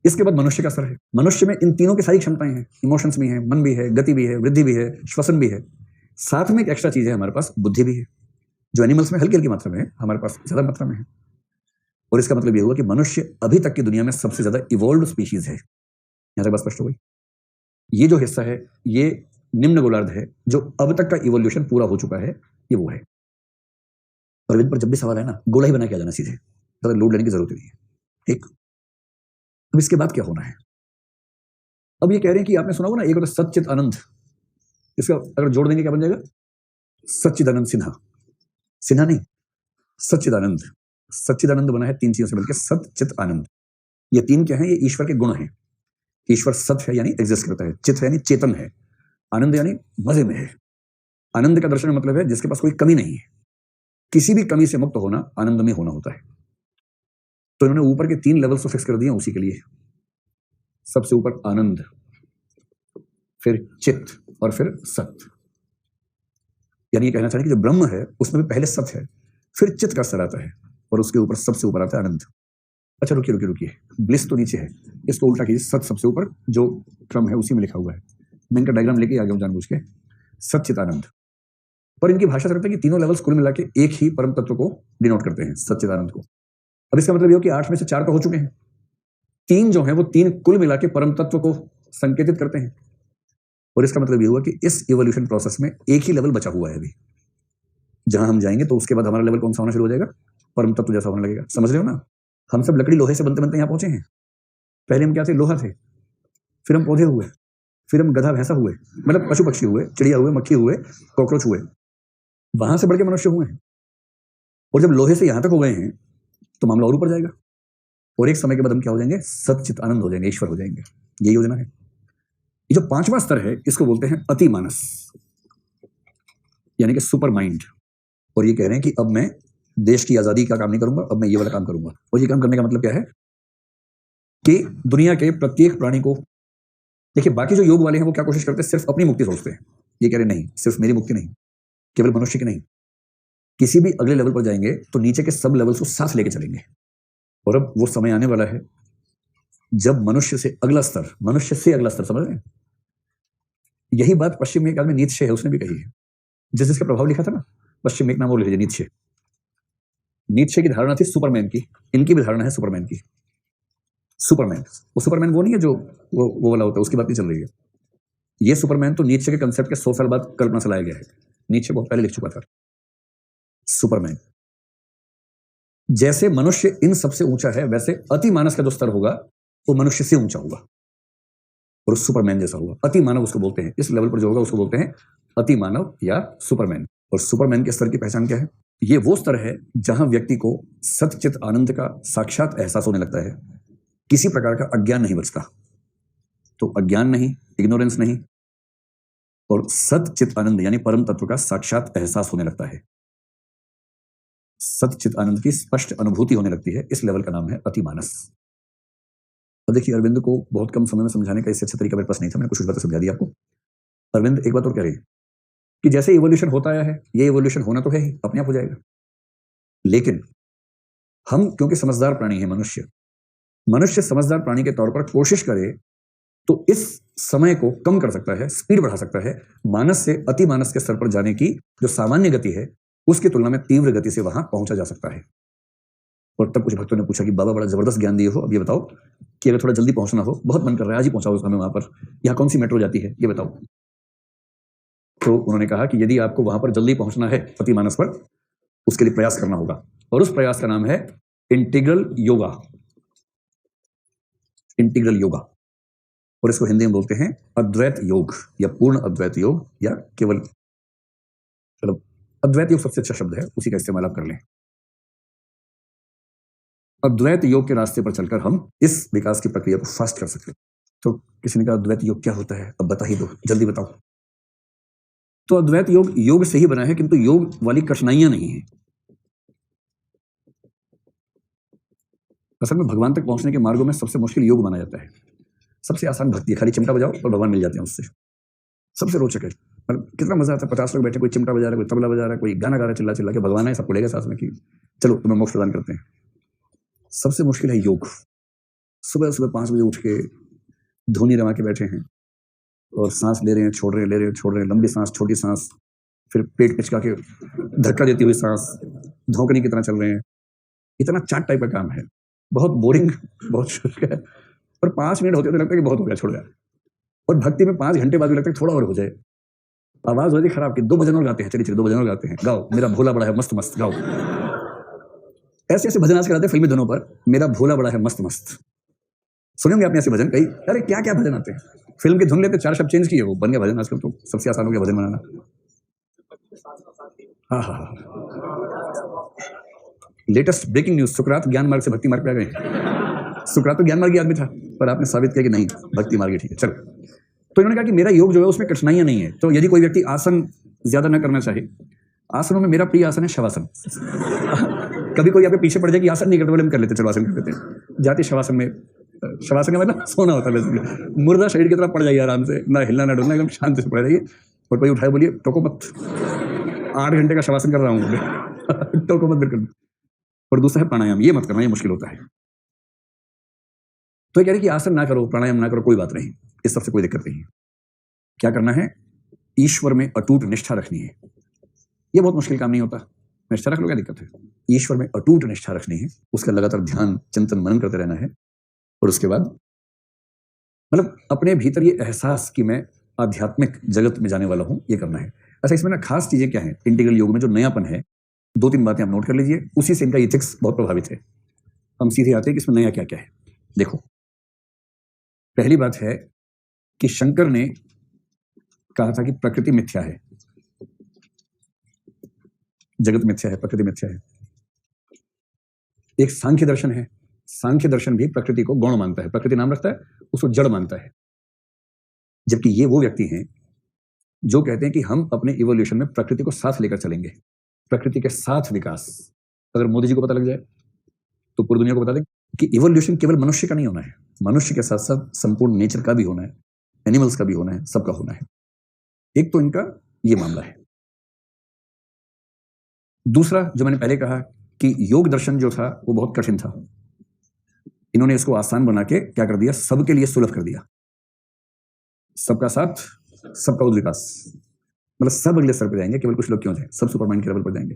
इसके बाद मनुष्य का स्तर है। मनुष्य में इन तीनों की सारी क्षमताएं हैं, इमोशंस भी हैं, मन भी है, गति भी है, वृद्धि भी है, श्वसन भी है। साथ में एक एक्स्ट्रा चीज है, हमारे पास बुद्धि भी है, जो एनिमल्स में हल्की हल्की मात्रा में है, हमारे पास ज्यादा मात्रा में है। और इसका मतलब यह हुआ कि मनुष्य अभी तक की दुनिया में सबसे ज्यादा इवॉल्व्ड स्पीशीज है। यहां तक बात स्पष्ट हो गई। ये जो हिस्सा है ये निम्न गोलार्ध है, जो अब तक का इवोल्यूशन पूरा हो चुका है, ये वो है। अरविंद पर जब भी सवाल है ना, गोला ही बना के आ जाना सीधे, ज्यादा लोड लेने की जरूरत नहीं है। ठीक, अब इसके बाद क्या होना है? अब ये कह रहे हैं कि आपने सुना होगा ना, एक होता सच्चित आनंद, इसका अगर जोड़ देंगे क्या बन जाएगा? सच्चिदानंद सिन्हा। सिन्हा नहीं, सच्चिदानंद। सच्चिदानंद बना है तीन चीजों से मिलकर सत चित आनंद। ये तीन क्या है? ये ईश्वर के गुण हैं। ईश्वर सत है यानी एग्जिस्ट करता है, चित है यानी चेतन है, आनंद यानी मजे में है। आनंद का दर्शन मतलब है जिसके पास कोई कमी नहीं है, किसी भी कमी से मुक्त होना आनंद में होना होता है। तो इन्होंने ऊपर के तीन लेवल्स को फिक्स कर दिए उसी के लिए। सबसे ऊपर आनंद, फिर चित और फिर सत। यानी ये कहना चाहिए कि जो ब्रह्म है उसमें भी पहले सत है, फिर चित का स्तर आता है और उसके ऊपर सबसे ऊपर आता है आनंद। अच्छा रुकिए रुकिए रुकिए, ब्लिस तो नीचे है, इसको उल्टा कीजिए। सत सबसे ऊपर, जो क्रम है उसी में लिखा हुआ है। मैं इनका डायग्राम लेके आ गया हूं जानबूझ के। सत चित आनंद। और इनकी भाषा करते हैं कि तीनों लेवल्स कुल मिला के एक ही परम तत्व को डिनोट करते हैं, सच्चिदानंद को। अब इसका मतलब ये हो कि 8 में से 4 तो हो चुके हैं, 3 जो है वो 3 कुल मिला के परम तत्व को संकेतित करते हैं। और इसका मतलब ये हुआ कि इस इवोल्यूशन प्रोसेस में एक ही लेवल बचा हुआ है अभी। जहां हम जाएंगे तो उसके बाद हमारा लेवल कौन सा होना शुरू हो जाएगा? परम तत्व जैसा होने लगेगा। समझ रहे हो ना? हम सब लकड़ी लोहे से बनते बनते यहां पहुंचे हैं। पहले हम क्या थे? लोहा थे, फिर हम पौधे हुए, फिर हम गधा भैंसा हुए, मतलब पशु पक्षी हुए, चिड़िया हुए, मक्खी हुए, कॉकरोच हुए, वहां से बढ़ के मनुष्य हुए हैं। और जब लोहे से यहां तक हो गए हैं तो मामला और ऊपर जाएगा, और एक समय के बाद हम क्या हो जाएंगे? सच्चित आनंद हो जाएंगे, ईश्वर हो जाएंगे। ये योजना है। ये जो 5वां स्तर है इसको बोलते हैं अति मानस, यानी कि सुपर माइंड। और ये कह रहे हैं कि अब मैं देश की आजादी का काम नहीं करूंगा, अब मैं ये वाला काम करूंगा। और ये काम करने का मतलब क्या है कि दुनिया के प्रत्येक प्राणी को, देखिए बाकी जो योग वाले हैं वो क्या कोशिश करते हैं? सिर्फ अपनी मुक्ति सोचते हैं। ये कह रहे नहीं, सिर्फ मेरी मुक्ति नहीं, केवल मनुष्य की नहीं, किसी भी अगले लेवल पर जाएंगे तो नीचे के सब लेवल्स को साथ लेके चलेंगे। और अब वो समय आने वाला है जब मनुष्य से अगला स्तर, समझ रहे हैं? यही बात पश्चिम में एक आदमी नीत्शे है, उसने भी कही है। जिसका प्रभाव लिखा था ना, पश्चिम में एक नाम और लिख लीजिए, नीत्शे। नीत्शे की धारणा थी सुपरमैन की, इनकी भी धारणा है सुपरमैन की। सुपरमैन, वो सुपरमैन वो नहीं है जो वो वाला होता है, उसकी बात नहीं चल रही है। ये सुपरमैन तो नीत्शे के कंसेप्ट के 100 साल बाद कल्पना से लाया गया है। नीत्शे बहुत पहले लिख चुका था। सुपरमैन जैसे मनुष्य इन सबसे ऊंचा है, वैसे अति मानस का जो स्तर होगा वो मनुष्य से ऊंचा होगा और सुपरमैन जैसा होगा। अति मानव उसको बोलते हैं, इस लेवल पर जो होगा उसको बोलते हैं अति मानव या सुपरमैन। और सुपरमैन के स्तर की पहचान क्या है? ये वो स्तर है जहां व्यक्ति को सच्चित आनंद का साक्षात एहसास होने लगता है, किसी प्रकार का अज्ञान नहीं बचता। तो अज्ञान नहीं, इग्नोरेंस नहीं, और सच्चित आनंद यानी परम तत्व का साक्षात एहसास होने लगता है, सच्चित आनंद की स्पष्ट अनुभूति होने लगती है। इस लेवल का नाम है अतिमानस। अब देखिए, अरविंद को बहुत कम समय में समझाने का इससे अच्छा तरीका मेरे पास नहीं था, मैंने कुछ बातें समझा दी आपको। अरविंद एक बात और कह रहे हैं कि जैसे इवोल्यूशन होता आया है, ये इवोल्यूशन होना तो है ही, अपने आप हो जाएगा। लेकिन हम क्योंकि समझदार प्राणी हैं, मनुष्य समझदार प्राणी के तौर पर कोशिश करे तो इस समय को कम कर सकता है, स्पीड बढ़ा सकता है। मानस से अति मानस के स्तर पर जाने की जो सामान्य गति है उसकी तुलना में तीव्र गति से वहां पहुंचा जा सकता है। और तब कुछ भक्तों ने पूछा कि बाबा बड़ा जबरदस्त ज्ञान दिए हो, अब ये बताओ कि अगर थोड़ा जल्दी पहुंचना हो, बहुत मन कर रहा है आज ही पहुंचाओ हमें वहां पर, यहाँ कौन सी मेट्रो जाती है ये बताओ। तो उन्होंने कहा कि यदि आपको वहां पर जल्दी पहुंचना है अति मानस पर, उसके लिए प्रयास करना होगा, और उस प्रयास का नाम है इंटीग्रल योगा। इंटीग्रल योगा, और इसको हिंदी में बोलते हैं अद्वैत योग या पूर्ण अद्वैत योग, या केवल, मतलब अद्वैत योग सबसे अच्छा शब्द है, उसी का इस्तेमाल आप कर लें। अद्वैत योग के रास्ते पर चलकर हम इस विकास की प्रक्रिया को फास्ट कर सकते हैं। तो किसी ने कहा अद्वैत योग क्या होता है, अब बता ही दो, जल्दी बताओ। तो अद्वैत योग योग से ही बना है, किंतु योग वाली कठिनाइयां नहीं है। असल में भगवान तक पहुंचने के मार्गों में सबसे मुश्किल योग माना जाता है। सबसे आसान भक्ति है, खाली चिमटा बजाओ और भगवान मिल जाते हैं उससे। सबसे रोचक है, मतलब कितना मजा आता है। 50 लोग बैठे, कोई चिमटा बजा रहा है, कोई तबला बजा रहा है, कोई गाना गा रहा है चिल्ला चिल्ला के, भगवान है सब पड़ेगा साथ में कि चलो तुम्हें मोक्ष प्रदान करते हैं। सबसे मुश्किल है योग। सुबह सुबह 5 बजे उठ के धुनी रमा के बैठे हैं और सांस ले रहे हैं, छोड़ रहे हैं, ले रहे हैं, छोड़ रहे हैं, लंबी सांस, छोटी सांस, फिर पेट पिचका के धक्का देती हुई सांस, धौंकनी की तरह चल रहे हैं। इतना चाट टाइप का काम है, बहुत बोरिंग, बहुत शुष्क है। और 5 मिनट होते तो लगता है कि बहुत हो गया, छोड़ गया। और भक्ति में 5 घंटे बाद भी लगता है थोड़ा और हो जाए। आवाज हो जाती खराब कि 2 भजन और गाते हैं, चलिए 2 भजन और गाते हैं, गाओ मेरा भोला बड़ा है मस्त मस्त, गाओ। ऐसे ऐसे भजन आज कराते हैं फिल्मी धुनों पर, मेरा भोला बड़ा है मस्त मस्त। सुनेंगे आपने ऐसे भजन कई, अरे क्या क्या भजन आते हैं। फिल्म की धुन लेते 4 शब्द चेंज किए, वो बन गया भजन। आजकल तो सबसे आसान हो गया भजन बनाना। हाँ हाँ हाँ, लेटेस्ट ब्रेकिंग न्यूज, सुकरात ज्ञान मार्ग से भक्ति मार्ग पे आ गए। सुकरात तो ज्ञान मार्ग आदमी था, पर आपने साबित किया कि नहीं, भक्ति मार्ग ठीक है। चलो, तो इन्होंने कहा कि मेरा योग जो है उसमें कठिनाइयां नहीं है। तो यदि कोई व्यक्ति आसन ज्यादा न करना चाहे, आसनों में मेरा प्रिय आसन है शवासन। कभी कोई आपके पीछे पड़ जाए कि आसन नहीं करते, बोले हम कर लेते, चलो आसन कर लेते हैं। जाते शवासन में, शवासन का मतलब सोना होता है बेसिकली, मुर्दा शरीर की तरह पड़ जाइए आराम से, ना हिलना ना डुलना, एकदम शांति से पड़ जाइए। और कोई उठाए बोलिए टोको मत, 8 घंटे का शवासन कर रहा हूँ, टोको मत बिल्कुल। और दूसरा है प्राणायाम, ये मत करना, ये मुश्किल होता है। तो ये कह रहे कि आसन ना करो, प्राणायाम ना करो, कोई बात नहीं, इस सबसे कोई दिक्कत नहीं है। क्या करना है? ईश्वर में अटूट निष्ठा रखनी है। ये बहुत मुश्किल काम नहीं होता, निष्ठा रख लो, क्या दिक्कत है? ईश्वर में अटूट निष्ठा रखनी है, उसका लगातार ध्यान चिंतन मनन करते रहना है। और उसके बाद मतलब अपने भीतर ये एहसास कि मैं आध्यात्मिक जगत में जाने वाला हूं, ये करना है। अच्छा, इसमें ना खास चीजें क्या है इंटीग्रल योग में, जो नयापन है, 2-3 बातें आप नोट कर लीजिए, उसी से इनका एथिक्स बहुत प्रभावित है। हम सीधे आते हैं कि इसमें नया क्या क्या है। देखो, पहली बात है कि शंकर ने कहा था कि प्रकृति मिथ्या है, जगत मिथ्या है, प्रकृति मिथ्या है। एक सांख्य दर्शन है, सांख्य दर्शन भी प्रकृति को गौण मानता है, प्रकृति नाम रखता है, उसको जड़ मानता है। जबकि ये वो व्यक्ति हैं जो कहते हैं कि हम अपने इवोल्यूशन में प्रकृति को साथ लेकर चलेंगे, प्रकृति के साथ विकास। अगर मोदी जी को पता लग जाए तो पूरी दुनिया को बता दें कि इवोल्यूशन केवल मनुष्य का नहीं होना है, मनुष्य के साथ साथ संपूर्ण नेचर का भी होना है, एनिमल्स का भी होना है, सबका होना है। एक तो इनका ये मामला है। दूसरा, जो मैंने पहले कहा कि योग दर्शन जो था वो बहुत कठिन था, इन्होंने इसको आसान बना के क्या कर दिया, सबके लिए सुलभ कर दिया। सबका साथ, सबका विकास, मतलब सब अगले स्तर पर जाएंगे, केवल कुछ लोग क्यों जाए, सब सुपरमाइंड के लेवल पर जाएंगे।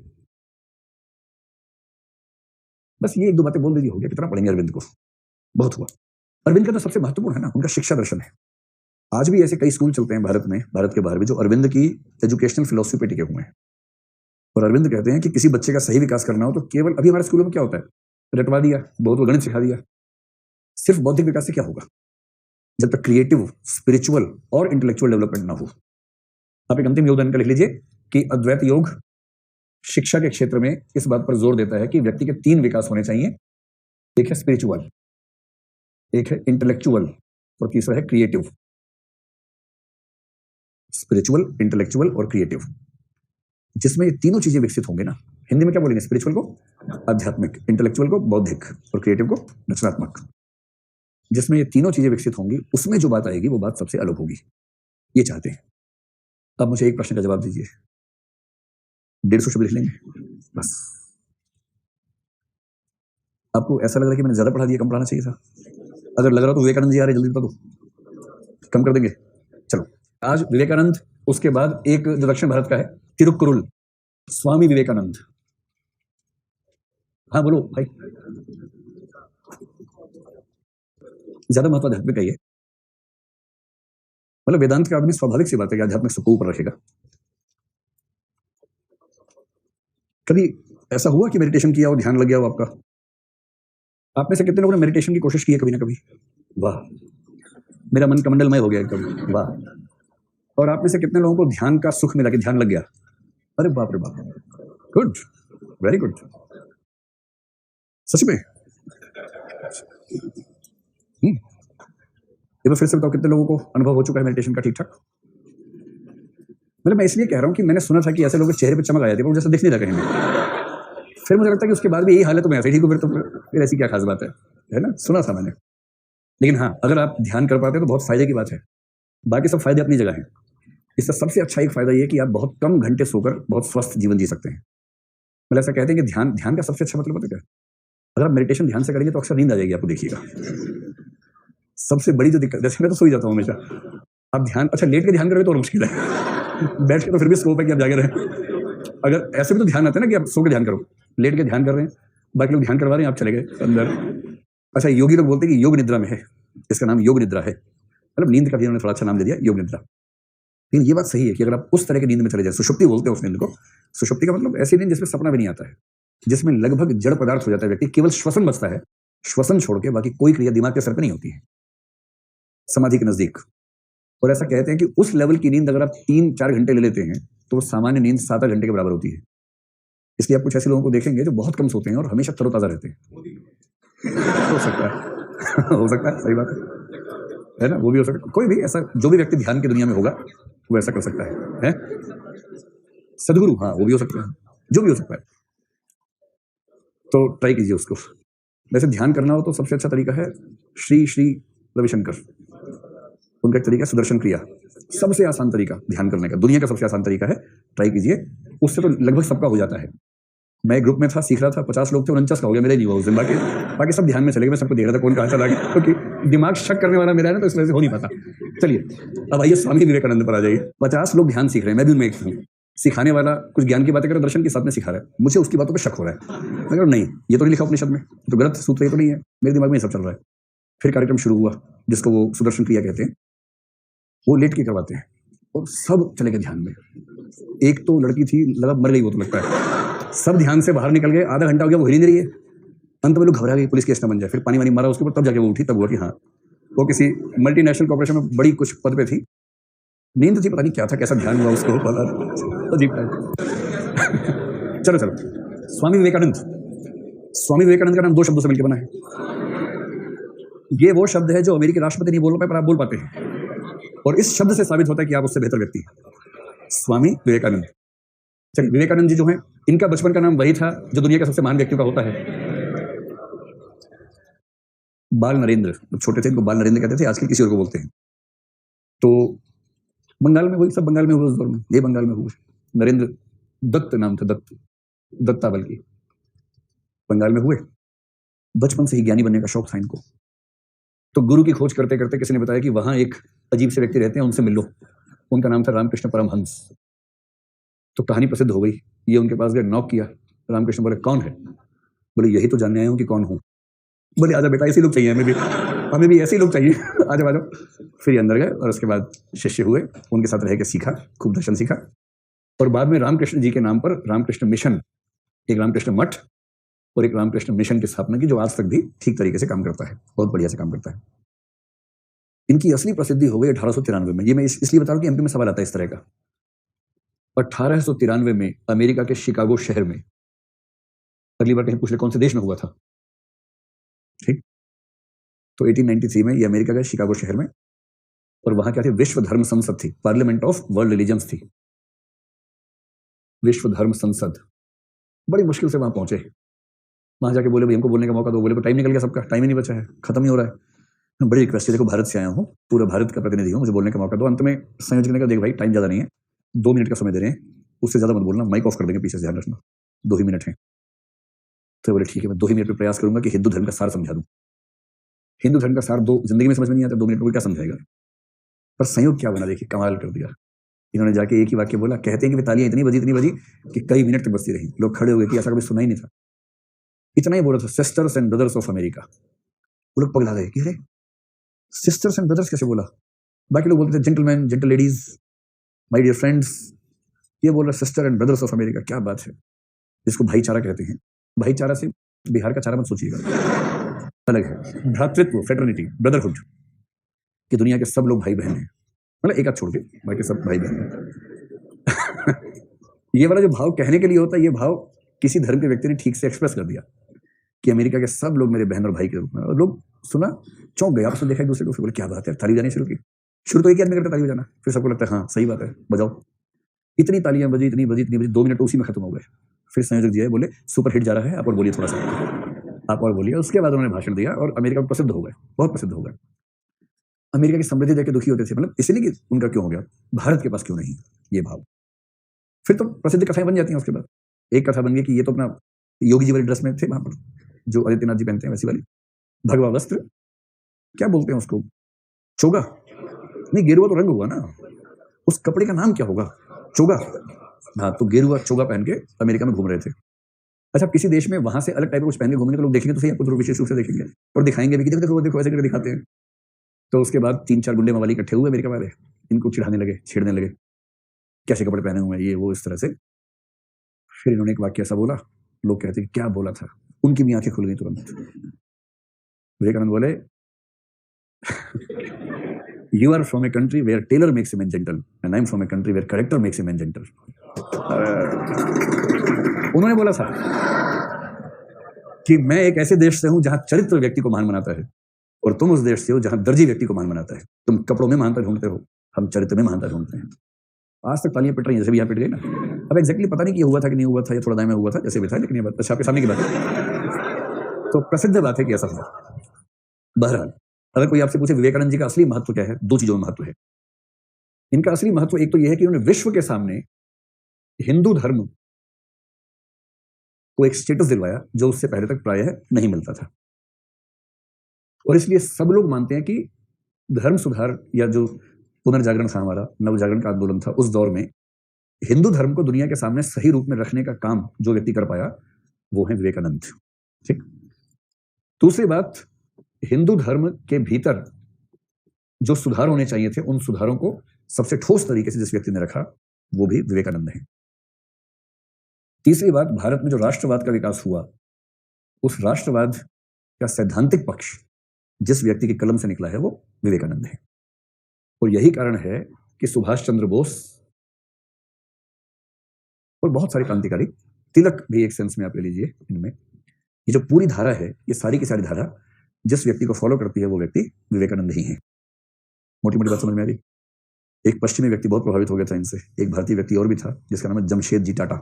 बस ये 1-2 बातें बोल दीजिए, हो गया। कितना पढ़ेंगे अरविंद को, बहुत हुआ। अरविंद का तो सबसे महत्वपूर्ण है ना उनका शिक्षा दर्शन है। आज भी ऐसे कई स्कूल चलते हैं भारत में, भारत के बाहर भी, जो अरविंद की एजुकेशनल फिलोसफी पे टिके हुए हैं। और अरविंद कहते हैं कि किसी बच्चे का सही विकास करना हो तो केवल, अभी हमारे स्कूलों में क्या होता है, रटवा दिया, बहुत को गणित सिखा दिया, सिर्फ बौद्धिक विकास से क्या होगा जब तक क्रिएटिव, स्पिरिचुअल और इंटेलेक्चुअल डेवलपमेंट ना हो। आप एक अंतिम योगदान का लिख लीजिए कि अद्वैत योग शिक्षा के क्षेत्र में इस बात पर जोर देता है कि व्यक्ति के 3 विकास होने चाहिए, एक है स्पिरिचुअल, एक है इंटेलेक्चुअल और तीसरा है क्रिएटिव। स्पिरिचुअल, इंटेलेक्चुअल और क्रिएटिव, जिसमें ये तीनों चीजें विकसित होंगे ना, हिंदी में क्या बोलेंगे, स्पिरिचुअल को आध्यात्मिक, इंटेलेक्चुअल को बौद्धिक और क्रिएटिव को रचनात्मक। जिसमें ये तीनों चीजें विकसित होंगी, उसमें जो बात आएगी वो बात सबसे अलग होगी। ये चाहते हैं। अब मुझे एक प्रश्न का जवाब दीजिए, 150 शब्द लिख लेंगे बस। आपको ऐसा लग रहा है कि मैंने ज्यादा पढ़ा दिया, कम पढ़ाना चाहिए था? अगर लग रहा तो विवेकानंद जी आ रहे, जल्दी बता दो, कम कर देंगे। चलो, आज विवेकानंद, उसके बाद एक जो दक्षिण भारत का है, तिरुक्कुरुल, स्वामी विवेकानंद। हाँ बोलो भाई, ज्यादा महत्व आध्यात्मिक का ही है। मतलब वेदांत का आदमी स्वाभाविक सी बात है कि आध्यात्मिक सबको ऊपर रखेगा। कभी ऐसा हुआ कि मेडिटेशन किया और ध्यान लग गया हो आपका? आप में से कितने लोगों ने मेडिटेशन की कोशिश की है कभी ना कभी? वाह, मेरा मन कमंडलमय हो गया एकदम, वाह। और आप में से कितने लोगों को ध्यान का सुख मिला कि ध्यान लग गया? अरे बाप रे बाप, गुड, वेरी गुड, सच में। एक बार फिर से बताओ, कितने लोगों को अनुभव हो चुका है मेडिटेशन का ठीक ठाक? मतलब मैं इसलिए कह रहा हूँ कि मैंने सुना था कि ऐसे लोगों के चेहरे पे चमक आ जाती है, पर जैसा दिख नहीं रहा कहीं में। फिर मुझे लगता है कि उसके बाद भी यही हाल है तो मैं ऐसे ठीक हूँ, फिर ऐसी क्या खास बात है ना? सुना था मैंने। लेकिन हाँ, अगर आप ध्यान कर पाते हैं तो बहुत फायदे की बात है। बाकी सब फायदे अपनी जगह हैं। इसका सबसे अच्छा एक फायदा ये कि आप बहुत कम घंटे सोकर बहुत स्वस्थ जीवन जी सकते हैं। मतलब ऐसा कहते हैं कि ध्यान का सबसे अच्छा मतलब पता है क्या? अगर आप मेडिटेशन ध्यान से करेंगे तो अक्सर नींद आ जाएगी आपको, देखिएगा। सबसे बड़ी जो दिक्कत, जैसे मैं तो सो ही जाता हूँ हमेशा, आप ध्यान, अच्छा लेट के ध्यान करोगे तो और मुश्किल है। बैठ के तो फिर भी स्कोप है कि आप जागे रहें। अगर ऐसे भी तो ध्यान आता है ना कि आप सो के ध्यान करो, लेट के ध्यान कर रहे हैं, बाकी लोग ध्यान करवा रहे हैं, आप चले गए अंदर। अच्छा, योगी लोग बोलते हैं कि योग निद्रा में है, इसका नाम योग निद्रा है। मतलब नींद का भी उन्होंने थोड़ा अच्छा नाम दे दिया, योग निद्रा। लेकिन ये बात सही है कि अगर आप उस तरह की नींद में चले जाए, सुषुप्ति बोलते हैं उस नींद को। सुषुप्ति का मतलब ऐसी नींद जिसमें सपना भी नहीं आता है, जिसमें लगभग जड़ पदार्थ हो जाता है व्यक्ति, केवल श्वसन बचता है, श्वसन छोड़ के बाकी कोई क्रिया दिमाग के सर पे नहीं होती है, समाधि के नजदीक। और ऐसा कहते हैं कि उस लेवल की नींद अगर आप 3-4 घंटे ले लेते हैं तो सामान्य नींद 7 घंटे के बराबर होती है। इसलिए आप कुछ ऐसे लोगों को देखेंगे जो बहुत कम सोते हैं और हमेशा तरोताजा रहते हैं। हो सकता है हो सकता है, सही बात है ना, वो भी हो सकता है। कोई भी ऐसा जो भी व्यक्ति ध्यान की दुनिया में होगा वो ऐसा कर सकता है? सदगुरु, हाँ वो भी हो सकता है, जो भी हो सकता है। तो ट्राई कीजिए उसको। वैसे ध्यान करना हो तो सबसे अच्छा तरीका है श्री श्री रविशंकर, उनका एक तरीका है सुदर्शन क्रिया, सबसे आसान तरीका ध्यान करने का, दुनिया का सबसे आसान तरीका है, ट्राई कीजिए। उससे तो लगभग सबका हो जाता है। मैं ग्रुप में था, सीख रहा था, 50 लोग थे, 49 का हो गया, मेरा नहीं हुआ उस दिन। बाकी सब ध्यान में चले गए, मैं सबको देख रहा था कौन कहाँ चला गया, क्योंकि दिमाग शक करने वाला मेरा है ना, तो इस वजह से हो नहीं पाता। चलिए अब आइए स्वामी विवेकानंद पर आ जाइए। 50 लोग ध्यान सीख रहे हैं, मैं भी उनमें एक हूँ। सिखाने वाला कुछ ज्ञान की बातें कर, दर्शन के साथ में सिखा रहा है, मुझे उसकी बातों पर शक हो रहा है। मैं कह नहीं, ये तो नहीं लिखा उपनिषद में, तो गलत सूत्र ये तो नहीं है, मेरे दिमाग में ये सब चल रहा है। फिर कार्यक्रम शुरू हुआ जिसको वो सुदर्शन क्रिया कहते हैं, वो लेट के करवाते हैं और सब चले गए ध्यान में। एक तो लड़की थी, लगा मर गई वो, तो लगता है सब ध्यान से बाहर निकल गए, आधा घंटा हो गया वो हिल नहीं रही है। अंत में लोग घबरा गए, पुलिस केस ना बन जाए। फिर पानी वानी मारा उसके ऊपर, तब जाके वो उठी, तब हुआ कि हाँ वो किसी मल्टीनेशनल कॉर्पोरेशन में बड़ी कुछ पद पे थी। नींद थी, पता नहीं क्या था, कैसा ध्यान हुआ उसको, अजीब टाइप। चलो स्वामी विवेकानंद, स्वामी विवेकानंद का नाम 2 शब्दों से मिलकर बना है। ये वो शब्द है जो अमेरिकी राष्ट्रपति नहीं बोल पाए पर आप बोल पाते हैं, और इस शब्द से साबित होता है कि आप उससे बेहतर व्यक्ति हैं। स्वामी विवेकानंद। चलिए, विवेकानंद जी जो हैं, इनका बचपन का नाम वही था जो दुनिया के सबसे महान व्यक्तियों का होता है, बाल नरेंद्र। छोटे थे इनको बाल नरेंद्र कहते थे, आजकल किसी और को बोलते हैं। तो बंगाल में, वही सब बंगाल में हुआ उस दौर में, ये बंगाल में हुआ। नरेंद्र दत्त नाम था, दत्ता बल्कि, बंगाल में हुए। बचपन से ही ज्ञानी बनने का शौक था इनको। तो गुरु की खोज करते करते किसी ने बताया कि वहां एक अजीब से व्यक्ति रहते हैं, उनसे मिल लो। उनका नाम था रामकृष्ण परमहंस। तो कहानी प्रसिद्ध हो गई। ये उनके पास गए, नॉक किया। रामकृष्ण बोले कौन है? बोले यही तो जानने आया हूँ कि कौन हूँ। बोले आजा बेटा, ऐसे लोग चाहिए हमें भी ऐसे लोग चाहिए, आ जाओ। फिर अंदर गए और उसके बाद शिष्य हुए, उनके साथ रह के सीखा, खूब दर्शन सीखा। और बाद में रामकृष्ण जी के नाम पर रामकृष्ण मिशन, एक रामकृष्ण मठ और एक रामकृष्ण मिशन की स्थापना की, जो आज तक भी ठीक तरीके से काम करता है, बहुत बढ़िया से काम करता है। इनकी असली प्रसिद्धि हो गई 1893 में। ये मैं इसलिए बता रहा हूँ कि एमपी में सवाल आता है इस तरह का। 1893 में अमेरिका के शिकागो शहर में, अगली बार कहीं पूछ ले कौन से देश में हुआ था, ठीक, तो 1893 में ये अमेरिका के शिकागो शहर में, और वहां क्या थी, विश्व धर्म संसद थी, पार्लियामेंट ऑफ वर्ल्ड रिलीजन्स थी, विश्व धर्म संसद। बड़ी मुश्किल से वहां पहुंचे। वहां जाके बोले भाई हमको बोलने का मौका दो। बोले टाइम निकल गया, सबका टाइम ही नहीं बचा है, खत्म ही हो रहा है। बड़ी रिक्वेस्ट है, देखो भारत से आया हूँ, पूरा भारत का प्रतिनिधि हूँ, मुझे बोलने का मौका दो। अंत में संयोजक ने कहा देख भाई टाइम ज्यादा नहीं है, 2 मिनट का समय दे रहे हैं, उससे ज्यादा मत बोलना, माइक ऑफ कर देंगे, पीछे से ध्यान रखना, 2 ही मिनट है। तो बोले ठीक है, मैं 2 ही मिनट में प्रयास करूंगा कि हिंदू धर्म का सार समझा दूं। हिंदू धर्म का सार जिंदगी में समझ में नहीं आता, 2 मिनट में क्या समझाएगा। पर संयोग क्या बना, देखिए कमाल कर दिया। इन्होंने जाके एक ही वाक्य बोला, कहते हैं कि तालियां इतनी बजी कि कई मिनट तक बजती रही, लोग खड़े हुए कि ऐसा कभी सुना ही नहीं था। इतना ही बोला था, sisters and brothers of America. वो लोग पगला गए कि अरे सिस्टर्स एंड ब्रदर्स कैसे बोला। बाकी लोग बोलते थे gentleman, gentle ladies, my dear friends. ये बोल रहा sister and brothers of America, क्या बात है। जिसको भाईचारा कहते हैं। भाईचारा से बिहार का चारा मत सोचिएगा, अलग है। भ्रातृत्व, फ्रेटर्निटी, ब्रदरहुड, कि दुनिया के सब लोग भाई बहन हैं, मतलब एक आध छोड़ के बाकी सब भाई बहन हैं। ये वाला जो भाव कहने के लिए होता है, ये भाव किसी धर्म के व्यक्ति ने ठीक से एक्सप्रेस कर दिया कि अमेरिका के सब लोग मेरे बहन और भाई के रूप में। और लोग सुना, चौंक गए, आपसे देखा एक दूसरे को, बोले क्या बात है, ताली बजानी शुरू की। शुरू तो एक ही आदमी करता ताली बजाना, फिर सबको लगता है हाँ सही बात है, बजाओ। इतनी तालियां बजी, इतनी बजी, 2 मिनट तो उसी में खत्म हो गए। फिर संयोजक जी आए, बोले सुपर हिट जा रहा है, आप और बोलिए थोड़ा सा, आप और बोलिए। उसके बाद उन्होंने भाषण दिया और अमेरिका में प्रसिद्ध हो गए, बहुत प्रसिद्ध हो गए। अमेरिका की समृद्धि देख के दुखी होते थे, मतलब इसलिए कि उनका क्यों हो गया, भारत के पास क्यों नहीं, ये भाव। फिर तो प्रसिद्ध कथाएं बन जाती हैं। उसके बाद एक कथा बन गई कि ये तो अपना योगी जी वाली ड्रेस में थे वहां पर, जो आदित्यनाथ जी पहनते हैं वैसी वाली, भगवा वस्त्र, क्या बोलते हैं उसको, चोगा नहीं, गेरुआ तो रंग हुआ ना, उस कपड़े का नाम क्या होगा, चोगा। हाँ, तो गेरुआ चोगा पहन के अमेरिका में घूम रहे थे। अच्छा, किसी देश में वहां से अलग टाइप का कुछ पहन के घूमने के लोग देखेंगे तो सही, आपको विशेष रूप से देखेंगे और दिखाएंगे भी कि देखो देखो देखो ऐसे करके दिखाते हैं। तो उसके बाद 3-4 गुंडे मवाली इकट्ठे हुए अमेरिका वाले, इनको चिढ़ाने लगे, छेड़ने लगे, कैसे कपड़े पहने हुए हैं ये वो, इस तरह से। फिर इन्होंने एक वाक्य ऐसा बोला, लोग कहते हैं क्या बोला था, उनकी भी आंखें खुल गई तुरंत। विवेकानंद बोले you are from a country where tailor makes a man gentle and I am from a country where character makes a man gentle. उन्होंने बोला था कि मैं एक ऐसे देश से हूं जहां चरित्र व्यक्ति को महान बनाता है, और तुम उस देश से हो जहां दर्जी व्यक्ति को महान बनाता है। तुम कपड़ों में महानता ढूंढते हो, हम चरित्र में महानता ढूंढते हैं। आज तक तालियां पिट रही हैं, जैसे भी यहाँ पिट गई ना। अब एग्जैक्टली पता नहीं कि हुआ था कि नहीं हुआ था, या थोड़ा दाएं में हुआ था, जैसे भी था, लेकिन ये बात अच्छा आपके सामने की बात है। तो प्रसिद्ध बात है कि ऐसा हुआ। बहरहाल, अगर कोई आपसे पूछे विवेकानंद जी का असली महत्व क्या है, दो चीजों में महत्व है इनका। असली महत्व एक तो यह है कि उन्होंने विश्व के सामने हिंदू धर्म को एक स्टेटस दिलवाया जो उससे पहले तक प्रायः नहीं मिलता था, और इसलिए सब लोग मानते हैं कि धर्म सुधार या जो पुनर्जागरण था, हमारा नवजागरण का आंदोलन था, उस दौर में हिंदू धर्म को दुनिया के सामने सही रूप में रखने का काम जो व्यक्ति कर पाया वो है विवेकानंद। ठीक। दूसरी बात, हिंदू धर्म के भीतर जो सुधार होने चाहिए थे, उन सुधारों को सबसे ठोस तरीके से जिस व्यक्ति ने रखा वो भी विवेकानंद है। तीसरी बात, भारत में जो राष्ट्रवाद का विकास हुआ, उस राष्ट्रवाद का सैद्धांतिक पक्ष जिस व्यक्ति के कलम से निकला है वो विवेकानंद है। और यही कारण है कि सुभाष चंद्र बोस और बहुत सारे क्रांतिकारी, तिलक भी एक सेंस में आप ले लीजिए, इनमें ये जो पूरी धारा है, ये सारी की सारी धारा जिस व्यक्ति को फॉलो करती है वो व्यक्ति विवेकानंद ही है। मोटी मोटी बात समझ में आ रही। एक पश्चिमी व्यक्ति बहुत प्रभावित हो गया था इनसे, एक भारतीय व्यक्ति और भी था जिसका नाम है जमशेद जी टाटा।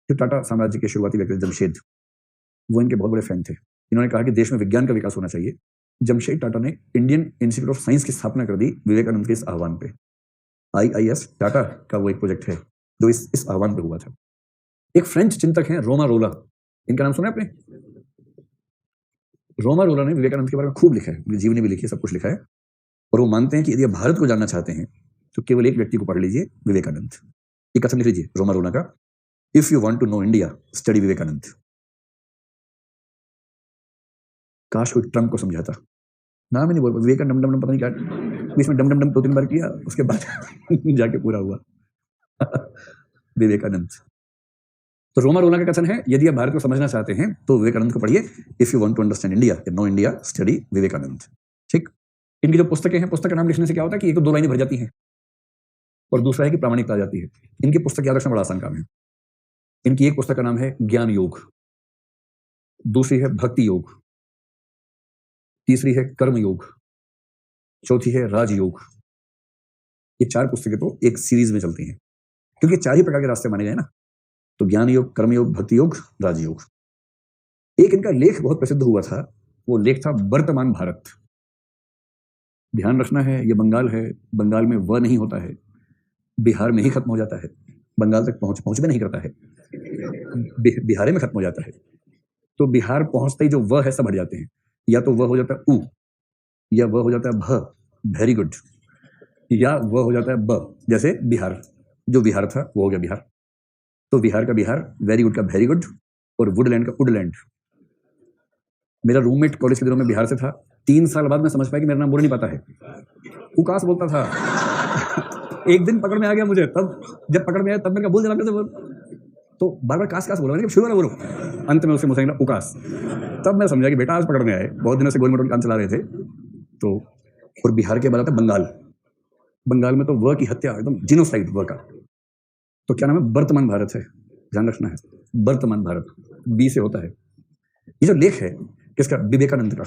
जो टाटा साम्राज्य के शुरुआती व्यक्ति जमशेद, वो इनके बहुत बड़े फैन थे। इन्होंने कहा कि देश में विज्ञान का विकास होना चाहिए। जमशेद टाटा ने इंडियन इंस्टीट्यूट ऑफ साइंस की स्थापना कर दी विवेकानंद के इस आह्वान पे। IIS टाटा का वो एक प्रोजेक्ट है जो इस आह्वान पे हुआ था। एक फ्रेंच चिंतक हैं रोमा रोला, इनका नाम सुना है आपने? रोमा रोला ने विवेकानंद के बारे में खूब लिखा है, उनकी जीवनी भी लिखी है, सब कुछ लिखा है। और वो मानते हैं कि यदि आप भारत को जानना चाहते हैं तो केवल एक व्यक्ति को पढ़ लीजिए, विवेकानंद। एक कथन लिख लीजिए रोमा रोला का, if you want to know India study Vivekananda. काश कोई ट्रम्प को समझाता, नाम ही नहीं बोल, विवेका डम डम डम, पता नहीं क्या बीच में डम डम डम 2-3 बार किया, उसके बाद जाके पूरा हुआ विवेकानंद। तो रोमा रोला का कथन है, यदि आप भारत को समझना चाहते हैं तो विवेकानंद को पढ़िए, if you want to understand India, know India, study Vivekananda. ठीक। इनकी जो पुस्तकें हैं, पुस्तक का नाम लिखने से क्या होता है कि एक तो 2 लाइनें भर जाती हैं, और दूसरा है कि प्रामाणिकता आ जाती है। इनकी पुस्तक याद रखना बड़ा आसान काम है। इनकी एक पुस्तक का नाम है ज्ञान योग, दूसरी है भक्ति योग, तीसरी है कर्म योग, चौथी है राजयोग। ये 4 पुस्तकें तो एक सीरीज में चलती हैं, क्योंकि 4 ही प्रकार के रास्ते माने गए ना, तो ज्ञान योग, कर्म योग, भक्ति योग, राजयोग। एक इनका लेख बहुत प्रसिद्ध हुआ था, वो लेख था वर्तमान भारत। ध्यान रखना है, ये बंगाल है, बंगाल में व नहीं होता है, बिहार में ही खत्म हो जाता है, बंगाल तक पहुंच भी नहीं करता है, बिहार में खत्म हो जाता है। तो बिहार पहुंचते ही जो व है सब हट जाते हैं, या तो वह हो जाता है उ, या वह हो जाता है भ, वेरी गुड, या वह हो जाता है ब, जैसे बिहार, जो बिहार था वो हो गया बिहार। तो बिहार का बिहार, वेरी गुड का वेरी गुड, और वुडलैंड का वुडलैंड। मेरा रूममेट कॉलेज के दिनों में बिहार से था, 3 साल बाद मैं समझ पाया कि मेरा नाम बोल नहीं पाता है, उकास बोलता था। एक दिन पकड़ में आ गया मुझे, तब जब पकड़ में आया तब मैंने कहा बोल देना, कैसे बोल, तो बार बार कास कास बोला, मैंने शुरू ना बोलो, अंत में उसे मुझे निकला उकास। तब मैं समझा कि बेटा आज पकड़ में आए, बहुत दिनों से गोल मोटोल काम चला रहे थे। तो और बिहार के बाद आता बंगाल, बंगाल में तो वह की हत्या एकदम जिनोसाइड वह का। तो क्या नाम है, वर्तमान भारत है, ध्यान रखना है, वर्तमान भारत बी से होता है। ये जो लेख है किसका, विवेकानंद का।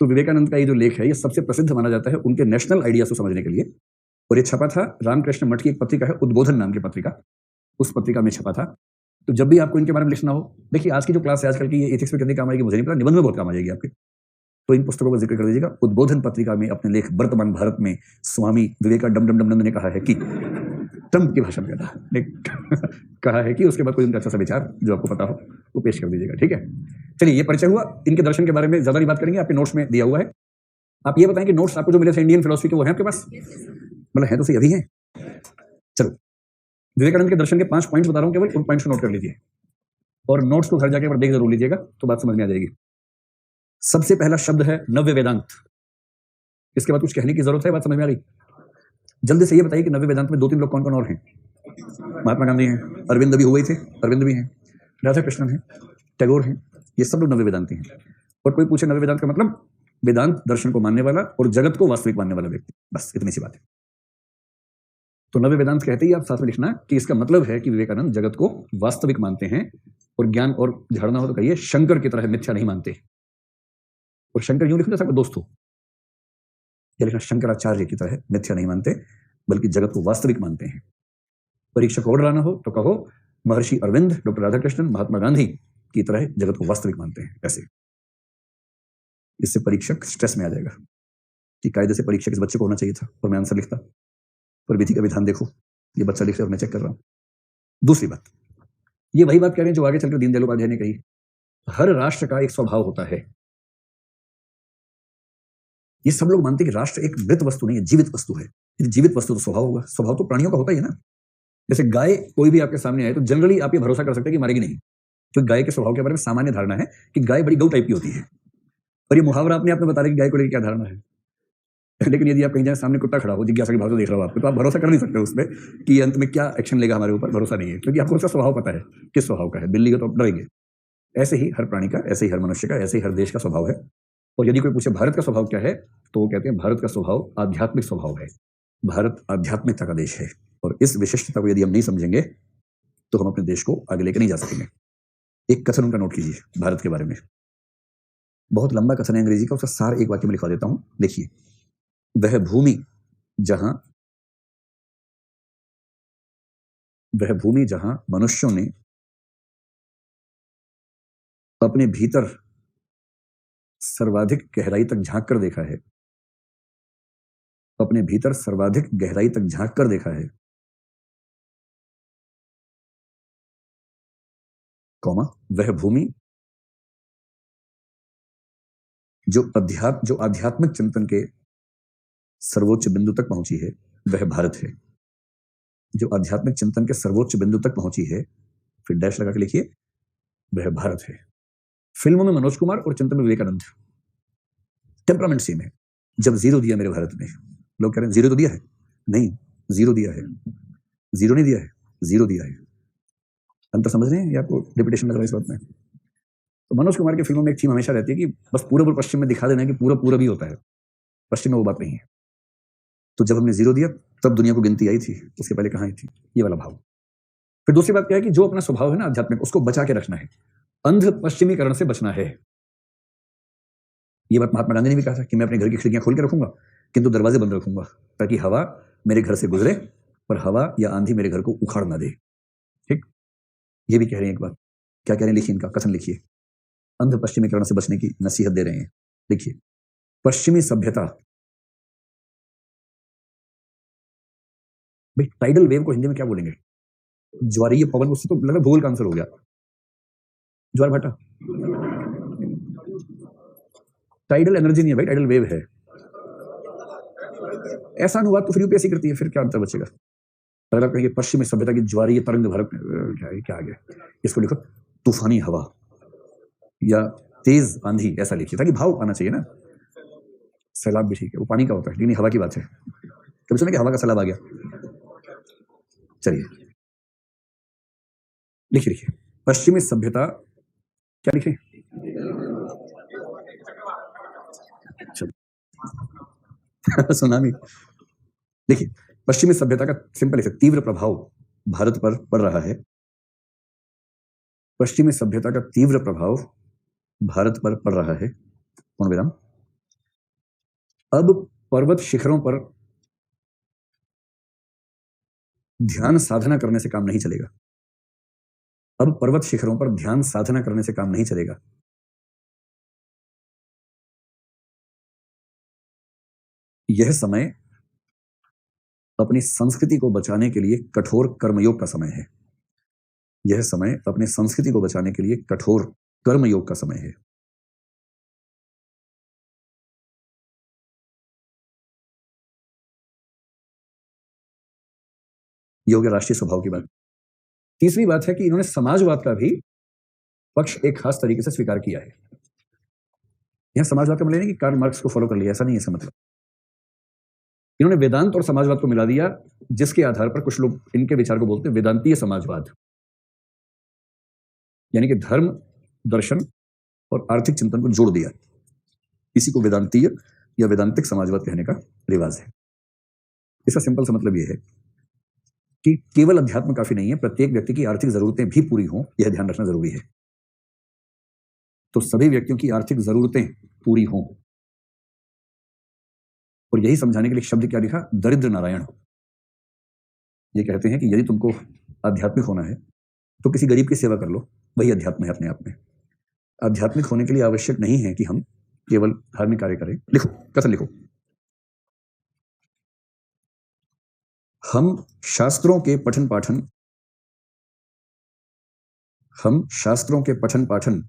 तो विवेकानंद का ये जो लेख है ये सबसे प्रसिद्ध माना जाता है उनके नेशनल आइडियाज को समझने के लिए, और ये छपा था रामकृष्ण मठ की एक पत्रिका है, उद्बोधन नाम की पत्रिका, उस पत्रिका में छपा था। तो जब भी आपको इनके बारे में लिखना हो, देखिए आज की जो क्लास है आजकल की, ये एथिक्स में कितनी काम आएगी मुझे नहीं पता, निबंध में बहुत काम आ जाएगी आपके, तो इन पुस्तकों का जिक्र कर दीजिएगा। उद्बोधन पत्रिका में अपने लेख वर्तमान भारत में स्वामी विवेकानंद ने कहा है कि, ट्रम्प की भाषा में कहा है कि, उसके बाद कोई उनका अच्छा सा विचार जो आपको पता हो वो पेश कर दीजिएगा। ठीक है, चलिए ये परिचय हुआ। इनके दर्शन के बारे में ज्यादा नहीं बात करेंगे, आपके नोट्स में दिया हुआ है। आप ये बताएं कि नोट्स आपको जो मिले थे इंडियन फिलोसफी के वो है आपके पास, मतलब है तो सही, अभी है। चलो, विवेकानंद के दर्शन के 5 पॉइंट्स बता रहा हूं, केवल उन पॉइंट्स को नोट कर लीजिए, और नोट्स को घर जाके एक बार देख जरूर लीजिएगा तो बात समझ में आ जाएगी। सबसे पहला शब्द है नव्य वेदांत। इसके बाद कुछ कहने की जरूरत है, बात समझ में आ रही? जल्दी से ये बताइए कि नव्य वेदांत में 2-3 लोग कौन कौन और हैं? महात्मा गांधी हैं, अरविंद भी हुए थे, अरविंद भी हैं, राधा कृष्णन हैं, टैगोर हैं, ये सब लोग नव्य वेदांती हैं। और कोई पूछे नव्य वेदांत का मतलब, वेदांत दर्शन को मानने वाला और जगत को वास्तविक मानने वाला व्यक्ति, बस इतनी सी बात है। तो नव्य वेदांत कहते ही आप साथ में लिखना कि इसका मतलब है कि विवेकानंद जगत को वास्तविक मानते हैं और ज्ञान और झाड़ना हो तो कहिए शंकर की तरह मिथ्या नहीं मानते। और शंकर यूं लिखना सबका दोस्त हो, या लिखना शंकराचार्य की तरह मिथ्या नहीं मानते बल्कि जगत को वास्तविक मानते हैं। परीक्षक और लाना हो तो कहो महर्षि अरविंद, डॉक्टर राधाकृष्णन, महात्मा गांधी की तरह जगत को वास्तविक मानते हैं। ऐसे इससे परीक्षक स्ट्रेस में आ जाएगा कि कायदे से परीक्षक इस बच्चे को होना चाहिए था और मैं आंसर लिखता, पर विधि का विधान देखो ये बच्चा लिख रहा है और मैं चेक कर रहा हूं। दूसरी बात, ये वही बात कह रहे हैं जो आगे चलकर दीनदयाल उपाध्याय ने कही, हर राष्ट्र का एक स्वभाव होता है। ये सब लोग मानते हैं कि राष्ट्र एक मृत वस्तु नहीं है, जीवित वस्तु है। यदि जीवित वस्तु तो स्वभाव होगा, स्वभाव तो प्राणियों का होता ही है ना। जैसे गाय कोई भी आपके सामने आए तो जनरली आप ये भरोसा कर सकते हैं कि मारेगी नहीं, तो गाय के स्वभाव के बारे में सामान्य धारणा है कि गाय बड़ी गौ टाइप की होती है। और ये मुहावरा अपने आप में बता रहे कि गाय को लेकर क्या धारणा है। लेकिन यदि आप कहीं जाए सामने कुत्ता खड़ा हो, जिज्ञासा के भाव से देख रहा हो आपको, तो आप भरोसा कर नहीं सकते उसमें कि अंत में क्या एक्शन लेगा हमारे ऊपर, भरोसा नहीं है, क्योंकि आपको उसका स्वभाव पता है किस स्वभाव का है। बिल्ली का तो आप डरेंगे। ऐसे ही हर प्राणी का, ऐसे ही हर मनुष्य का, ऐसे ही हर देश का स्वभाव है। और यदि कोई पूछे भारत का स्वभाव क्या है, तो वो कहते हैं भारत का स्वभाव आध्यात्मिक स्वभाव है। भारत आध्यात्मिकता का देश है और इस विशिष्टता को यदि हम नहीं समझेंगे तो हम अपने देश को आगे लेकर नहीं जा सकेंगे। एक कथन उनका नोट कीजिए भारत के बारे में, बहुत लंबा कथन है अंग्रेजी का, उसका सार एक वाक्य में लिखवा देता हूं। देखिए, वह भूमि जहां मनुष्यों ने अपने भीतर सर्वाधिक गहराई तक झांक कर देखा है, अपने भीतर सर्वाधिक गहराई तक झांक कर देखा है, कौमा, वह भूमि जो आध्यात्मिक चिंतन के सर्वोच्च बिंदु तक पहुंची है, वह भारत है। जो आध्यात्मिक चिंतन के सर्वोच्च बिंदु तक पहुंची है, फिर डैश लगा के लिखिए, वह भारत है। फिल्मों में मनोज कुमार और चिंतन में विवेकानंद, टेम्परामेंट सेम है। जब जीरो दिया मेरे भारत ने, लोग कह रहे हैं जीरो तो दिया है, नहीं, जीरो दिया है, जीरो नहीं दिया है, जीरो दिया है। अंतर समझ रहे हैं या आपको रिपीटेशन लग रहा है इस बात में? तो मनोज कुमार की फिल्मों में एक थीम हमेशा रहती है कि बस पूरब और पश्चिम में दिखा देना है कि पूरब पूरब ही होता है, पश्चिम में वो बात नहीं है। तो जब हमने जीरो दिया तब दुनिया को गिनती आई थी, उसके पहले कहां आई थी, ये वाला भाव। फिर दूसरी बात क्या है कि जो अपना स्वभाव है ना आध्यात्मिक, उसको बचा के रखना है, अंध पश्चिमीकरण से बचना है। ये बात महात्मा गांधी ने भी कहा था कि मैं अपने घर की खिड़कियां खोल के रखूंगा किंतु दरवाजे बंद रखूंगा ताकि हवा मेरे घर से गुजरे पर हवा या आंधी मेरे घर को उखाड़ ना दे। ठीक, ये भी कह रहे हैं एक बार, क्या कह रहे हैं लिखिए, इनका कथन लिखिए, अंध पश्चिमीकरण से बचने की नसीहत दे रहे हैं। देखिए, पश्चिमी सभ्यता, भाई टाइडल वेव को हिंदी में क्या बोलेंगे? ज्वारीय पवन, उससे तो लगा भूगोल का आंसर हो गया, ज्वार भाटा। टाइडल एनर्जी नहीं है भाई, टाइडल वेव है। ऐसा अनुवाद तो फिर यूपीएससी करती है, फिर क्या अंतर बचेगा? अगर आप कहेंगे पश्चिमी सभ्यता की ज्वारीय तरंग भरक, क्या आ गया, इसको लिखो तूफानी हवा या तेज आंधी, ऐसा लिखिए ताकि भाव आना चाहिए ना। सैलाब भी ठीक है, वो पानी का होता है, लेकिन हवा की बात है। कभी सुना कि हवा का सैलाब आ गया? चलिए लिखिए, पश्चिमी सभ्यता, क्या लिखे? सुनामी। देखिए, पश्चिमी सभ्यता का सिंपल है, तीव्र प्रभाव भारत पर पड़ रहा है। पश्चिमी सभ्यता का तीव्र प्रभाव भारत पर पड़ रहा है, पूर्ण विराम। अब पर्वत शिखरों पर ध्यान साधना करने से काम नहीं चलेगा। अब पर्वत शिखरों पर ध्यान साधना करने से काम नहीं चलेगा। यह समय अपनी संस्कृति को बचाने के लिए कठोर कर्मयोग का समय है। यह समय अपनी संस्कृति को बचाने के लिए कठोर कर्मयोग का समय है। यह हो गया राष्ट्रीय स्वभाव की बात। तीसरी बात है कि इन्होंने समाजवाद का भी पक्ष एक खास तरीके से स्वीकार किया है। यह समाजवाद का मतलब नहीं कि कार्ल मार्क्स को फॉलो कर लिया, ऐसा नहीं है इसका मतलब। इन्होंने वेदांत और समाजवाद को मिला दिया, जिसके आधार पर कुछ लोग इनके विचार को बोलते हैं वेदांतीय समाजवाद, यानी कि धर्म, दर्शन और आर्थिक चिंतन को जोड़ दिया। इसी को वेदांतीय या वेदांतिक समाजवाद कहने का रिवाज है। इसका सिंपल सा मतलब यह है कि केवल अध्यात्म काफी नहीं है, प्रत्येक व्यक्ति की आर्थिक जरूरतें भी पूरी हों, यह ध्यान रखना जरूरी है। तो सभी व्यक्तियों की आर्थिक जरूरतें पूरी हों, और यही समझाने के लिए शब्द क्या लिखा, दरिद्र नारायण। ये कहते हैं कि यदि तुमको आध्यात्मिक होना है तो किसी गरीब की सेवा कर लो, वही अध्यात्म है अपने आप में। आध्यात्मिक होने के लिए आवश्यक नहीं है कि हम केवल धार्मिक कार्य करें। लिखो, कथन लिखो। हम शास्त्रों के पठन पाठन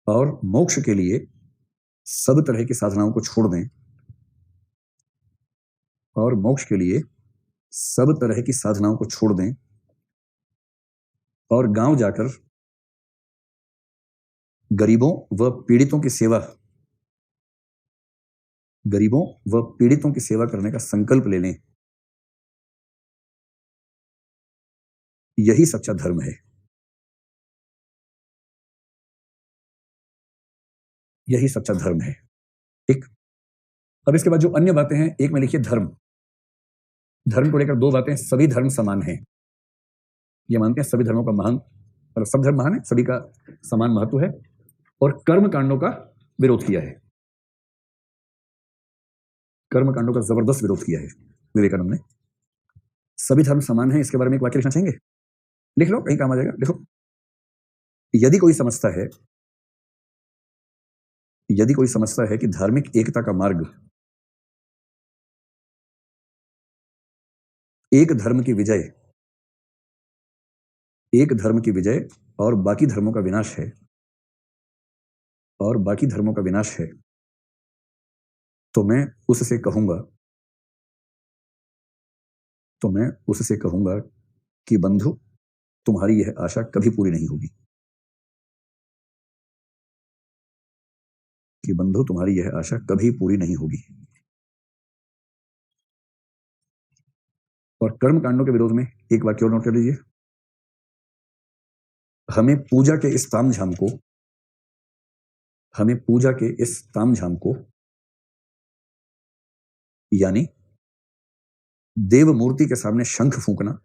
और मोक्ष के लिए सब तरह की साधनाओं को छोड़ दें, और मोक्ष के लिए सब तरह की साधनाओं को छोड़ दें, और गांव जाकर गरीबों व पीड़ितों की सेवा करने का संकल्प ले लें। यही सच्चा धर्म है। यही सच्चा धर्म है। ठीक। अब इसके बाद जो अन्य बातें हैं, एक में लिखिए धर्म। धर्म को लेकर दो बातें, सभी धर्म समान हैं। ये मानते हैं सभी धर्मों का महान, और सब धर्म महान है, सभी का समान महत्व है, और कर्म कांडों का विरोध किया है। कर्म कांडों का जबरदस्त विरोध किया है विवेकानंद ने। सभी धर्म समान है, इसके बारे में एक वाक्य लिखना चाहेंगे? लिख लो, कहीं काम आ जाएगा। लिखो, यदि कोई समझता है कि धार्मिक एकता का मार्ग एक धर्म की विजय और बाकी धर्मों का विनाश है, तो मैं उससे कहूंगा कि बंधु, तुम्हारी यह आशा कभी पूरी नहीं होगी। और कर्म कांडों के विरोध में एक वाक्य और नोट कर लीजिए। हमें पूजा के इस तामझाम को यानी देव मूर्ति के सामने शंख फूंकना,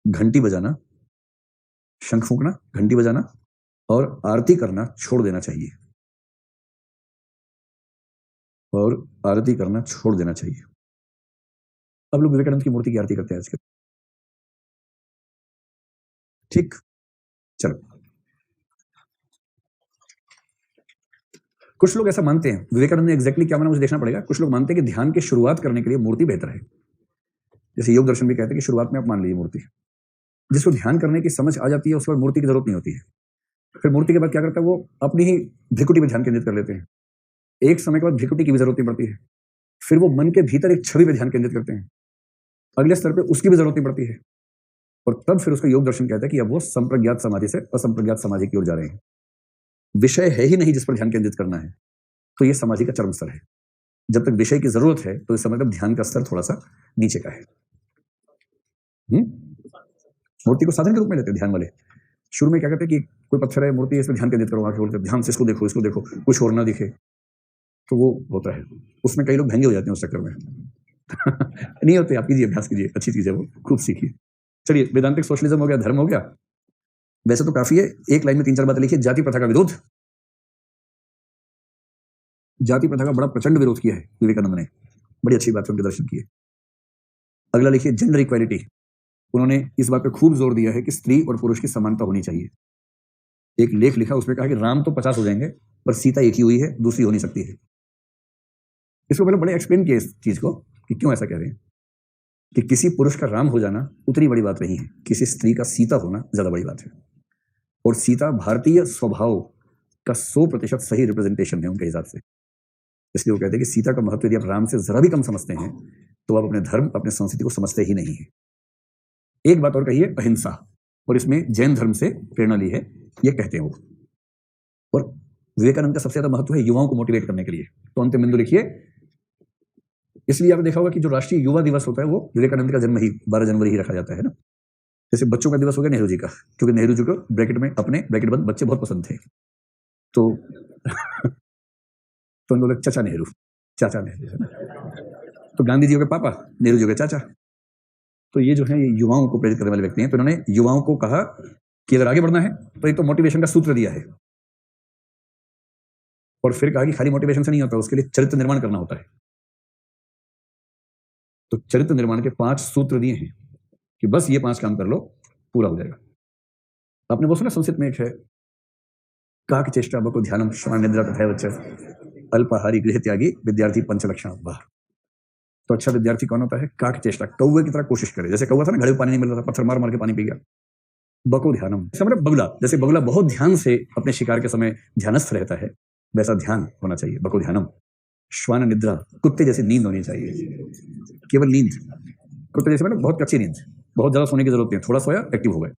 घंटी बजाना, शंख फूंकना, घंटी बजाना और आरती करना छोड़ देना चाहिए। अब लोग विवेकानंद की मूर्ति की आरती करते हैं आजकल। ठीक, चलो। कुछ लोग ऐसा मानते हैं, विवेकानंद ने एग्जैक्टली क्या माना मुझे देखना पड़ेगा। कुछ लोग मानते हैं कि ध्यान की शुरुआत करने के लिए मूर्ति बेहतर है। जैसे योग दर्शन भी कहते हैं कि शुरुआत में आप मान लीजिए मूर्ति। जिसको ध्यान करने की समझ आ जाती है उसके बाद मूर्ति की जरूरत नहीं होती है। फिर मूर्ति के बाद क्या करता है, वो अपनी ही भ्रिकुटी में ध्यान केंद्रित कर लेते हैं। एक समय के बाद भ्रिकुटी की भी जरूरत नहीं पड़ती है। फिर वो मन के भीतर एक छवि पे ध्यान केंद्रित करते हैं, अगले स्तर पे उसकी भी जरूरत नहीं पड़ती है। और तब फिर उसका योग दर्शन कहता है कि अब वो संप्रज्ञात समाधि से असंप्रज्ञात समाधि की ओर जा रहे हैं। विषय है ही नहीं जिस पर ध्यान केंद्रित करना है, तो ये समाधि का चरम स्तर है। जब तक विषय की जरूरत है तो इस समय तक ध्यान का स्तर थोड़ा सा नीचे का है। मूर्ति को साधन के रूप में लेते हैं ध्यान वाले। शुरू में क्या कहते हैं कि कोई पत्थर है, मूर्ति है, इसमें ध्यान केंद्रित करो, आंखें खोल के ध्यान से इसको देखो, कुछ और ना दिखे, तो वो होता है। उसमें कई लोग भंगे हो जाते हैं उस चक्कर में। नहीं होते, आप कीजिए, अभ्यास कीजिए, अच्छी चीज है वो, खूब सीखिए। चलिए, वेदांतिक सोशलिज्म हो गया, धर्म हो गया। वैसे तो काफी है, एक लाइन में 3-4 बातें लिखिए। जाति प्रथा का विरोध। जाति प्रथा का बड़ा प्रचंड विरोध किया है विवेकानंद ने, बड़ी अच्छी बात है, उनके दर्शन किए। अगला लिखिए, जेंडर इक्वालिटी। उन्होंने इस बात पर खूब जोर दिया है कि स्त्री और पुरुष की समानता होनी चाहिए। एक लेख लिखा, उसमें कहा कि राम तो 50 हो जाएंगे पर सीता एक ही हुई है, दूसरी हो नहीं सकती है। इसको पहले बड़े एक्सप्लेन किया इस चीज को कि क्यों ऐसा कह रहे हैं, कि किसी पुरुष का राम हो जाना उतनी बड़ी बात नहीं है, किसी स्त्री का सीता होना ज्यादा बड़ी बात है। और सीता भारतीय स्वभाव का 100% सही रिप्रेजेंटेशन है उनके हिसाब से। इसलिए वो कहते हैं कि सीता का महत्व यदि आप राम से जरा भी कम समझते हैं तो आप अपने धर्म, अपने संस्कृति को समझते ही नहीं है। एक बात और कहिए, अहिंसा, और इसमें जैन धर्म से प्रेरणा ली है, ये कहते हैं वो। और विवेकानंद का सबसे ज्यादा महत्व है युवाओं को मोटिवेट करने के लिए। तो अंतिम बिंदु लिखिए। इसलिए आपने देखा होगा कि जो राष्ट्रीय युवा दिवस होता है वो विवेकानंद का जन्म ही 12 जनवरी ही रखा जाता है ना। जैसे बच्चों का दिवस हो गया नेहरू जी का, क्योंकि नेहरू जी को ब्रैकेट में अपने ब्रैकेट बंद बच्चे बहुत पसंद थे, तो उनको चचा नेहरू। चाचा नेहरू है ना। तो गांधी जी के पापा, नेहरू जी के चाचा। तो ये जो है ये युवाओं को प्रेरित करने वाले व्यक्ति हैं। तो इन्होंने युवाओं को कहा कि अगर आगे बढ़ना है तो एक तो मोटिवेशन का सूत्र दिया है, और फिर कहा कि खाली मोटिवेशन से नहीं होता, उसके लिए चरित्र निर्माण करना होता है। तो चरित्र निर्माण के 5 सूत्र दिए हैं कि बस ये 5 काम कर लो, पूरा हो जाएगा। आपने वो सुना संस्कृत में एक है, काक चेष्टा बको ध्यानम श्वान निद्रा तथा वच्च अल्पाहारी गृह त्यागी विद्यार्थी पंचलक्षण बाहर। तो अच्छा विद्यार्थी कौन होता है? काक चेष्टा, कौवे की तरह कोशिश करे। जैसे कौवा था ना, घड़े में पानी नहीं मिल रहा था, पत्थर मार मार के पानी पी गया। बको ध्यानम मतलब बगुला, जैसे बगुला बहुत ध्यान से अपने शिकार के समय ध्यानस्थ रहता है, वैसा ध्यान होना चाहिए, बको ध्यानम। श्वान निद्रा, कुत्ते जैसी नींद होनी चाहिए, केवल नींद। कुत्ते जैसे मतलब बहुत अच्छी नींद, बहुत ज्यादा सोने की जरूरत नहीं, थोड़ा सोया एक्टिव हो गए।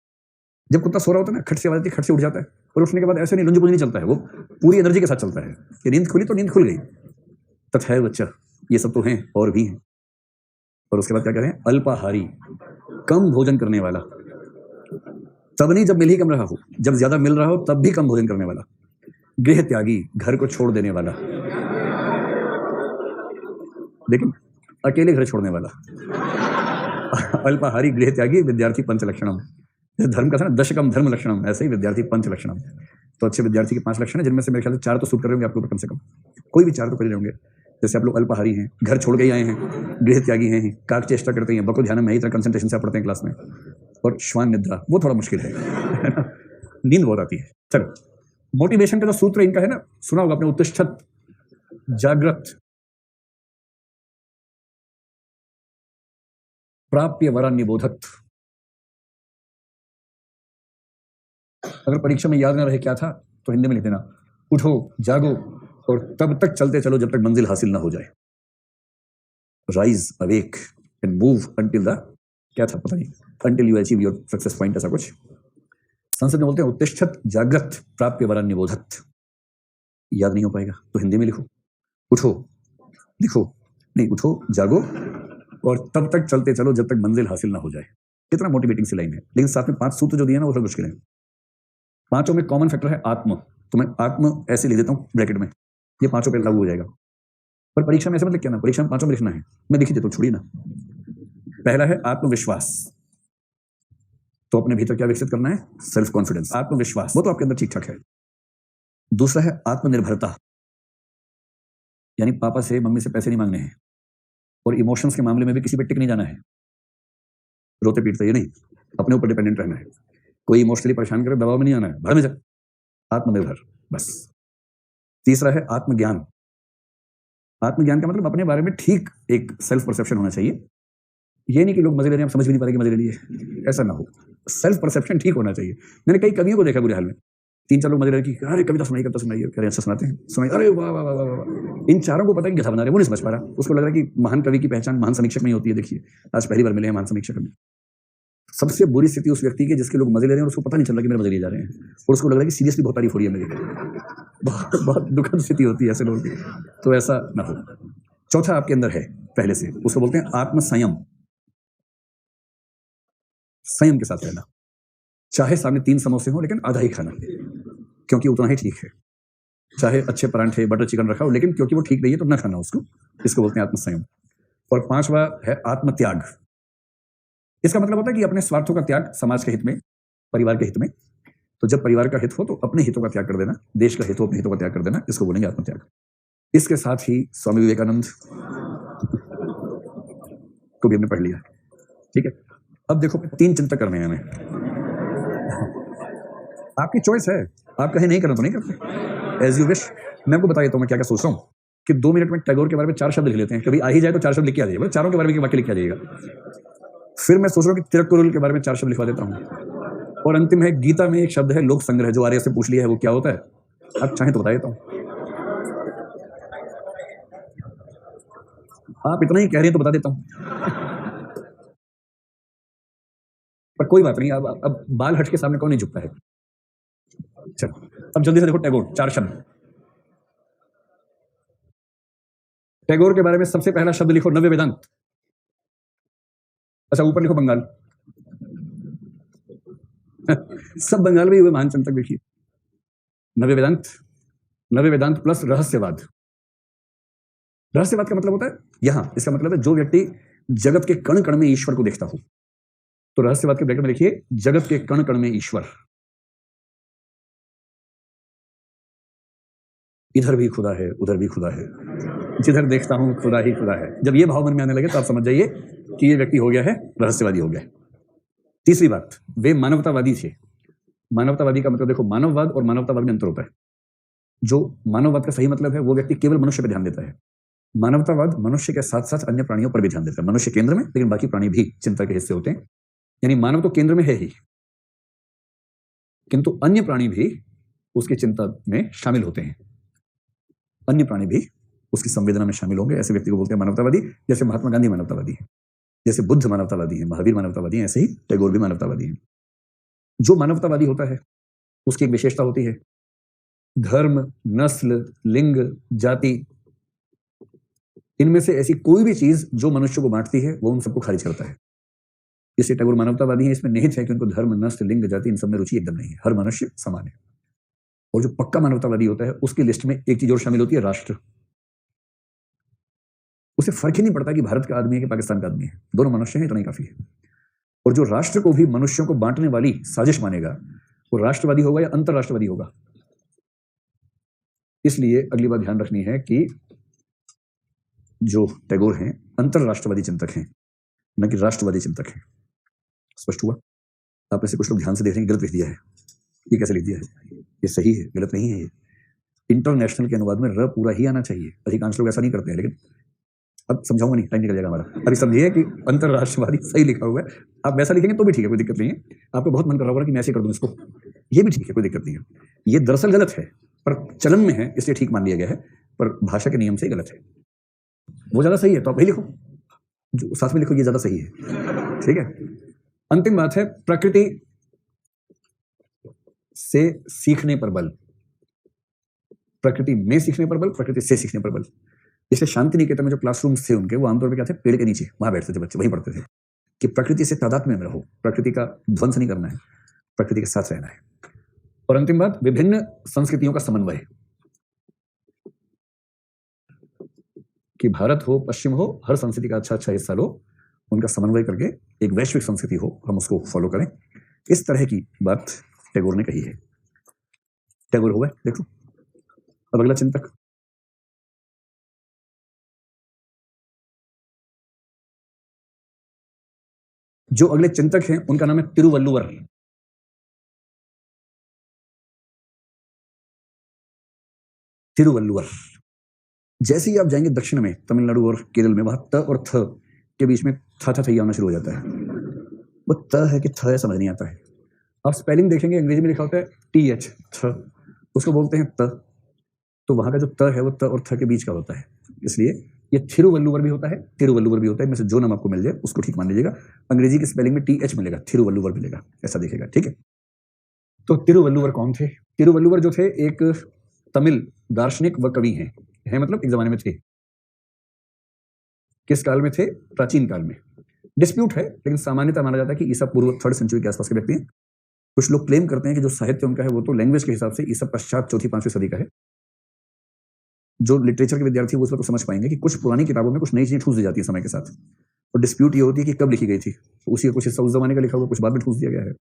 जब कुत्ता सो रहा होता है ना, खट से आवाज आती है, खट से उठ जाता है, और उठने के बाद ऐसे नहीं लुंज पुंज नहीं चलता है, वो पूरी एनर्जी के साथ चलता है कि नींद खुली तो नींद खुल गई। तथा बच्चा, ये सब तो हैं और भी हैं। और उसके बाद क्या कह रहे हैं? अल्पाहारी, कम भोजन करने वाला। तब नहीं जब मिल ही कम रहा हो, जब ज्यादा मिल रहा हो तब भी कम भोजन करने वाला। गृह त्यागी, घर को छोड़ देने वाला, लेकिन अकेले घर छोड़ने वाला। अल्पाहारी गृह त्यागी विद्यार्थी पंचलक्षणम। जैसे धर्म का था ना, दशकम धर्म लक्षणम, ऐसे ही विद्यार्थी पंचलक्षणम। तो अच्छे विद्यार्थी के 5 लक्षण है, जिनमें से मेरे ख्याल से 4 तो सूट कर रहे होंगे आपके ऊपर, कम से कम कोई भी 4 तो कर रहे होंगे। जैसे आप लोग अल्पाहारी हैं, घर छोड़ के ही आए हैं, गृह त्यागी हैं, काक चेष्टा करते हैं, बको ध्यान में ही तरह कंसंट्रेशन से पढ़ते हैं क्लास में, और श्वान निद्रा, वो थोड़ा मुश्किल है। नींद बहुत आती है। चलो, मोटिवेशन का जो सूत्र इनका है ना, सुना होगा आपने, उत्तिष्ठत जागृत प्राप्य वरा निबोधत। अगर परीक्षा में याद ना रहे क्या था तो हिंदी में लिख देना, उठो जागो और तब तक चलते चलो जब तक मंजिल हासिल ना हो जाए। Rise awake and move until the, क्या था पता नहीं, until you achieve your success point, ऐसा कुछ। संस्कृत में बोलते हैं उत्तिष्ठत जागृत प्राप्य वरा निबोधत। याद नहीं हो पाएगा तो हिंदी में लिखो, उठो, लिखो नहीं, उठो जागो और तब तक चलते चलो जब तक मंजिल हासिल ना हो जाए। कितना मोटिवेटिंग सी लाइन है, लेकिन साथ में 5 सूत्र जो दिए ना वो थोड़ा मुश्किल है। 5 में कॉमन फैक्टर है आत्म, तो मैं आत्म ऐसे लिख देता हूँ ब्रैकेट में, ये 5 पे लागू हो जाएगा। पर परीक्षा में ऐसे मत लिख के ना, परीक्षा में 5 में लिखना है, मैं लिख ही देता हूँ, छोड़िए ना। पहला है आत्मविश्वास, तो अपने भीतर क्या विकसित करना है? सेल्फ कॉन्फिडेंस, आत्मविश्वास, वो तो आपके अंदर ठीक ठाक है। दूसरा है आत्मनिर्भरता, यानी पापा से मम्मी से पैसे नहीं मांगने हैं, और इमोशंस के मामले में भी किसी पे टिक नहीं जाना है, रोते पीटते ये नहीं, अपने ऊपर डिपेंडेंट रहना है। कोई इमोशनली परेशान करे, दबाव में नहीं आना है, भाड़ में जा, आत्मनिर्भर, बस। तीसरा है आत्मज्ञान। आत्मज्ञान का मतलब अपने बारे में ठीक एक सेल्फ परसेप्शन होना चाहिए। ये नहीं कि लोग मजे ले रहे हैं, हम समझ भी नहीं पा रहे कि मजे ले लिए, ऐसा ना हो। सेल्फ परसेप्शन ठीक होना चाहिए। मैंने कई कवियों को देखा बुरे हाल में, 3-4 लोग मजे ले रहे कि अरे कविता सुनाइए, कविता सुनाइए, कह रहे अच्छा सुनाते हैं, सुनाइए, अरे वाह वाह वाह वाह। इन चारों को पता है कि गधा बना रहे, वो नहीं समझ पा रहा, उसको लग रहा है कि महान कवि की पहचान महान समीक्षक नहीं होती है। देखिए आज पहली बार मिले हैं महान समीक्षक में। सबसे बुरी स्थिति उस व्यक्ति की जिसके लोग मजे ले रहे हैं और उसको पता नहीं चल रहा कि मेरे मजे लिए जा रहे हैं, और उसको लग रहा है कि सीरियसली बहुत तारीफ हो रही है मेरी। बहुत बहुत दुखद स्थिति होती है ऐसे लोगों की, तो ऐसा ना हो। चौथा आपके अंदर है पहले से, उसको बोलते हैं आत्म संयम। संयम के साथ रहना, चाहे सामने 3 समोसे हो लेकिन आधा ही खाना, क्योंकि उतना ही ठीक है। चाहे अच्छे परांठे बटर चिकन रखा हो, लेकिन क्योंकि वो ठीक नहीं है तो ना खाना उसको, इसको बोलते हैं आत्मसंयम। और 5वां है आत्मत्याग। इसका मतलब होता है कि अपने स्वार्थों का त्याग समाज के हित में, परिवार के हित में। तो जब परिवार का हित हो तो अपने हितों का त्याग कर देना, देश का हित हो अपने हितों का त्याग कर देना, इसको बोलेंगे आत्मत्याग। इसके साथ ही स्वामी विवेकानंद को भी हमने पढ़ लिया, ठीक है। अब देखो 3 चिंतक करने हैं हमें, आपकी चॉइस है, आप कहीं नहीं करना तो नहीं करते, एज यू विश। मैं आपको बता देता हूँ मैं क्या क्या सोच रहा हूँ कि 2 मिनट में टैगोर के बारे में 4 शब्द लिख लेते हैं, कभी आ ही जाए तो 4 शब्द लिख के आ जाइए, चारों के बारे में वाक्य लिख के आ जाइएगा। फिर मैं सोच रहा हूँ कि तिरुक्कुरल के बारे में 4 शब्द लिखवा देता हूँ, और अंतिम है गीता में एक शब्द है लोक संग्रह, जो आर्य से पूछ लिया है वो क्या होता है, आप चाहें तो बता देता हूँ। आप इतना ही कह रहे हैं तो बता देता हूँ, पर कोई बात नहीं। अब बाल हट के सामने कौन नहीं झुकता है। चलो अब जल्दी से देखो टैगोर, 4 शब्द। टैगोर के बारे में सबसे पहला शब्द लिखो नव्य वेदांत। अच्छा ऊपर लिखो बंगाल। सब बंगाल में हुए महान चिंतक देखिए। नव्य वेदांत, नव्य वेदांत प्लस रहस्यवाद, रहस्यवाद का मतलब होता है, यहां इसका मतलब है जो व्यक्ति जगत के कण कण में ईश्वर को देखता हो। तो रहस्यवाद के ब्रैकेट में लिखिए जगत के कण कण में ईश्वर। इधर भी खुदा है, उधर भी खुदा है, जिधर देखता हूं खुदा ही खुदा है। जब ये भाव मन में आने लगे तो आप समझ जाइए कि ये व्यक्ति हो गया है रहस्यवादी हो गया है। तीसरी बात, वे मानवतावादी थे। मानवतावादी का मतलब देखो, मानववाद और मानवतावाद में अंतर होता है। जो मानववाद का सही मतलब है वो व्यक्ति केवल मनुष्य पर ध्यान देता है। मानवतावाद मनुष्य के साथ साथ अन्य प्राणियों पर भी ध्यान देता है। मनुष्य केंद्र में, लेकिन बाकी प्राणी भी चिंता के हिस्से होते हैं। यानी मानव तो केंद्र में है ही, किंतु अन्य प्राणी भी उसकी चिंता में शामिल होते हैं। अन्य प्राणी भी उसकी संवेदना में शामिल होंगे। ऐसे व्यक्ति को बोलते हैं मानवतावादी। जैसे महात्मा गांधी मानवतावादी है, जैसे बुद्ध मानवतावादी है, महावीर मानवतावादी है, ऐसे ही टैगोर भी मानवतावादी है। जो मानवतावादी होता है उसकी एक विशेषता होती है, धर्म, नस्ल, लिंग, जाति, इनमें से ऐसी कोई भी चीज जो मनुष्य को बांटती है वो उन सबको खारिज करता है। इसलिए टैगोर मानवतावादी है, इसमें निहित है कि उनको धर्म, नस्ल, लिंग, जाति इन सब में रुचि एकदम नहीं है। हर मनुष्य समान है। और जो पक्का मानवतावादी होता है उसकी लिस्ट में एक चीज और शामिल होती है, राष्ट्र। उसे फर्क ही नहीं पड़ता कि भारत का आदमी है कि पाकिस्तान का आदमी है, दोनों मनुष्य हैं, इतना ही काफी है। और जो राष्ट्र को भी मनुष्यों को बांटने वाली साजिश मानेगा वो राष्ट्रवादी होगा या अंतरराष्ट्रवादी होगा। इसलिए अगली बात ध्यान रखनी है कि जो टैगोर हैं अंतरराष्ट्रवादी चिंतक हैं, न कि राष्ट्रवादी चिंतक हैं। स्पष्ट हुआ? आप में से कुछ लोग ध्यान से देख रहे हैं, गलत लिख दिया है। ये कैसे लिख दिया है? ये सही है, गलत नहीं है। ये इंटरनेशनल के अनुवाद में र पूरा ही आना चाहिए। अधिकांश लोग ऐसा नहीं करते हैं, लेकिन अब समझाऊंगा नहीं, टाइम निकल जाएगा हमारा। अभी समझिए कि अंतरराष्ट्रवादी सही लिखा हुआ है। आप वैसा लिखेंगे तो भी ठीक है, कोई दिक्कत नहीं है। आपको बहुत मन कर रहा होगा कि मैं ऐसे कर दूं इसको, ये भी ठीक है, कोई दिक्कत नहीं है। ये दरअसल गलत है पर चलन में है इसलिए ठीक मान लिया गया है, पर भाषा के नियम से गलत है। वो ज्यादा सही है तो आप वही लिखो, जो साथ में लिखो ये ज्यादा सही है। ठीक है। अंतिम बात है, प्रकृति से सीखने पर बल। प्रकृति में सीखने पर बल, प्रकृति से सीखने पर बल। इसलिए शांति निकेतन में जो क्लासरूम्स थे उनके, वो आमतौर पर क्या थे, पेड़ के नीचे वहां बैठते थे बच्चे, वहीं पढ़ते थे कि प्रकृति से तादात्म्य में रहो, प्रकृति का ध्वंस नहीं करना है, प्रकृति के साथ रहना है। और अंतिम बात, विभिन्न संस्कृतियों का समन्वय, कि भारत हो, पश्चिम हो, हर संस्कृति का अच्छा अच्छा हिस्सा लो, उनका समन्वय करके एक वैश्विक संस्कृति हो, हम उसको फॉलो करें। इस तरह की बात टैगोर ने कही है। टैगोर हो गए, देखो। अब अगला चिंतक, जो अगले चिंतक हैं उनका नाम है तिरुवल्लुवर। तिरुवल्लुवर। जैसे ही आप जाएंगे दक्षिण में, तमिलनाडु और केरल में, वहां त और थ के बीच में था आना शुरू हो जाता है। वो त है कि थ है, समझ नहीं आता है। आप स्पेलिंग देखेंगे, अंग्रेजी में लिखा होता है TH, थ, उसको बोलते हैं त। तो वहां का जो त है वो त और थ के बीच का होता है। इसलिए ये थिरुवल्लुवर भी होता है, तिरुवल्लुवर भी होता है। में से जो नाम आपको मिल जाए उसको ठीक मान लीजिएगा। अंग्रेजी की स्पेलिंग में TH मिलेगा, थिरुवल्लुवर मिलेगा, ऐसा दिखेगा। ठीक है। तो तिरुवल्लुवर कौन थे? तिरुवल्लुवर जो थे एक तमिल दार्शनिक व कवि हैं मतलब एक जमाने में थे। किस काल में थे? प्राचीन काल में। डिस्प्यूट है, लेकिन सामान्यतः माना जाता है कि ईसा पूर्व 3rd सेंचुरी के आसपास के व्यक्ति हैं। कुछ लोग क्लेम करते हैं कि जो साहित्य उनका है वो तो लैंग्वेज के हिसाब से ईसा पश्चात 4th-5वीं सदी का है। जो लिटरेचर के विद्यार्थी वो उस वक्त समझ पाएंगे कि कुछ पुरानी किताबों में कुछ नई चीजें ठूस दी जाती है समय के साथ। और डिस्प्यूट ये होती है कि कब लिखी गई थी। तो उसी का कुछ हिस्सा उस जमाने का लिखा हुआ, कुछ बाद में ठूस दिया गया है।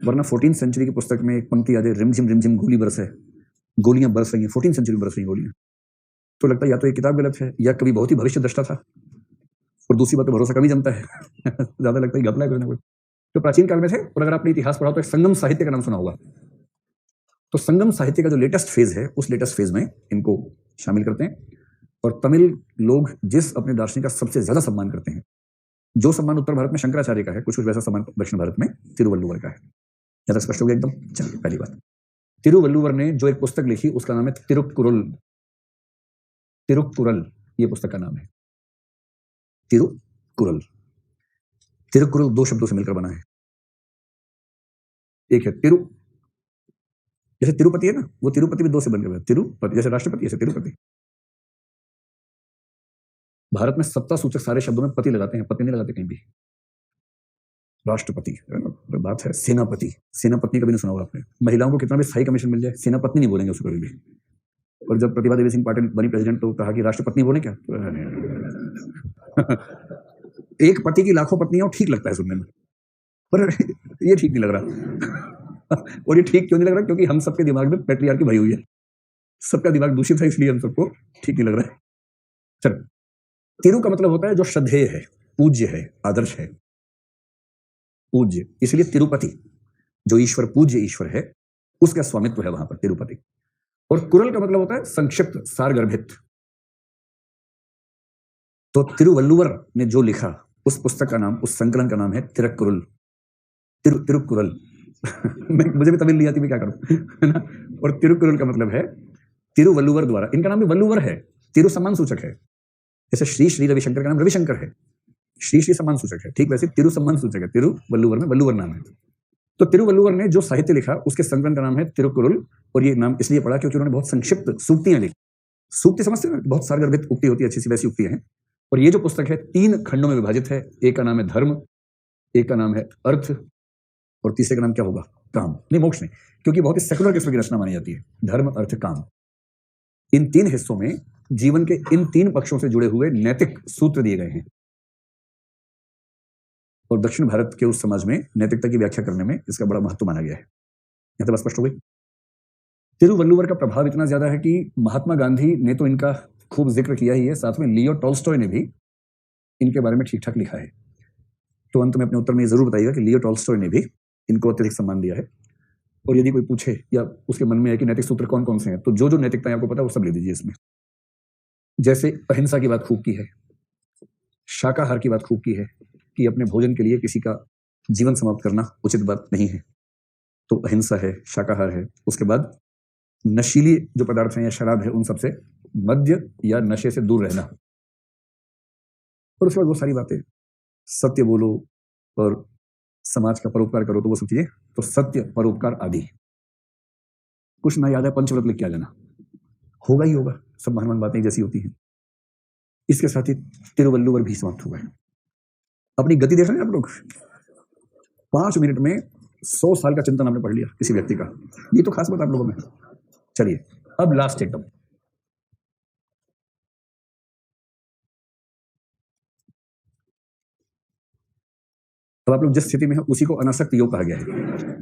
वरना 14th सेंचुरी की पुस्तक में एक पंक्ति याद है, रिमझिम गोली बरस है, गोलियां बरस रही हैं, 14th सेंचुरी में बरस रही गोलियां। तो लगता है या तो ये किताब गलत है या कभी बहुत ही भविष्य दृष्टा था। और दूसरी बात, तो भरोसा कम ही जमता है ज्यादा लगता है घपला है कुछ ना कुछ। तो प्राचीन काल में थे। और अगर आपने इतिहास पढ़ा तो एक संगम साहित्य का नाम सुना होगा। तो संगम साहित्य का जो लेटेस्ट फेज है, उस लेटेस्ट फेज में इनको शामिल करते हैं। और तमिल लोग जिस अपने दार्शनिक का सबसे ज्यादा सम्मान करते हैं, जो सम्मान उत्तर भारत में शंकराचार्य का है, कुछ वैसा सम्मान दक्षिण भारत में तिरुवल्लुवर का है। ज्यादा स्पष्ट हो गया एकदम? चलिए, पहली बात, तिरुवल्लुवर ने जो एक पुस्तक लिखी उसका नाम है तिरुक्कुरल। तिरुक्कुरल ये पुस्तक का नाम है, तिरुक्कुरल। तिरुक्कुरल 2 शब्दों से मिलकर बना है। एक है तिरु, जैसे तिरुपति है ना, वो तिरुपति भी 2 से बनकर बना। तिरुपति जैसे राष्ट्रपति, ऐसे तिरुपति। भारत में सत्ता सूचक सारे शब्दों में पति लगाते हैं, पति नहीं लगाते कहीं भी। राष्ट्रपति बात है, सेनापति, सेनापत्नी कभी नहीं सुना होगा आपने। महिलाओं को कितना भी स्थायी कमीशन मिल जाए, सेनापत्नी नहीं बोलेंगे उसको कभी भी। और जब प्रतिभा देवी सिंह पाटिल बनी प्रेसिडेंट तो कहा कि राष्ट्रपत्नी बोले क्या। एक पति की लाखों पत्नियां ठीक लगता है सुनने में, पर ये ठीक नहीं लग रहा। और ये ठीक क्यों नहीं लग रहा? क्योंकि हम सबके दिमाग में पैट्रियार्की भरी हुई है, सबका दिमाग दूषित है, इसलिए हम सबको ठीक नहीं लग रहा है। चलो, तिरु का मतलब होता है जो श्रद्धेय है, पूज्य है, आदर्श है, पूज्य, इसलिए तिरुपति जो ईश्वर, पूज्य ईश्वर है, उसका स्वामित्व है वहां पर तिरुपति। और कुरल का मतलब होता है संक्षिप्त, सारगर्भित। तो तिरुवल्लुवर ने जो लिखा उस पुस्तक का नाम, उस संकलन का नाम है तिरुक्कुरल, तिरुक्कुरल। मुझे भी तमिल नहीं आती, मैं क्या करूं, है ना। और तिरुक्कुरल का मतलब है तिरुवल्लुवर द्वारा, इनका नाम भी वल्लुवर है, तिरु सम्मान सूचक है। जैसे श्री श्री रविशंकर का नाम रविशंकर है, श्री श्री सम्मान सूचक है, ठीक वैसे तिरु सम्मान सूचक है, तिरुवल्लुवर में वल्लुवर नाम है। तो तिरुवल्लुवर ने जो साहित्य लिखा उसके संकलन का नाम है तिरुक्कुरल। और ये नाम इसलिए पड़ा क्योंकि उन्होंने बहुत संक्षिप्त सूक्तियां लिखी। सूक्ति समझते हैं, बहुत सारगर्भित उक्ति होती है, अच्छी सी वैसी उक्तियां हैं। और ये जो पुस्तक है 3 खंडों में विभाजित है। एक का नाम है धर्म, एक का नाम है अर्थ, और तीसरे का नाम क्या होगा? काम, नहीं मोक्ष नहीं, क्योंकि बहुत ही सेकुलर किस्म की रचना मानी जाती है। धर्म, अर्थ, काम, इन 3 हिस्सों में जीवन के इन 3 पक्षों से जुड़े हुए नैतिक सूत्र दिए गए हैं। और दक्षिण भारत के उस समाज में नैतिकता की व्याख्या करने में इसका बड़ा महत्व माना गया है। यहां तक स्पष्ट हो गई। तिरुवल्लुवर का प्रभाव इतना ज्यादा है कि महात्मा गांधी ने तो इनका खूब जिक्र किया ही है, साथ में लियो टॉल्स्टॉय ने भी इनके बारे में ठीक ठाक लिखा है। तो अंत में अपने उत्तर में ये जरूर बताइएगा कि लियो टॉल्स्टॉय ने भी इनको अत्यधिक सम्मान दिया है। और यदि कोई पूछे या उसके मन में है कि नैतिक सूत्र कौन कौन से हैं, तो जो जो नैतिकताएं आपको पता है वो सब ले दीजिए इसमें। जैसे अहिंसा की बात खूब की है, शाकाहार की बात खूब की है कि अपने भोजन के लिए किसी का जीवन समाप्त करना उचित बात नहीं है, तो अहिंसा है, शाकाहार है। उसके बाद नशीली जो पदार्थ हैं या शराब है, उन सबसे, मद्य या नशे से दूर रहना। और उसके बाद वो सारी बातें, सत्य बोलो और समाज का परोपकार करो, तो वो सब चीजें, तो सत्य, परोपकार आदि। कुछ ना याद है, पंचव्रत लिख के आ जाना, होगा ही होगा, सब महान महान बातें जैसी होती हैं। इसके साथ ही तिरुवल्लुवर भी समाप्त हुआ है। अपनी गति देख रहे हैं आप लोग, 5 मिनट में 100 साल का चिंतन आपने पढ़ लिया किसी व्यक्ति का, ये तो खास बात आप लोगों में। चलिए अब लास्ट एकदम, अब आप लोग जिस स्थिति में है उसी को अनासक्त योग कहा गया है,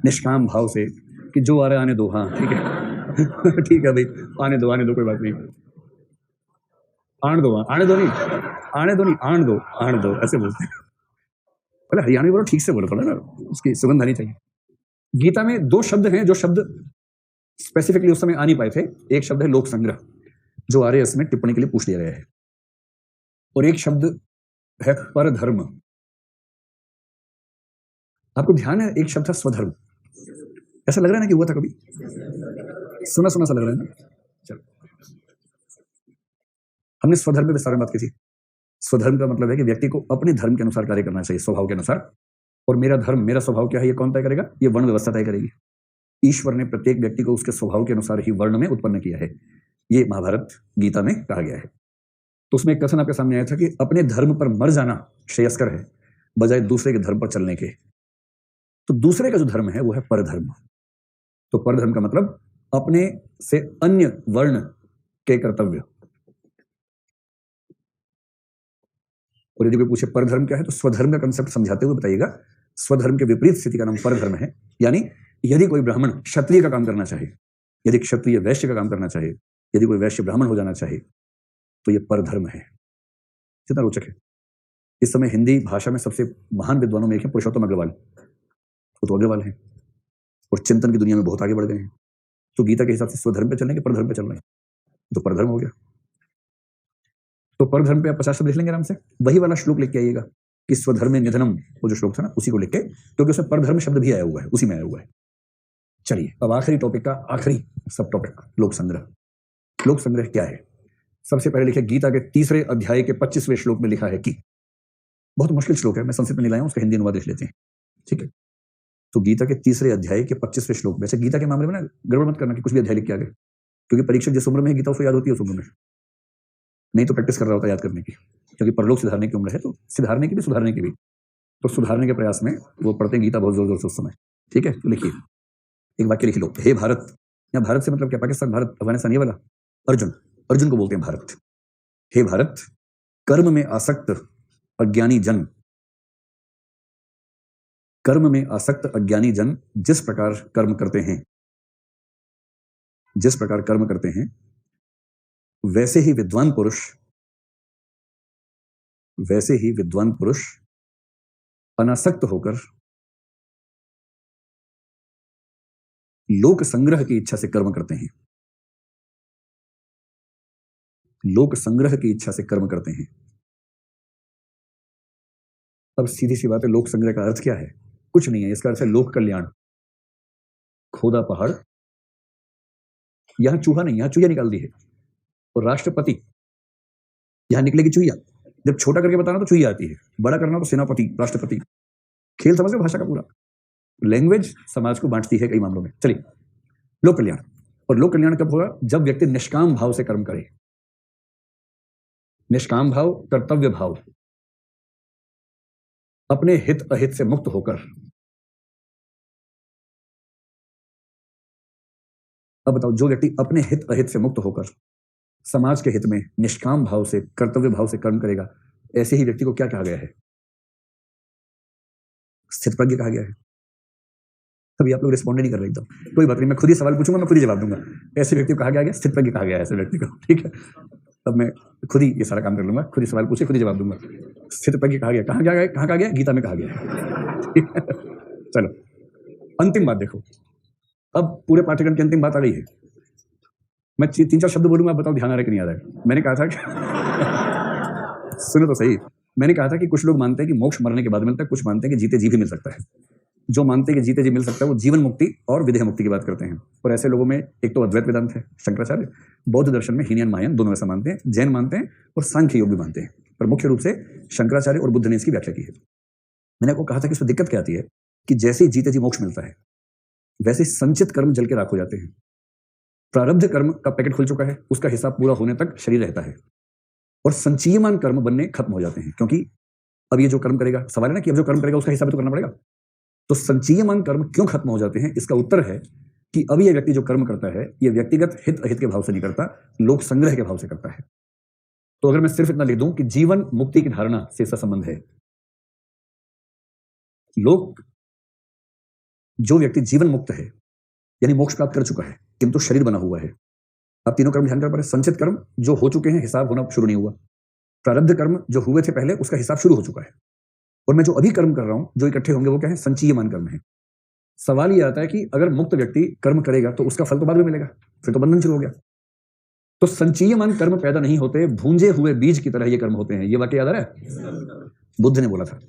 निष्काम भाव से कि जो आ रहा है आने दो। हाँ ठीक है ठीक है भाई, आने दो, कोई बात नहीं, आने दो, आने दो नहीं, आने दो नहीं, आने दो ऐसे बोलते हैं। पहले हरियाणवी बोलो, ठीक से बोलो थोड़ा ना, उसकी सुगंध आनी चाहिए। गीता में 2 शब्द हैं जो शब्द स्पेसिफिकली उस समय आ नहीं पाए थे। एक शब्द है लोक संग्रह, जो आरएएस में टिप्पणी के लिए पूछ लिया गया है, और एक शब्द है परधर्म। आपको ध्यान है, एक शब्द था स्वधर्म। ऐसा लग रहा है ना कि हुआ था कभी, सुना सुना सा लग रहा है ना। चलो, हमने स्वधर्म में विस्तार में बात की थी। स्वधर्म का मतलब है कि व्यक्ति को अपने धर्म के अनुसार कार्य करना चाहिए, स्वभाव के अनुसार। और मेरा धर्म, मेरा स्वभाव क्या है, ये कौन तय करेगा? ये वर्ण व्यवस्था तय करेगी। ईश्वर ने प्रत्येक व्यक्ति को उसके स्वभाव के अनुसार ही वर्ण में उत्पन्न किया है, ये महाभारत गीता में कहा गया है। तो उसमें एक कथन आपके सामने आया था कि अपने धर्म पर मर जाना श्रेयस्कर है बजाय दूसरे के धर्म पर चलने के। तो दूसरे का जो धर्म है वो है परधर्म। तो परधर्म का मतलब अपने से अन्य वर्ण के कर्तव्य। और यदि कोई पूछे परधर्म क्या है, तो स्वधर्म का कंसेप्ट समझाते हुए बताइएगा। स्वधर्म के विपरीत स्थिति का नाम परधर्म है। यानी यदि कोई ब्राह्मण क्षत्रिय का काम करना चाहे, यदि क्षत्रिय वैश्य का काम करना चाहे, यदि कोई वैश्य ब्राह्मण हो जाना चाहे, तो यह परधर्म है। कितना रोचक है। इस समय हिंदी भाषा में सबसे महान विद्वानों में एक है पुरुषोत्तम अग्रवाल, वो तो अग्रवाल हैं और चिंतन की दुनिया में बहुत आगे बढ़ गए हैं। तो गीता के हिसाब से स्वधर्म पे चलने के परधर्म पे चल रहे हैं, तो परधर्म हो गया। तो परधर्म पे आप 50 शब्द लिख लेंगे आराम से। वही वाला श्लोक लिख के आइएगा कि स्वधर्मे निधनम, वो जो श्लोक था ना, उसी को लिख के, क्योंकि उसमें परधर्म शब्द भी आया हुआ है, उसी में आया हुआ है। चलिए अब आखिरी टॉपिक का आखिरी सब टॉपिक, लोक संग्रह। लोक संग्रह क्या है? सबसे पहले लिखे गीता के 3 अध्याय के 25वें श्लोक में लिखा है कि, बहुत मुश्किल श्लोक है, मैं संस्कृत में नहीं लाया हूं, उसका हिंदी अनुवाद लिख लेते हैं, ठीक है। तो गीता के 3 अध्याय के 25वें श्लोक में, अच्छा गीता के मामले में ना गड़बड़ मत करना कि कुछ भी अध्याय लिख के आ गए, क्योंकि परीक्षक जिस उम्र में है गीता उसको याद होती है उस उम्र में, नहीं तो प्रैक्टिस कर रहा होता याद करने की, क्योंकि परलोक सुधारने की उम्र है, तो सुधारने की भी, सुधारने की भी, तो सुधारने के प्रयास में वो पढ़ते हैं गीता बहुत जोर जोर से उस समय, ठीक है। तो लिखिए, एक वाक्य लिख लो, हे भारत। या भारत से मतलब क्या, पाकिस्तान, भारत, अफगानिस्तान, ये वाला? अर्जुन, अर्जुन को बोलते हैं भारत। हे भारत, कर्म में आसक्त अज्ञानी जन, कर्म में आसक्त अज्ञानी जन जिस प्रकार कर्म करते हैं, जिस प्रकार कर्म करते हैं, वैसे ही विद्वान पुरुष, वैसे ही विद्वान पुरुष अनासक्त होकर लोक संग्रह की इच्छा से कर्म करते हैं, लोक संग्रह की इच्छा से कर्म करते हैं। अब सीधी सी बात है, लोक संग्रह का अर्थ क्या है? कुछ नहीं है, इसका अर्थ है लोक कल्याण। खोदा पहाड़, यहां चूहा नहीं, यहां चूहिया निकाल दी है। और राष्ट्रपति, यहां निकलेगी चूहिया। जब छोटा करके बताना तो चूहिया आती है, बड़ा करना तो सेनापति, राष्ट्रपति। खेल समझ लो भाषा का पूरा। लैंग्वेज समाज को बांटती है कई मामलों में। चलिए, लोक कल्याण। और लोक कल्याण कब होगा? जब व्यक्ति निष्काम भाव से कर्म करे। निष्काम भाव, कर्तव्य भाव, अपने हित अहित से मुक्त होकर। अब बताओ, जो व्यक्ति अपने हित अहित से मुक्त होकर समाज के हित में निष्काम भाव से, कर्तव्य भाव से कर्म करेगा, ऐसे ही व्यक्ति को क्या कहा गया है? स्थित प्रज्ञ कहा गया है। अभी आप लोग रिस्पॉन्ड नहीं कर रहे एकदम। कोई बात नहीं, मैं खुद ही सवाल पूछूंगा, मैं खुद ही जवाब दूंगा। ऐसे व्यक्ति को कहा गया, स्थित प्रज्ञ कहा गया है ऐसे व्यक्ति को। ठीक है, अब मैं खुद ही ये सारा काम कर लूंगा, खुद ही सवाल पूछे, खुद ही जवाब दूंगा। स्थित प्रज्ञ कहा गया, कहाँ गया, कहाँ कहा गया? गीता में कहा गया। ठीक है, चलो अंतिम बात देखो। अब पूरे पाठ्यक्रम की अंतिम बात आ गई है। मैं 3-4 शब्द बोलूंगा, आप बताओ ध्यान आ रहा है कि नहीं आ रहा है। मैंने कहा था कि सुनो तो सही, मैंने कहा था कि कुछ लोग मानते हैं कि मोक्ष मरने के बाद मिलता है, कुछ मानते हैं कि जीते जी भी मिल सकता है। जो मानते हैं कि जीते जी मिल सकता है वो जीवन मुक्ति और विदेह मुक्ति की बात करते हैं। और ऐसे लोगों में एक तो अद्वैत वेदांत है, शंकराचार्य, बौद्ध दर्शन में हीनयान महायान दोनों ऐसा मानते हैं, जैन मानते हैं और सांख्य योग भी मानते हैं। पर मुख्य रूप से शंकराचार्य और बुद्ध ने इसकी व्याख्या की है। मैंने आपको कहा था कि इसमें दिक्कत क्या आती है कि जैसे ही जीते जी मोक्ष मिलता है, वैसे संचित कर्म जल के राख हो जाते हैं। प्रारब्ध कर्म का पैकेट खुल चुका है, उसका हिसाब पूरा होने तक शरीर रहता है, और संचयमान कर्म बनने खत्म हो जाते हैं। क्योंकि अब ये जो कर्म करेगा, सवाल है ना कि अब जो कर्म करेगा उसका हिसाब तो करना पड़ेगा। तो संचयमान कर्म क्यों खत्म हो जाते हैं? इसका उत्तर है कि अब ये व्यक्ति जो कर्म करता है, ये व्यक्तिगत हित अहित के भाव से नहीं करता, लोक संग्रह के भाव से करता है। तो अगर मैं सिर्फ इतना लिख दूं कि जीवन मुक्ति की धारणा से इसका संबंध है, लोक, जो व्यक्ति जीवन मुक्त है यानी मोक्ष प्राप्त कर चुका है किंतु शरीर बना हुआ है। आप तीनों कर्म ध्यान कर पा रहे? संचित कर्म जो हो चुके हैं, हिसाब होना शुरू नहीं हुआ। प्रारब्ध कर्म जो हुए थे पहले, उसका हिसाब शुरू हो चुका है। और मैं जो अभी कर्म कर रहा हूं, जो इकट्ठे होंगे, वो क्या है? संचयमान कर्म है। सवाल ये आता है कि अगर मुक्त व्यक्ति कर्म करेगा तो उसका फल तो बाद में मिलेगा, फिर तो बंधन शुरू हो गया। तो संचयमान कर्म पैदा नहीं होते, भूंजे हुए बीज की तरह ये कर्म होते हैं। ये वाक्य याद आ रहा है? बुद्ध ने बोला था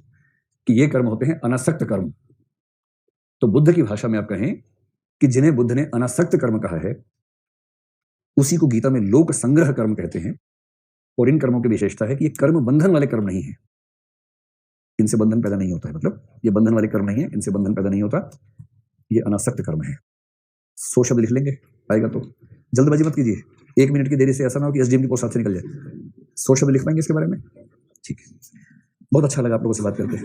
कि ये कर्म होते हैं अनासक्त कर्म। तो बुद्ध की भाषा में आप कहें कि जिन्हें बुद्ध ने अनासक्त कर्म कहा है, उसी को गीता में लोक संग्रह कर्म कहते हैं। और इन कर्मों की विशेषता है कि ये कर्म बंधन वाले कर्म नहीं है, इनसे बंधन पैदा नहीं होता है। मतलब ये बंधन वाले कर्म नहीं है, इनसे बंधन पैदा नहीं होता, ये अनासक्त कर्म है। 100 शब्द लिख लेंगे, आएगा तो। जल्दबाजी मत कीजिए, 1 मिनट की देरी से ऐसा ना हो कि एसडीएम की पोस्ट हाथ से निकल जाए। 100 शब्द लिख पाएंगे इसके बारे में? ठीक है, बहुत अच्छा लगा आप लोगों से बात करके।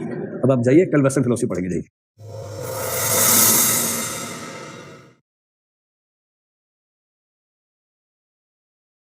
अब आप जाइए, कल वेस्टर्न फिलोसफी पढ़ेंगे। जाइए।